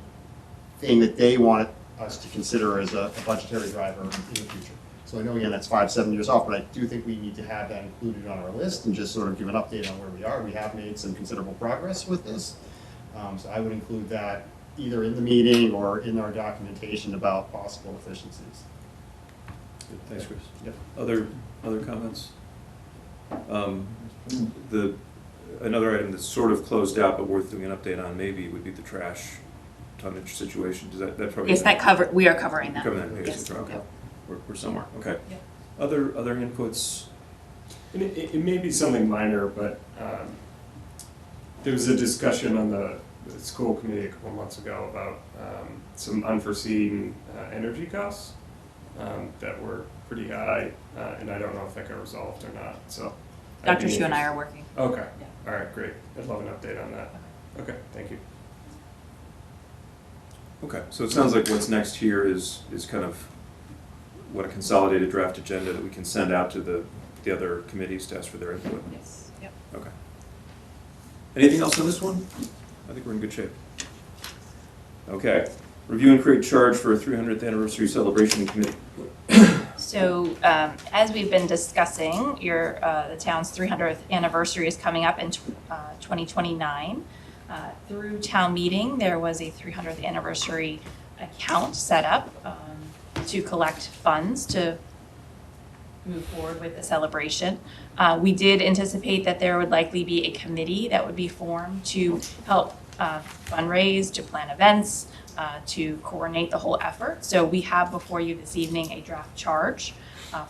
thing that they want us to consider as a budgetary driver in the future. So I know, again, that's 5-7 years off, but I do think we need to have that included on our list and just sort of give an update on where we are. We have made some considerable progress with this. So I would include that either in the meeting or in our documentation about possible efficiencies. Good. Thanks, Chris. Yep. Other comments? Another item that's sort of closed out but worth doing an update on maybe would be the trash tonnage situation. Does that probably? Yes, we are covering that. Covering that, Yes. okay. Yep. We're somewhere, okay. Yep. Other inputs? And it may be something minor, but there was a discussion on the school committee a couple months ago about some unforeseen energy costs that were pretty high, and I don't know if that got resolved or not, so. Dr. Shu and I are working. Okay, Yeah. all right, great. I'd love an update on that. Okay, thank you. Okay, so it sounds like what's next here is kind of what a consolidated draft agenda that we can send out to the other committees to ask for their input. Yes. Yep. Okay. Anything else on this one? I think we're in good shape. Okay. Review and create charge for a 300th anniversary celebration committee. So as we've been discussing, the town's 300th anniversary is coming up in 2029. Through town meeting, there was a 300th anniversary account set up to collect funds to move forward with the celebration. We did anticipate that there would likely be a committee that would be formed to help fundraise, to plan events, to coordinate the whole effort. So we have before you this evening a draft charge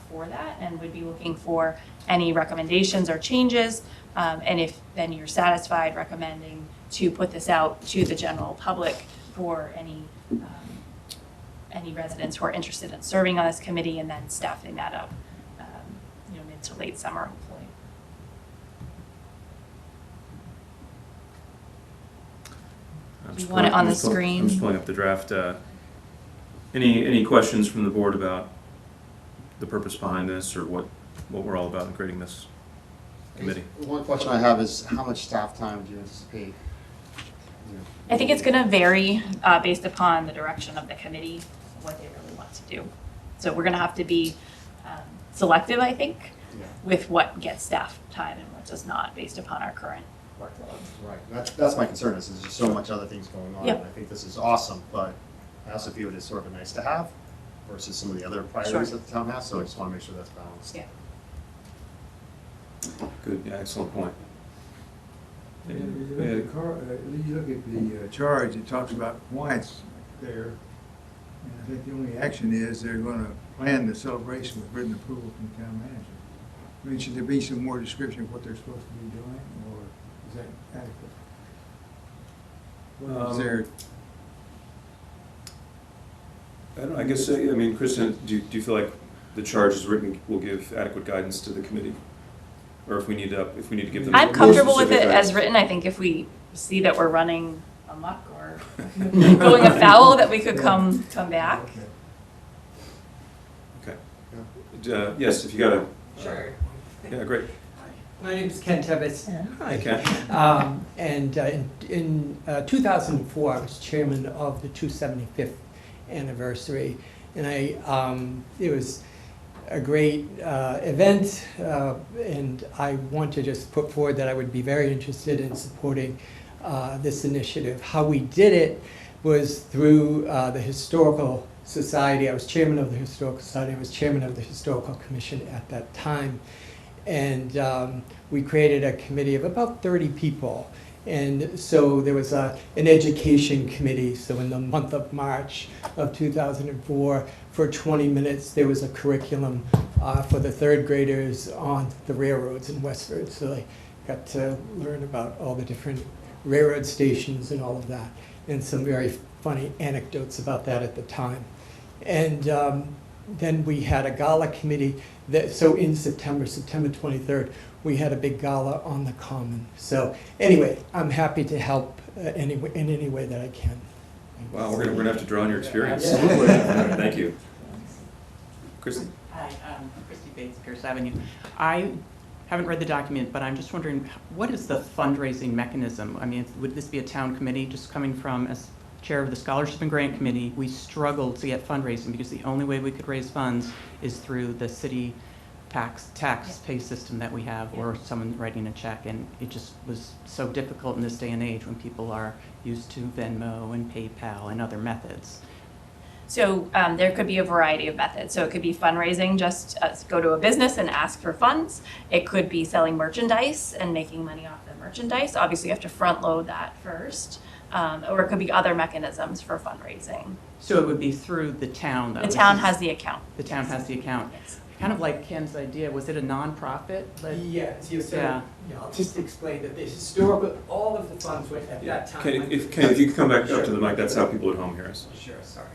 for that, and would be looking for any recommendations or changes. And if then you're satisfied, recommending to put this out to the general public for any any residents who are interested in serving on this committee, and then staffing that up, mid to late summer, hopefully. I'm Do you just want it pulling- on the I'm just pull- screen? I'm just pulling up the draft. Any questions from the board about the purpose behind this, or what we're all about in creating this committee? One question I have is, how much staff time do you anticipate? I think it's gonna vary based upon the direction of the committee, what they really want to do. So we're gonna have to be selective, I think, with what gets staff time and what does not, based upon our current workload. Right, that's my concern, is there's just so much other things going on. Yep. And I think this is awesome, but I also view it as sort of a nice to have versus some of the other priorities Sure. that the town has, so I just want to make sure that's balanced. Yeah. Good, yeah, excellent point. You look at the charge, it talks about why it's there. And I think the only action is they're going to plan the celebration with written approval from the town manager. I mean, should there be some more description of what they're supposed to be doing, or is that adequate? Is there? I guess, I mean, Kristen, do you feel like the charge as written will give adequate guidance to the committee? Or if we need to give them I'm more comfortable with specific it guidance? as written. I think if we see that we're running amok or going afoul, that we could come back. Okay. Yes, if you got a. Sure. Yeah, great. My name is Ken Tebbets. Hi, Ken. And in 2004, I was chairman of the 275th anniversary, and it was a great event, and I want to just put forward that I would be very interested in supporting this initiative. How we did it was through the Historical Society. I was chairman of the Historical Society. I was chairman of the Historical Commission at that time. And we created a committee of about 30 people. And so there was an education committee. So in the month of March of 2004, for 20 minutes, there was a curriculum for the third graders on the railroads in Westford. So they got to learn about all the different railroad stations and all of that, and some very funny anecdotes about that at the time. And then we had a gala committee. So in September 23rd, we had a big gala on the Common. So anyway, I'm happy to help in any way that I can. Wow, we're gonna have to draw on your experience. Absolutely. Thank you. Christy? Hi, Christy Bates, Pierce Avenue. I haven't read the document, but I'm just wondering, what is the fundraising mechanism? I mean, would this be a town committee? Just coming from as chair of the Scholarship and Grant Committee, we struggled to get fundraising because the only way we could raise funds is through the city tax pay system that we have, or someone writing a check, and it just was so difficult in this day and age when people are used to Venmo and PayPal and other methods. So there could be a variety of methods. So it could be fundraising, just go to a business and ask for funds. It could be selling merchandise and making money off the merchandise. Obviously, you have to front load that first. Or it could be other mechanisms for fundraising. So it would be through the town, though? The town has the account. The town has the account. Kind of like Ken's idea, was it a nonprofit? Yes, so, Yeah. I'll just explain that the historical, all of the funds went at that time. Ken, if you could come back up to the mic, that's how people at home hear us. Sure, sorry.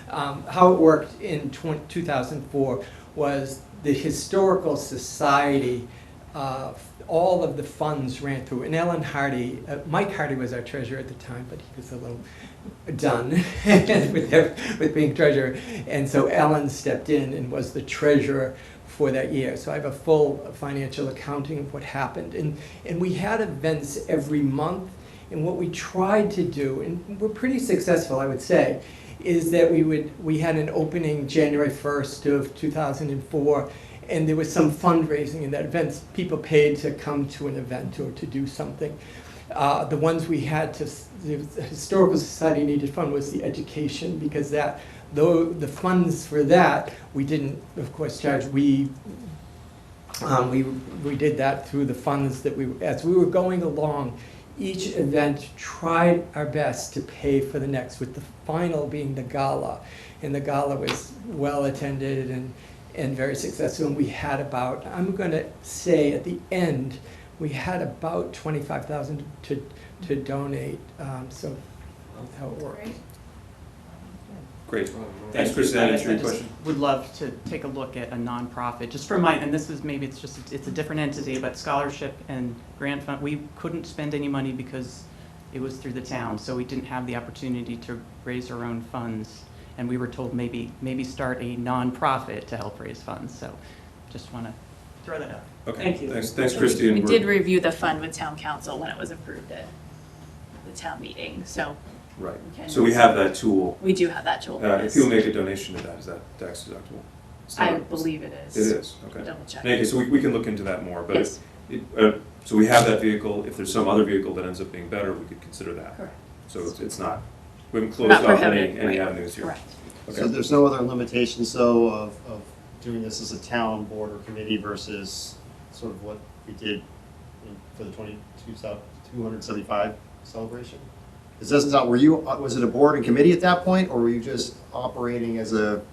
How it worked in 2004 was the Historical Society, all of the funds ran through, and Ellen Hardy, Mike Hardy was our treasurer at the time, but he was a little done with being treasurer, and so Ellen stepped in and was the treasurer for that year. So I have a full financial accounting of what happened, and we had events every month, and what we tried to do, and we're pretty successful, I would say, is that we had an opening January 1st of 2004, and there was some fundraising in that event. People paid to come to an event or to do something. The ones we had the Historical Society needed fund was the education, because though the funds for that, we didn't, of course, charge. We did that through the funds that as we were going along, each event tried our best to pay for the next, with the final being the gala. And the gala was well attended and very successful. And we had about, I'm going to say at the end, we had about $25,000 to donate. So that's how it worked. Great. Thanks, Chris. Did that answer your I just question? would love to take a look at a nonprofit, just for my, and this is, maybe it's just, it's a different entity, but scholarship and grant fund, we couldn't spend any money because it was through the town, so we didn't have the opportunity to raise our own funds. And we were told maybe start a nonprofit to help raise funds, so just want to throw that out. Okay. Thank you. Thanks, Christy. We and did we're- review the fund with town council when it was approved at the town meeting, so. Right. we can- So we have that tool. We do have that tool. If people make a donation to that, is that tax deductible? It's I not- believe it is. It is, okay. Double check. In any case, so we can look into that more, but Yes. so we have that vehicle. If there's some other vehicle that ends up being better, we could consider that. Correct. So it's not, we haven't closed Not off prohibited, any right. avenues here. Correct. Okay. So there's no other limitations, though, of doing this as a town board or committee versus sort of what we did for the 275 celebration? This doesn't sound, was it a board and committee at that point, or were you just operating as a,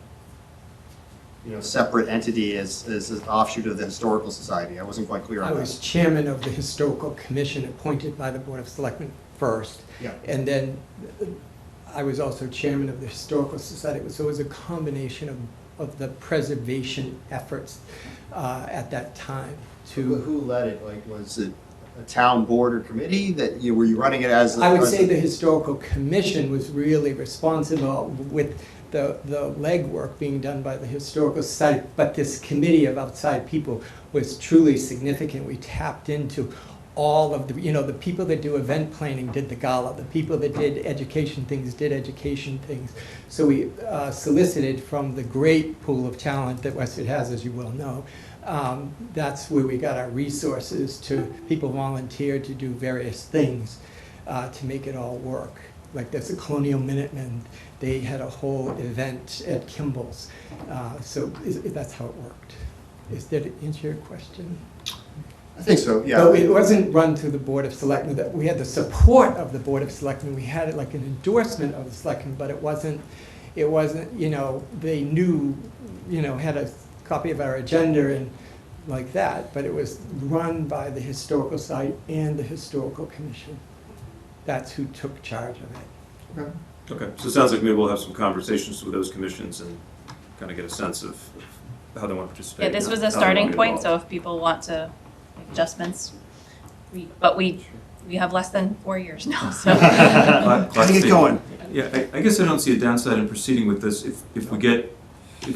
separate entity as an offshoot of the Historical Society? I wasn't quite clear on I that. was chairman of the Historical Commission appointed by the Board of Selectmen first. Yeah. And then I was also chairman of the Historical Society. So it was a combination of the preservation efforts at that time. Who led it? Like, was it a town board or committee that were you running it as? I would say the Historical Commission was really responsible with the legwork being done by the Historical Society, but this committee of outside people was truly significant. We tapped into all of the people that do event planning did the gala, the people that did education things did education things. So we solicited from the great pool of talent that Westford has, as you well know. That's where we got our resources to, people volunteered to do various things to make it all work. Like there's a Colonial Minutemen, they had a whole event at Kimball's. So that's how it worked. Did it answer your question? I think so, yeah. So it wasn't run through the Board of Selectmen. We had the support of the Board of Selectmen. We had it like an endorsement of the Selectmen, but it wasn't, they knew, had a copy of our agenda and like that, but it was run by the Historical Society and the Historical Commission. That's who took charge of it. Okay. Okay, so it sounds like maybe we'll have some conversations with those commissions and kind of get a sense of how they want to participate. Yeah, this was how a they want starting to be point, involved. so if people want to make adjustments, we have less than 4 years now, so. Let's get see. going. Yeah, I guess I don't see a downside in proceeding with this. If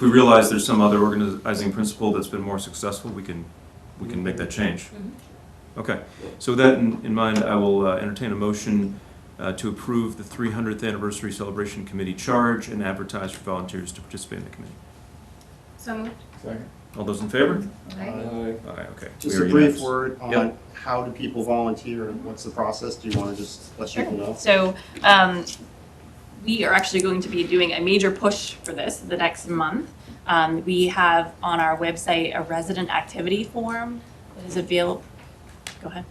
we realize there's some other organizing principle that's been more successful, we can make that change. Okay, so with that in mind, I will entertain a motion to approve the 300th Anniversary Celebration Committee charge and advertise for volunteers to participate in the committee. So moved. Second. All those in favor? Aye. Aye, okay. Just We a are brief unanimous. word on Yep. how do people volunteer and what's the process? Do you want to just let people know? So, we are actually going to be doing a major push for this the next month. We have on our website a resident activity form that is available. Go ahead.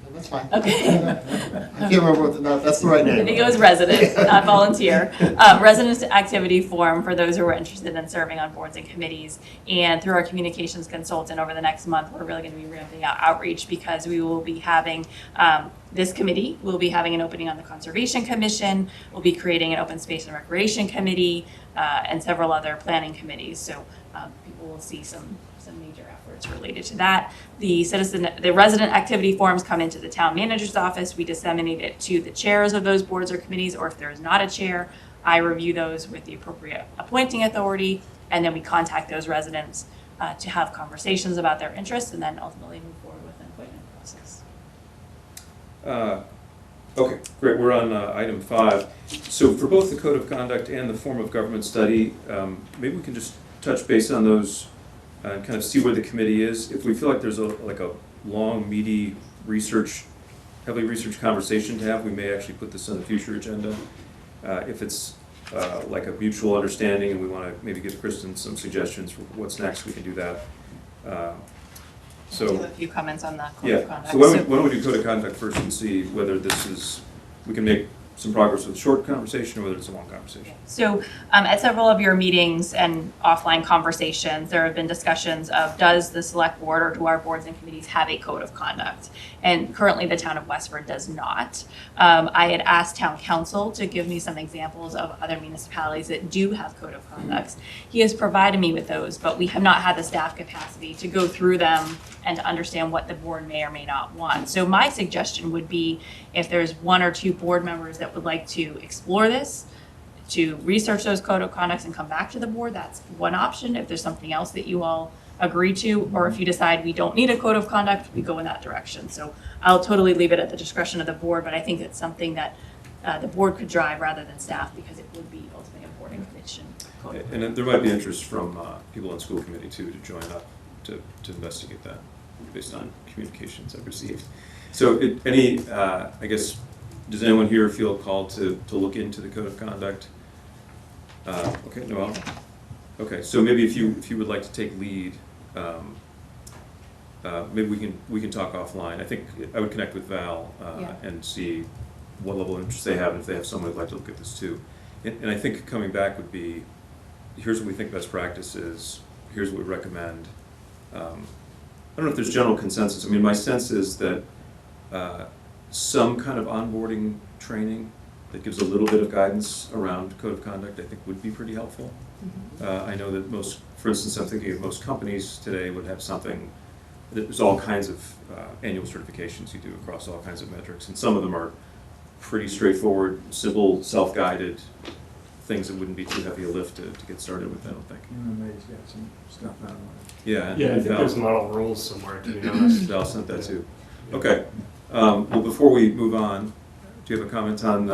No, that's fine. Okay. I can't remember that's the right name. I think it was resident, not volunteer. Resident activity form for those who are interested in serving on boards and committees. And through our communications consultant over the next month, we're really going to be ramping out outreach because we will be having this committee. We'll be having an opening on the Conservation Commission. We'll be creating an Open Space and Recreation Committee and several other planning committees. So people will see some major efforts related to that. The resident activity forms come into the town manager's office. We disseminate it to the chairs of those boards or committees, or if there is not a chair, I review those with the appropriate appointing authority, and then we contact those residents to have conversations about their interests, and then ultimately move forward with an appointment process. Okay, great. We're on item 5. So for both the Code of Conduct and the Form of Government study, maybe we can just touch base on those and kind of see where the committee is. If we feel like there's a long, meaty heavily researched conversation to have, we may actually put this on the future agenda. If it's like a mutual understanding and we want to maybe give Kristen some suggestions for what's next, we can do that. I have a few comments on the Code of Yeah, Conduct. so why don't we do Code of Conduct first and see whether we can make some progress with a short conversation or whether it's a long conversation. So at several of your meetings and offline conversations, there have been discussions of does the select board or do our boards and committees have a code of conduct? And currently the town of Westford does not. I had asked town council to give me some examples of other municipalities that do have code of conducts. He has provided me with those, but we have not had the staff capacity to go through them and to understand what the board may or may not want. So my suggestion would be if there's one or two board members that would like to explore this, to research those code of conducts and come back to the board, that's one option. If there's something else that you all agree to, or if you decide we don't need a code of conduct, we go in that direction. So I'll totally leave it at the discretion of the board, but I think it's something that the board could drive rather than staff because it would be ultimately a board and commission code. And there might be interest from people on school committee too to join up to investigate that based on communications I've received. So I guess, does anyone here feel called to look into the code of conduct? Okay, Noel? Okay, so maybe if you would like to take lead, maybe we can talk offline. I think I would connect with Val and see what level of interest they have, and if they have someone who'd like to look at this too. And I think coming back would be, here's what we think best practice is, here's what we recommend. I don't know if there's general consensus. I mean, my sense is that some kind of onboarding training that gives a little bit of guidance around code of conduct, I think would be pretty helpful. I know that for instance, I'm thinking of most companies today would have something, there's all kinds of annual certifications you do across all kinds of metrics, and some of them are pretty straightforward, simple, self-guided things that wouldn't be too heavy a lift to get started with, I don't think. MMA's got some stuff out of it. Yeah. Yeah, I think there's model rules somewhere, to be honest. Val sent that too. Okay. Well, before we move on, do you have a comment on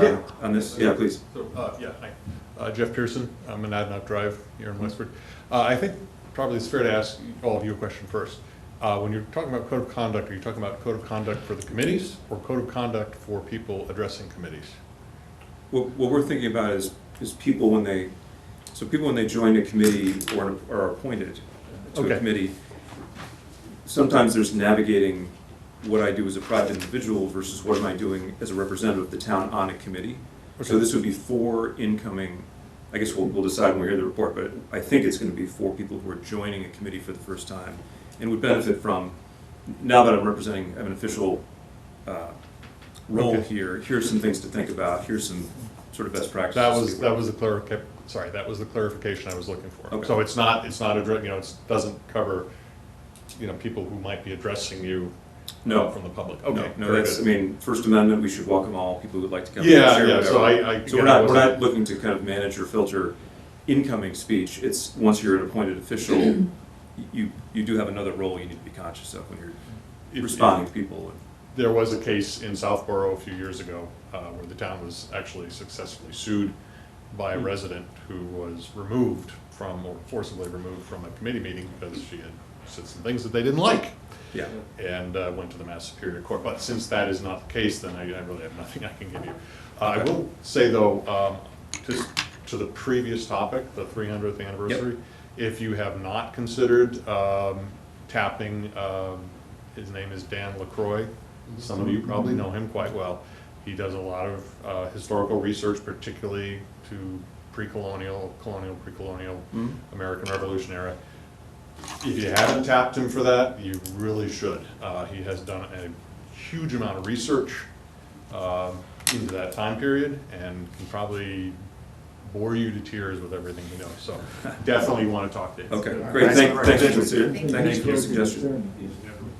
this? Yeah, please. So, hi. Jeff Pearson. I'm in Adnock Drive here in Westford. I think probably it's fair to ask all of you a question first. When you're talking about code of conduct, are you talking about code of conduct for the committees or code of conduct for people addressing committees? What we're thinking about is people when they join a committee or are appointed to a committee, sometimes there's navigating what I do as a private individual versus what am I doing as a representative of the town on a committee. Okay. So this would be for incoming, I guess we'll decide when we hear the report, but I think it's going to be for people who are joining a committee for the first time and would benefit from, now that I'm representing, I have an official role here, here's some things to think about, here's some sort of best practices. That was the clarification I was looking for. Okay. So it's not it doesn't cover, people who might be addressing you. No. From the public. Okay. No, that's, I mean, First Amendment, we should welcome all people who'd like to come. Yeah. So we're not looking to kind of manage or filter incoming speech. It's once you're an appointed official, you do have another role you need to be conscious of when you're responding to people. There was a case in Southborough a few years ago where the town was actually successfully sued by a resident who was removed from, or forcibly removed from a committee meeting because she had said some things that they didn't like. Yeah. And went to the Mass Superior Court. But since that is not the case, then I really have nothing I can give you. I will say though, just to the previous topic, the 300th anniversary, if you have not considered tapping, his name is Dan LaCroix. Some of you probably know him quite well. He does a lot of historical research, particularly to pre-colonial, pre-colonial American Revolution era. If you haven't tapped him for that, you really should. He has done a huge amount of research into that time period and can probably bore you to tears with everything he knows. So definitely want to talk to him. Okay, great. Thanks for the suggestion.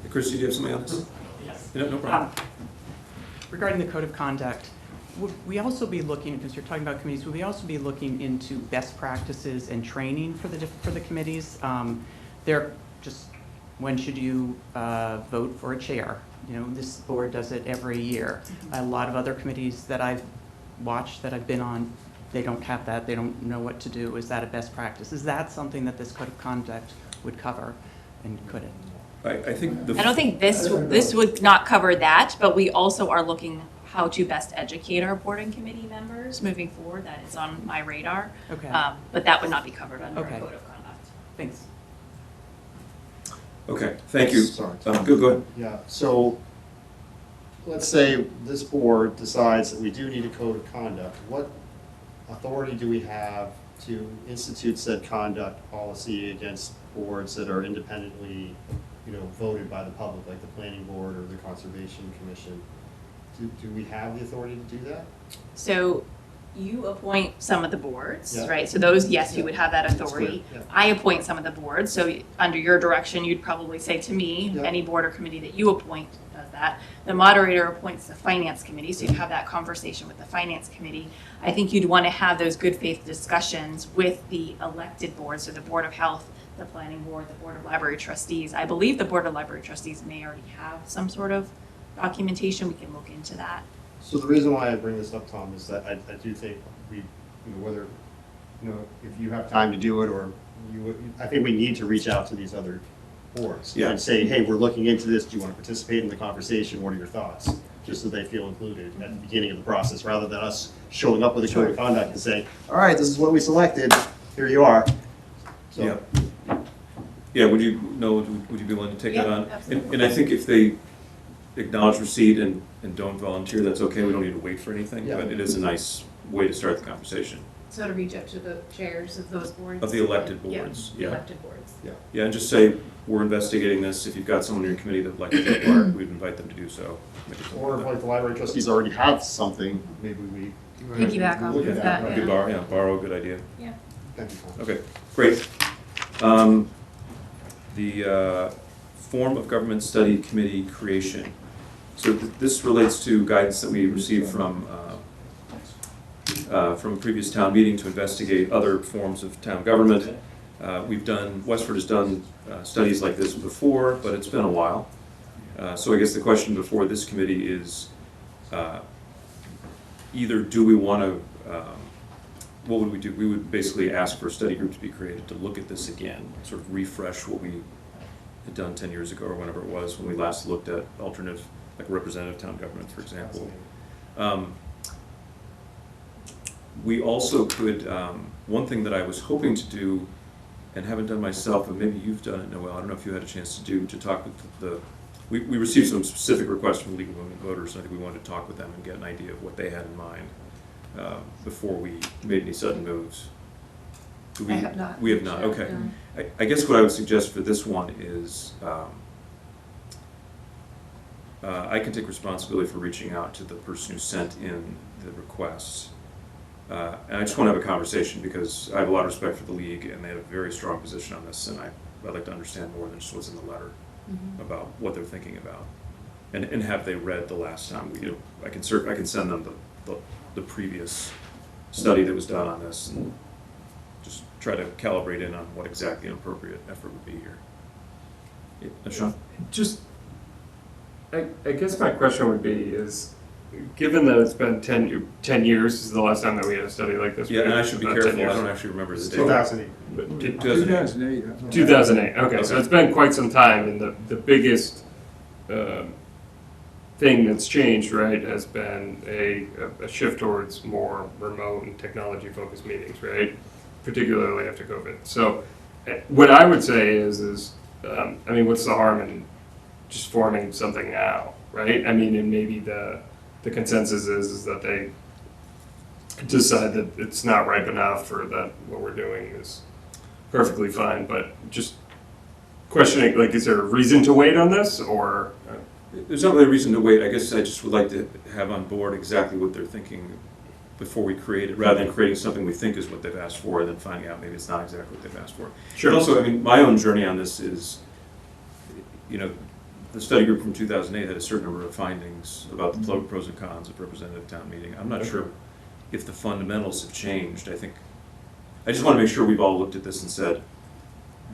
Christy, do you have something on this? Yes. No problem. Regarding the code of conduct, would we also be looking, because you're talking about committees, would we also be looking into best practices and training for the committees? When should you vote for a chair? This board does it every year. A lot of other committees that I've watched, that I've been on, they don't have that. They don't know what to do. Is that a best practice? Is that something that this code of conduct would cover, and could it? I think I don't think this would not cover that, but we also are looking how to best educate our board and committee members moving forward. That is on my radar. Okay. But that would not be covered under a code of conduct. Thanks. Okay, thank you. Sorry. Go ahead. Yeah, so let's say this board decides that we do need a code of conduct, what authority do we have to institute said conduct policy against boards that are independently, voted by the public, like the planning board or the conservation commission? Do we have the authority to do that? So you appoint some of the boards, Yeah. right? So those, yes, you would have that That's authority. clear, yeah. I appoint some of the boards, so under your direction, you'd probably say to me, Yeah. any board or committee that you appoint does that. The moderator appoints the finance committee, so you have that conversation with the finance committee. I think you'd want to have those good faith discussions with the elected boards, so the Board of Health, the Planning Board, the Board of Library Trustees. I believe the Board of Library Trustees may already have some sort of documentation. We can look into that. So the reason why I bring this up, Tom, is that I do think we, whether, if you have time to do it or I think we need to reach out to these other boards. Yeah. And say, hey, we're looking into this, do you want to participate in the conversation, what are your thoughts? Just so they feel included at the beginning of the process, rather than us showing up with a code of conduct and saying, all right, this is what we selected, here you are. So, Yeah, would you be willing to take that Yeah, on? absolutely. And I think if they acknowledge receipt and don't volunteer, that's okay, we don't need to wait for anything, Yeah. but it is a nice way to start the conversation. So to reach out to the chairs of those boards? Of the elected boards, the yeah. elected boards. Yeah, and just say, we're investigating this, if you've got someone in your committee that'd like to take part, we'd invite them to do so. Maybe something or like if that. like the library trustees already have something, maybe we. Piggyback off look of at that, right? yeah. Borrow, good idea. Yeah. Thank you, Tom. Okay, great. The form of government study committee creation. So this relates to guidance that we received from a previous town meeting to investigate other forms of town government. Westford has done studies like this before, but it's been a while. So I guess the question before this committee is either do we want to, what would we do? We would basically ask for a study group to be created to look at this again, sort of refresh what we had done 10 years ago or whenever it was when we last looked at alternative, like representative town government, for example. We also could, one thing that I was hoping to do and haven't done myself, but maybe you've done it, Noel, I don't know if you had a chance to talk with we received some specific requests from League of Women Voters, and I think we wanted to talk with them and get an idea of what they had in mind before we made any sudden moves. I have not. We have not, Sure, okay. no. I guess what I would suggest for this one is I can take responsibility for reaching out to the person who sent in the requests. And I just want to have a conversation because I have a lot of respect for the league and they have a very strong position on this, and I'd like to understand more than just what's in the letter about what they're thinking about. And have they read the last time? I can send them the previous study that was done on this and just try to calibrate in on what exactly an appropriate effort would be here. Yeah, Sean? Just, I guess my question would be is, given that it's been 10 years is the last time that we had a study like this. Yeah, and I should be About 10 careful, I years. don't actually remember the date. 2008. But 2008. 2008, okay, so it's been quite some time, and the biggest thing that's changed, right, has been a shift towards more remote and technology-focused meetings, right, particularly after COVID. So what I would say is I mean, what's the harm in just forming something now, right? I mean, and maybe the consensus is that they decide that it's not ripe enough or that what we're doing is perfectly fine, but just questioning, like, is there a reason to wait on this, or? There's not really a reason to wait. I guess I just would like to have on board exactly what they're thinking before we create it, rather than creating something we think is what they've asked for and then finding out maybe it's not exactly what they've asked for. Sure. But also, I mean, my own journey on this is, the study group from 2008 had a certain number of findings about the pros and cons of representative town meeting. I'm not sure if the fundamentals have changed. I just want to make sure we've all looked at this and said,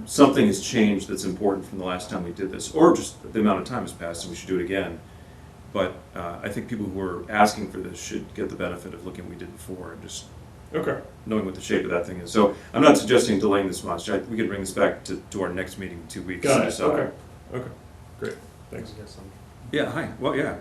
something has changed that's important from the last time we did this, or just the amount of time has passed and we should do it again. But I think people who are asking for this should get the benefit of looking at what we did before and just knowing what the shape of that thing is. So I'm not suggesting delaying this much. We could bring this back to our next meeting in 2 weeks. Got it, decide. okay, great, thanks. Yeah, hi, well, yeah.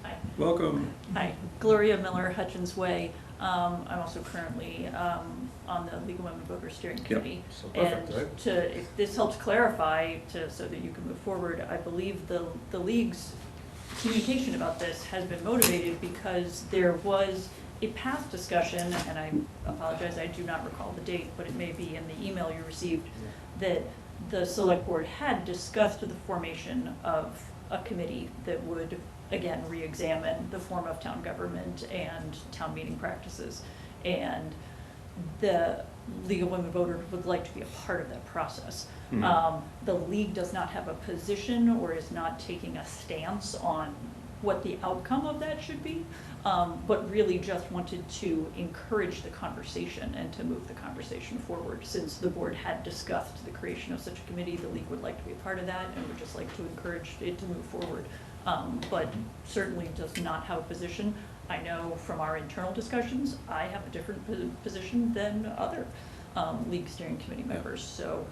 Hi. Welcome. Hi, Gloria Miller, Hutchins Way. I'm also currently on the League of Women Voters Steering Committee. So perfect, And right? if this helps clarify so that you can move forward, I believe the League's communication about this has been motivated because there was a past discussion, and I apologize, I do not recall the date, but it may be in the email you received, that the select board had discussed the formation of a committee that would, again, re-examine the form of town government and town meeting practices. And the League of Women Voters would like to be a part of that process. The League does not have a position or is not taking a stance on what the outcome of that should be, but really just wanted to encourage the conversation and to move the conversation forward. Since the board had discussed the creation of such a committee, the League would like to be a part of that and would just like to encourage it to move forward. But certainly does not have a position. I know from our internal discussions, I have a different position than other League Steering Committee members. So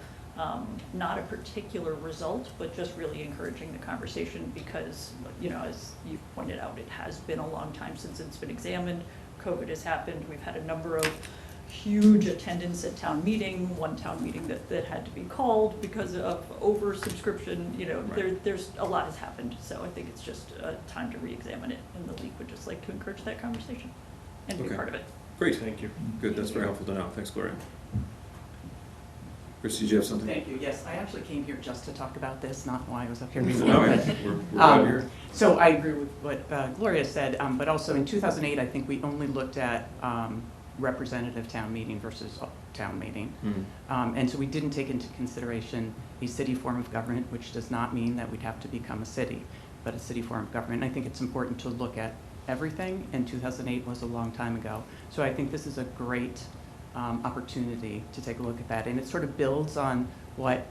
not a particular result, but just really encouraging the conversation because, you know, as you pointed out, it has been a long time since it's been examined. COVID has happened. We've had a number of huge attendance at town meeting, one town meeting that had to be called because of oversubscription. You know, there's a lot has happened. So I think it's just time to re-examine it, and the League would just like to encourage that conversation and be part of it. Great. Thank you. Good. That's very helpful to know. Thanks, Gloria. Chris, did you have something? Thank you. Yes, I actually came here just to talk about this, not why I was up here No, before. we're glad you're here. So I agree with what Gloria said, but also in 2008, I think we only looked at representative town meeting versus town meeting. And so we didn't take into consideration a city form of government, which does not mean that we'd have to become a city, but a city form of government. And I think it's important to look at everything, and 2008 was a long time ago. So I think this is a great opportunity to take a look at that. And it sort of builds on what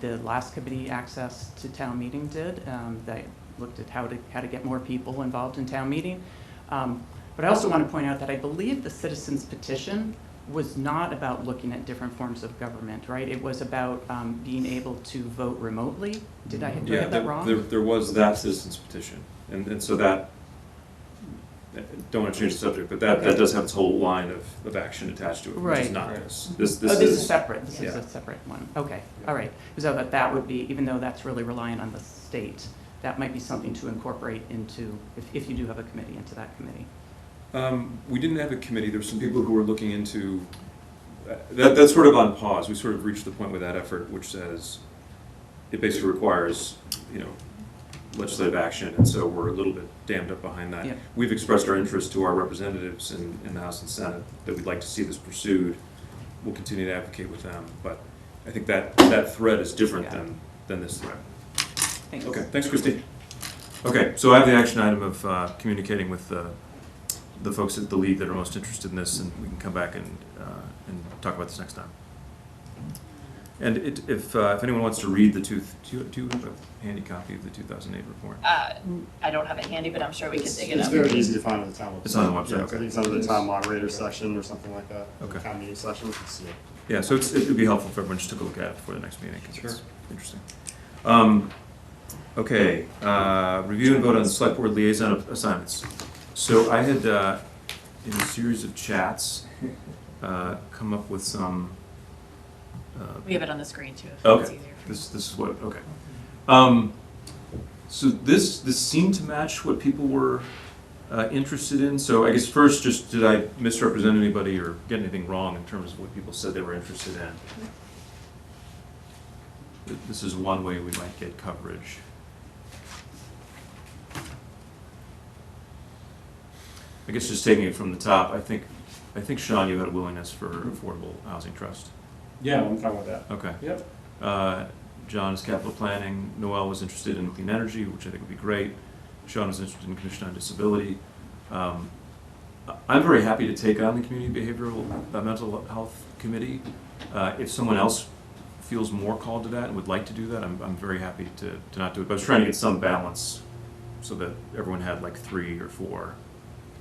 the last committee access to town meeting did. They looked at how to get more people involved in town meeting. But I also want to point out that I believe the citizens petition was not about looking at different forms of government, right? It was about being able to vote remotely. Did I get that wrong? There was that citizens petition. And so that, don't want to change the subject, but that does have its whole line of action attached to it, which is not this. This is separate. This is a separate one. Okay, all right. So that would be, even though that's really reliant on the state, that might be something to incorporate into, if you do have a committee, into that committee. We didn't have a committee. There were some people who were looking into, that's sort of on pause. We sort of reached the point with that effort, which says it basically requires, you know, legislative action, and so we're a little bit dammed up behind that. Yep. We've expressed our interest to our representatives in the House and Senate that we'd like to see this pursued. We'll continue to advocate with them, but I think that thread is different than this thread. Thanks. Okay, thanks, Christine. Okay, so I have the action item of communicating with the folks at the League that are most interested in this, and we can come back and talk about this next time. And if anyone wants to read do you have a handy copy of the 2008 report? I don't have it handy, but I'm sure we can dig it It's up. very easy to find on the town website. It's on the website, Yeah, okay. I think it's under the town moderator section or something like that. Okay. Town meeting section, you can see it. Yeah, so it would be helpful if everyone just took a look at it before the next meeting, because it's interesting. Okay, review and vote on the select board liaison assignments. So I had, in a series of chats, come up with some. We have it on the screen too, if it's Okay, easier. this is what, okay. So this seemed to match what people were interested in. So I guess first, just did I misrepresent anybody or get anything wrong in terms of what people said they were interested in? This is one way we might get coverage. I guess just taking it from the top, I think Sean, you had a willingness for Affordable Housing Trust. Yeah, I'm fine with that. Okay. Yep. John is capital planning. Noel was interested in clean energy, which I think would be great. Sean was interested in Commission on Disability. I'm very happy to take on the Community Behavioral Mental Health Committee. If someone else feels more called to that and would like to do that, I'm very happy to not do it. But I was trying to get some balance so that everyone had like 3 or 4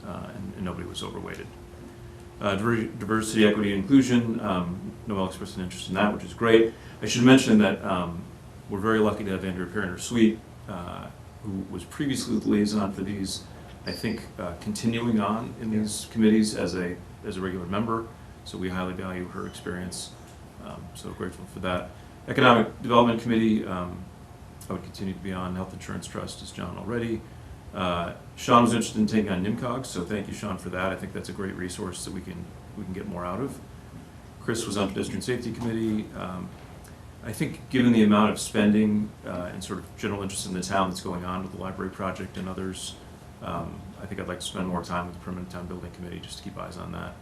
and nobody was overweighted. Diversity, equity, and inclusion. Noel expressed an interest in that, which is great. I should mention that we're very lucky to have Andrea Perriner-Sweet, who was previously the liaison for these, I think, continuing on in these committees as a regular member, so we highly value her experience. So grateful for that. Economic Development Committee, I would continue to be on. Health Insurance Trust is John already. Sean was interested in taking on NIMCOG, so thank you, Sean, for that. I think that's a great resource that we can get more out of. Chris was on Pedestrian Safety Committee. I think given the amount of spending and sort of general interest in the town that's going on with the library project and others, I think I'd like to spend more time with the Permanent Town Building Committee just to keep eyes on that.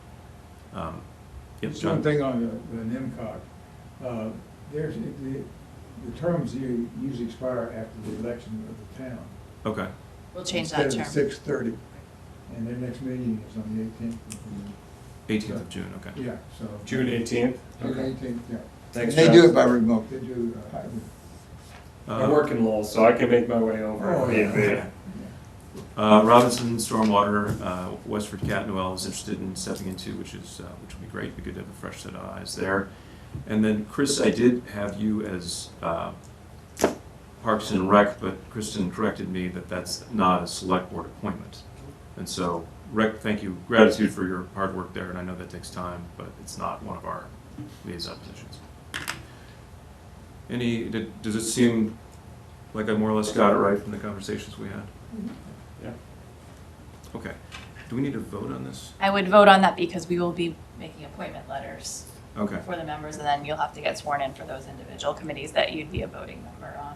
Yes, Just John? one thing on the NIMCOG. There's, the terms usually expire after the election of the town. Okay. We'll change that term. Instead of 6:30, and their next meeting is on the 18th. 18th of June, okay. Yeah, so. June 18th? June 18th, yeah. Thanks, And they John. do it by remote, they do hybrid. I work in Lowell, so I can make my way over. Oh, if need be. yeah. Robinson Stormwater, Westford Cat Noel is interested in stepping into, which would be great. It'd be good to have a fresh set of eyes there. And then Chris, I did have you as Parks and Rec, but Kristen corrected me that that's not a select board appointment. And so, Rec, thank you, gratitude for your hard work there, and I know that takes time, but it's not one of our liaison positions. Does it seem like I more or less got it right from the conversations we had? Yeah. Okay. Do we need to vote on this? I would vote on that because we will be making appointment letters Okay. for the members, and then you'll have to get sworn in for those individual committees that you'd be a voting member on.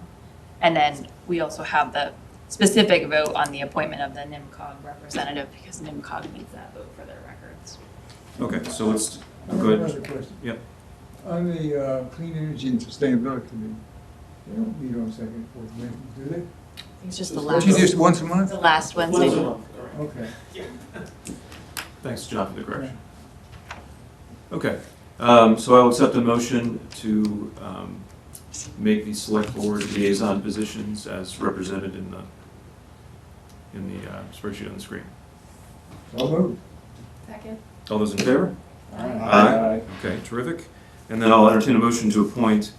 And then we also have the specific vote on the appointment of the NIMCOG representative, because NIMCOG needs that vote for their records. Okay, so let's I have go ahead. another question. Yep. On the Clean Energy and Sustainability Committee, they don't meet on second, fourth Wednesday, do they? It's just the last. Just once a month? The last Wednesday. Okay. Thanks, John, for the correction. Okay, so I'll accept a motion to make the select board liaison positions as represented in the spreadsheet on the screen. So moved. Second. All those in favor? Aye. Okay, terrific. And then I'll entertain a motion to appoint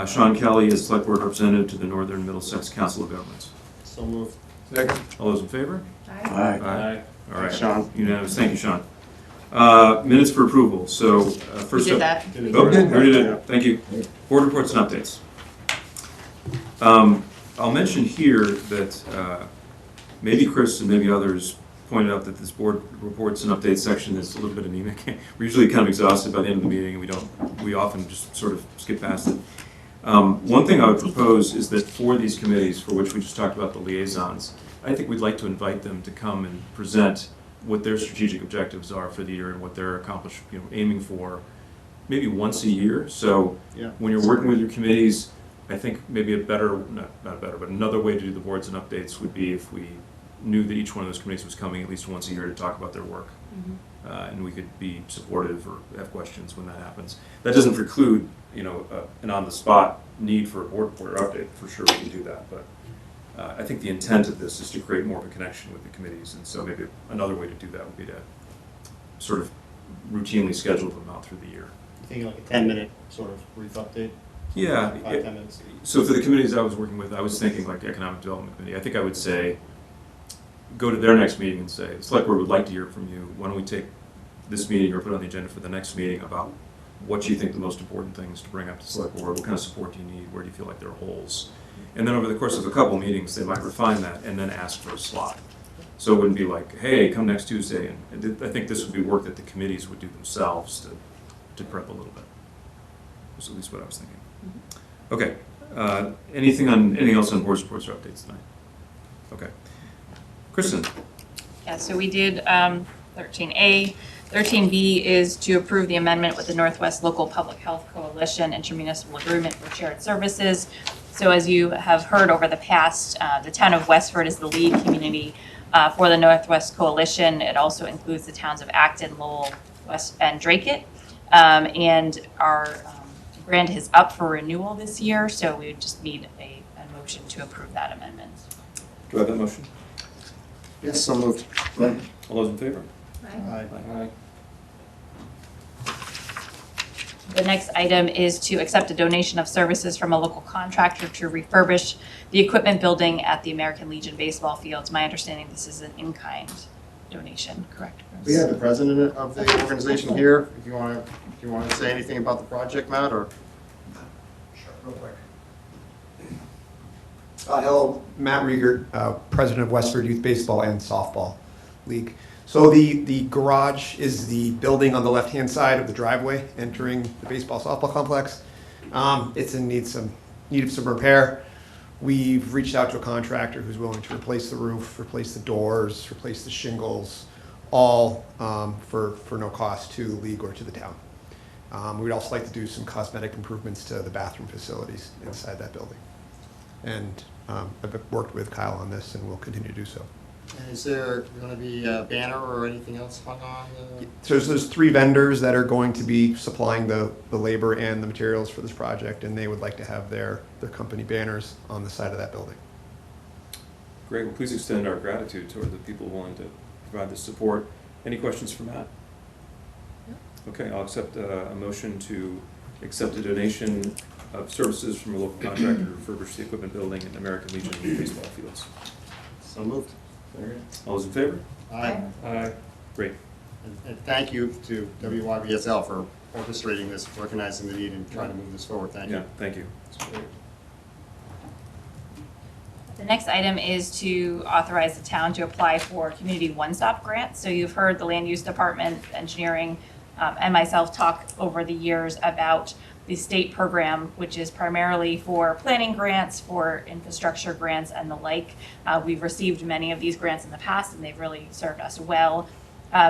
Sean Kelly as select board representative to the Northern Middlesex Council of Governments. So moved. Second. All those in favor? Aye. Aye. All right. Sean. Unanimous. Thank you, Sean. Minutes for approval. So first We did up. that. Oh, we already did it. Thank you. Board reports and updates. I'll mention here that maybe Chris and maybe others pointed out that this board reports and updates section is a little bit anemic. We're usually kind of exhausted by the end of the meeting, and we often just sort of skip past it. One thing I would propose is that for these committees, for which we just talked about the liaisons, I think we'd like to invite them to come and present what their strategic objectives are for the year and what they're aiming for, maybe once a year. So Yeah. when you're working with your committees, I think maybe a better, not a better, but another way to do the boards and updates would be if we knew that each one of those committees was coming at least once a year to talk about their work. And we could be supportive or have questions when that happens. That doesn't preclude, an on-the-spot need for a board report or update. For sure, we can do that. But I think the intent of this is to create more of a connection with the committees. And so maybe another way to do that would be to sort of routinely schedule them out through the year. You think like a 10-minute sort of brief update? Yeah. 5-10 minutes. So for the committees I was working with, I was thinking like the Economic Development Committee. I think I would say, go to their next meeting and say, the select board would like to hear from you. Why don't we take this meeting or put it on the agenda for the next meeting about what you think the most important things to bring up to the select board, what kind of support do you need, where do you feel like there are holes? And then over the course of a couple meetings, they might refine that and then ask for a slot. So it wouldn't be like, hey, come next Tuesday. And I think this would be work that the committees would do themselves to prep a little bit. That's at least what I was thinking. Okay. Anything else on board reports or updates tonight? Okay. Kristen. Yeah, so we did 13A. 13B is to approve the amendment with the Northwest Local Public Health Coalition intermunicipal agreement for shared services. So as you have heard over the past, the town of Westford is the lead community for the Northwest Coalition. It also includes the towns of Acton, Lowell, West, and Dracut. And our grant is up for renewal this year, so we would just need a motion to approve that amendment. Do I have that motion? Yes, so moved. All those in favor? Aye. Aye. The next item is to accept a donation of services from a local contractor to refurbish the equipment building at the American Legion baseball fields. My understanding, this is an in-kind donation, correct? We have the president of the organization here, if you want to say anything about the project, Matt, or? Sure, real quick. Hello, Matt Rieger, President of Westford Youth Baseball and Softball League. So the garage is the building on the left-hand side of the driveway entering the baseball softball complex. It's in need of some repair. We've reached out to a contractor who's willing to replace the roof, replace the doors, replace the shingles, all for no cost to the league or to the town. We'd also like to do some cosmetic improvements to the bathroom facilities inside that building. And I've worked with Kyle on this and will continue to do so. And is there going to be a banner or anything else hung on? So there's 3 vendors that are going to be supplying the labor and the materials for this project, and they would like to have their company banners on the side of that building. Great, well, please extend our gratitude toward the people willing to provide this support. Any questions for Matt? Okay, I'll accept a motion to accept a donation of services from a local contractor to refurbish the equipment building at American Legion baseball fields. So moved. All those in favor? Aye. Aye. Great. And thank you to WYBSL for orchestrating this, recognizing the need, and trying to move this forward. Thank you. Yeah, thank you. That's great. The next item is to authorize the town to apply for community one-stop grants. So you've heard the land use department, engineering, and myself talk over the years about the state program, which is primarily for planning grants, for infrastructure grants, and the like. We've received many of these grants in the past, and they've really served us well.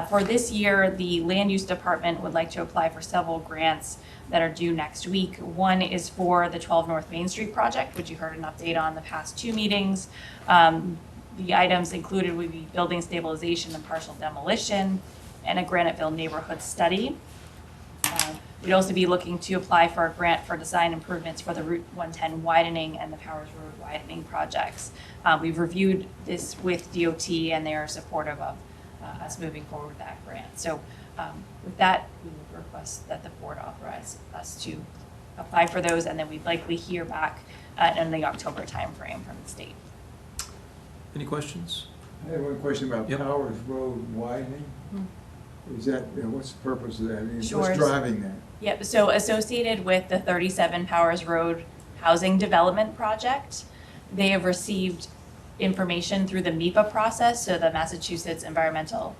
For this year, the land use department would like to apply for several grants that are due next week. One is for the 12 North Main Street project, which you heard an update on the past 2 meetings. The items included would be building stabilization and partial demolition, and a Graniteville neighborhood study. We'd also be looking to apply for a grant for design improvements for the Route 110 widening and the Powers Road widening projects. We've reviewed this with DOT, and they are supportive of us moving forward with that grant. So with that, we would request that the board authorize us to apply for those, and then we'd likely hear back in the October timeframe from the state. Any questions? I have one question about Yep. Powers Road widening. Is that, what's the purpose of that? I mean, Sure. what's driving that? Yep, so associated with the 37 Powers Road Housing Development Project, they have received information through the MEPA process, so the Massachusetts Environmental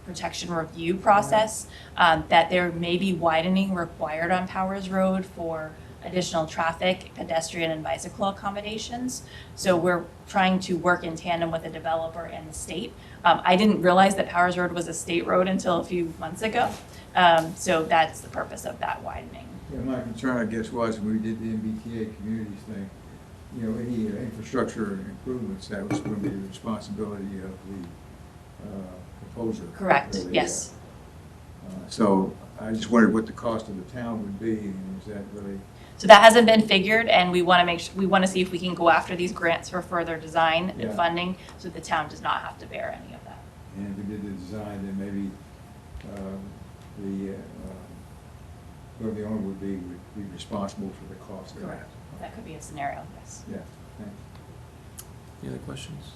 Protection Review process, that there may be widening required on Powers Road for additional traffic, pedestrian, and bicycle accommodations. So we're trying to work in tandem with the developer and the state. I didn't realize that Powers Road was a state road until a few months ago. So that's the purpose of that widening. Yeah, my concern, I guess, was when we did the MBTA communities thing, any infrastructure improvements, that was going to be the responsibility of the proposer. Correct, really. yes. So I just wondered what the cost of the town would be, and is that really? So that hasn't been figured, and we want to see if we can go after these grants for further design and Yeah. funding, so the town does not have to bear any of that. And if we did the design, then maybe whoever the owner would be responsible for the cost of that. Correct. That could be a scenario, yes. Yeah, thanks. Any other questions?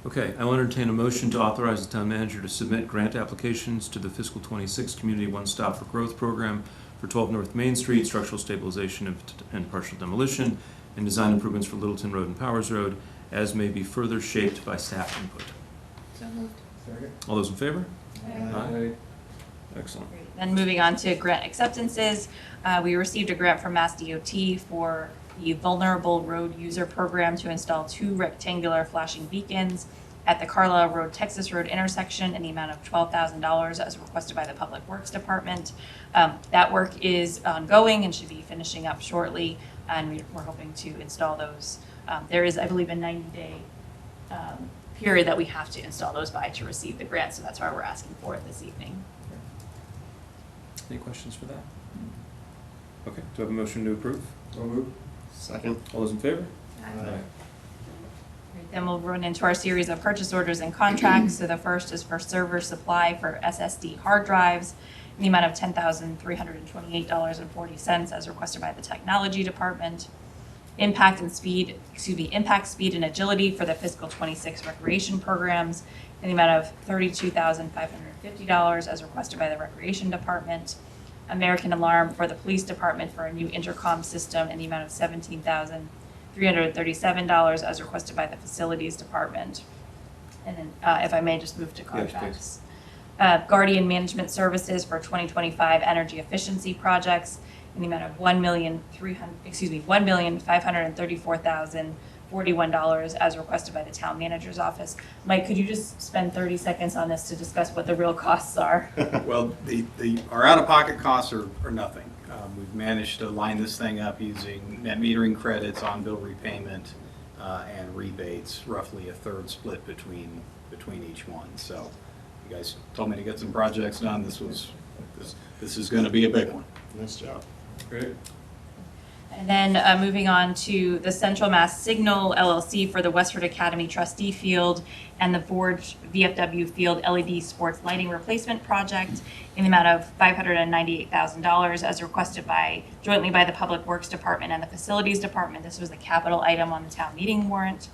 Okay, I'll entertain a motion to authorize the town manager to submit grant applications to the fiscal '26 Community One Stop for Growth Program for 12 North Main Street, structural stabilization and partial demolition, and design improvements for Littleton Road and Powers Road, as may be further shaped by staff input. So moved. Second? All those in favor? Aye. Excellent. Then moving on to grant acceptances, we received a grant from Mass DOT for the Vulnerable Road User Program to install 2 rectangular flashing beacons at the Carlisle Road, Texas Road intersection in the amount of $12,000 as requested by the Public Works Department. That work is ongoing and should be finishing up shortly, and we're hoping to install those. There is, I believe, a 90-day period that we have to install those by to receive the grant, so that's why we're asking for it this evening. Any questions for that? Okay, do I have a motion to approve? So moved. Second. All those in favor? Great. Then we'll run into our series of purchase orders and contracts. So the first is for server supply for SSD hard drives, in the amount of $10,328.40 as requested by the Technology Department. Impact, speed, and agility for the fiscal 26 recreation programs in the amount of $32,550 as requested by the Recreation Department. American Alarm for the Police Department for a new intercom system in the amount of $17,337 as requested by the Facilities Department. And then, if I may, just move to contracts. Guardian Management Services for 2025 energy efficiency projects in the amount of $1,534,041 as requested by the Town Manager's Office. Mike, could you just spend 30 seconds on this to discuss what the real costs are? Well, our out-of-pocket costs are nothing. We've managed to line this thing up using net metering credits, on-bill repayment, and rebates, roughly a third split between each one. So you guys told me to get some projects done. This is going to be a big one. Nice job. Great. And then moving on to the Central Mass Signal LLC for the Westford Academy Trustee Field and the Forge VFW Field LED Sports Lighting Replacement Project in the amount of $598,000 as requested jointly by the Public Works Department and the Facilities Department. This was a capital item on the town meeting warrant.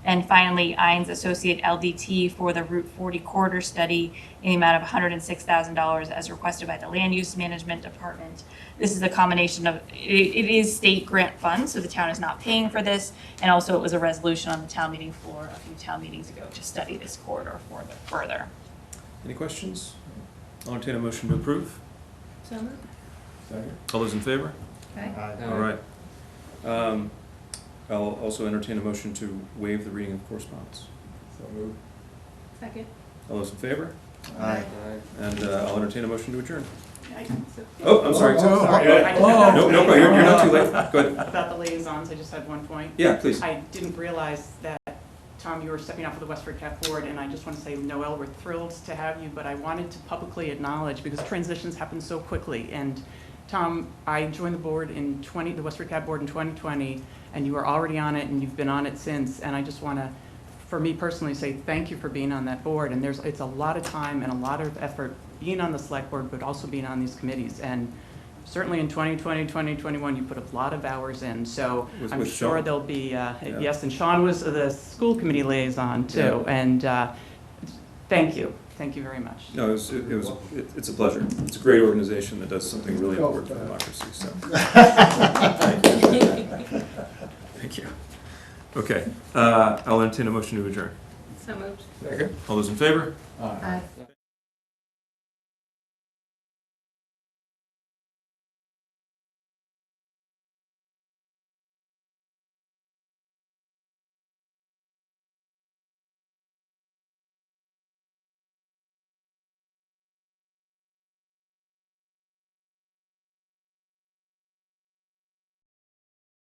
And finally, Ines Associate LDT for the Route 40 corridor study in the amount of $106,000 as requested by the Land Use Management Department. This is a combination of, it is state grant funds, so the town is not paying for this, and also it was a resolution on the town meeting floor a few town meetings ago to study this corridor further. Any questions? I'll entertain a motion to approve. So moved. All those in favor? Aye. All right. I'll also entertain a motion to waive the reading of correspondence. So moved. Second. All those in favor? Aye. And I'll entertain a motion to adjourn. I- Oh, I'm sorry. Sorry, I just No, had- no, you're not too late. Go ahead. About the liaisons, I just had one point. Yeah, please. I didn't realize that, Tom, you were stepping out for the Westford Cat Board, and I just want to say, Noel, we're thrilled to have you, but I wanted to publicly acknowledge, because transitions happen so quickly, and Tom, I joined the board the Westford Cat Board in 2020, and you were already on it, and you've been on it since, and I just want to, for me personally, say thank you for being on that board, and it's a lot of time and a lot of effort being on the select board, but also being on these committees, and certainly in 2020, 2021, you put a lot of hours in, so I'm With sure Sean. there'll be, yes, and Sean was the school committee liaison too, and thank you very much. No, it's a pleasure. It's a great organization that does something really important for democracy, so. Thank you. Okay, I'll entertain a motion to adjourn. So moved. Second. All those in favor? Aye.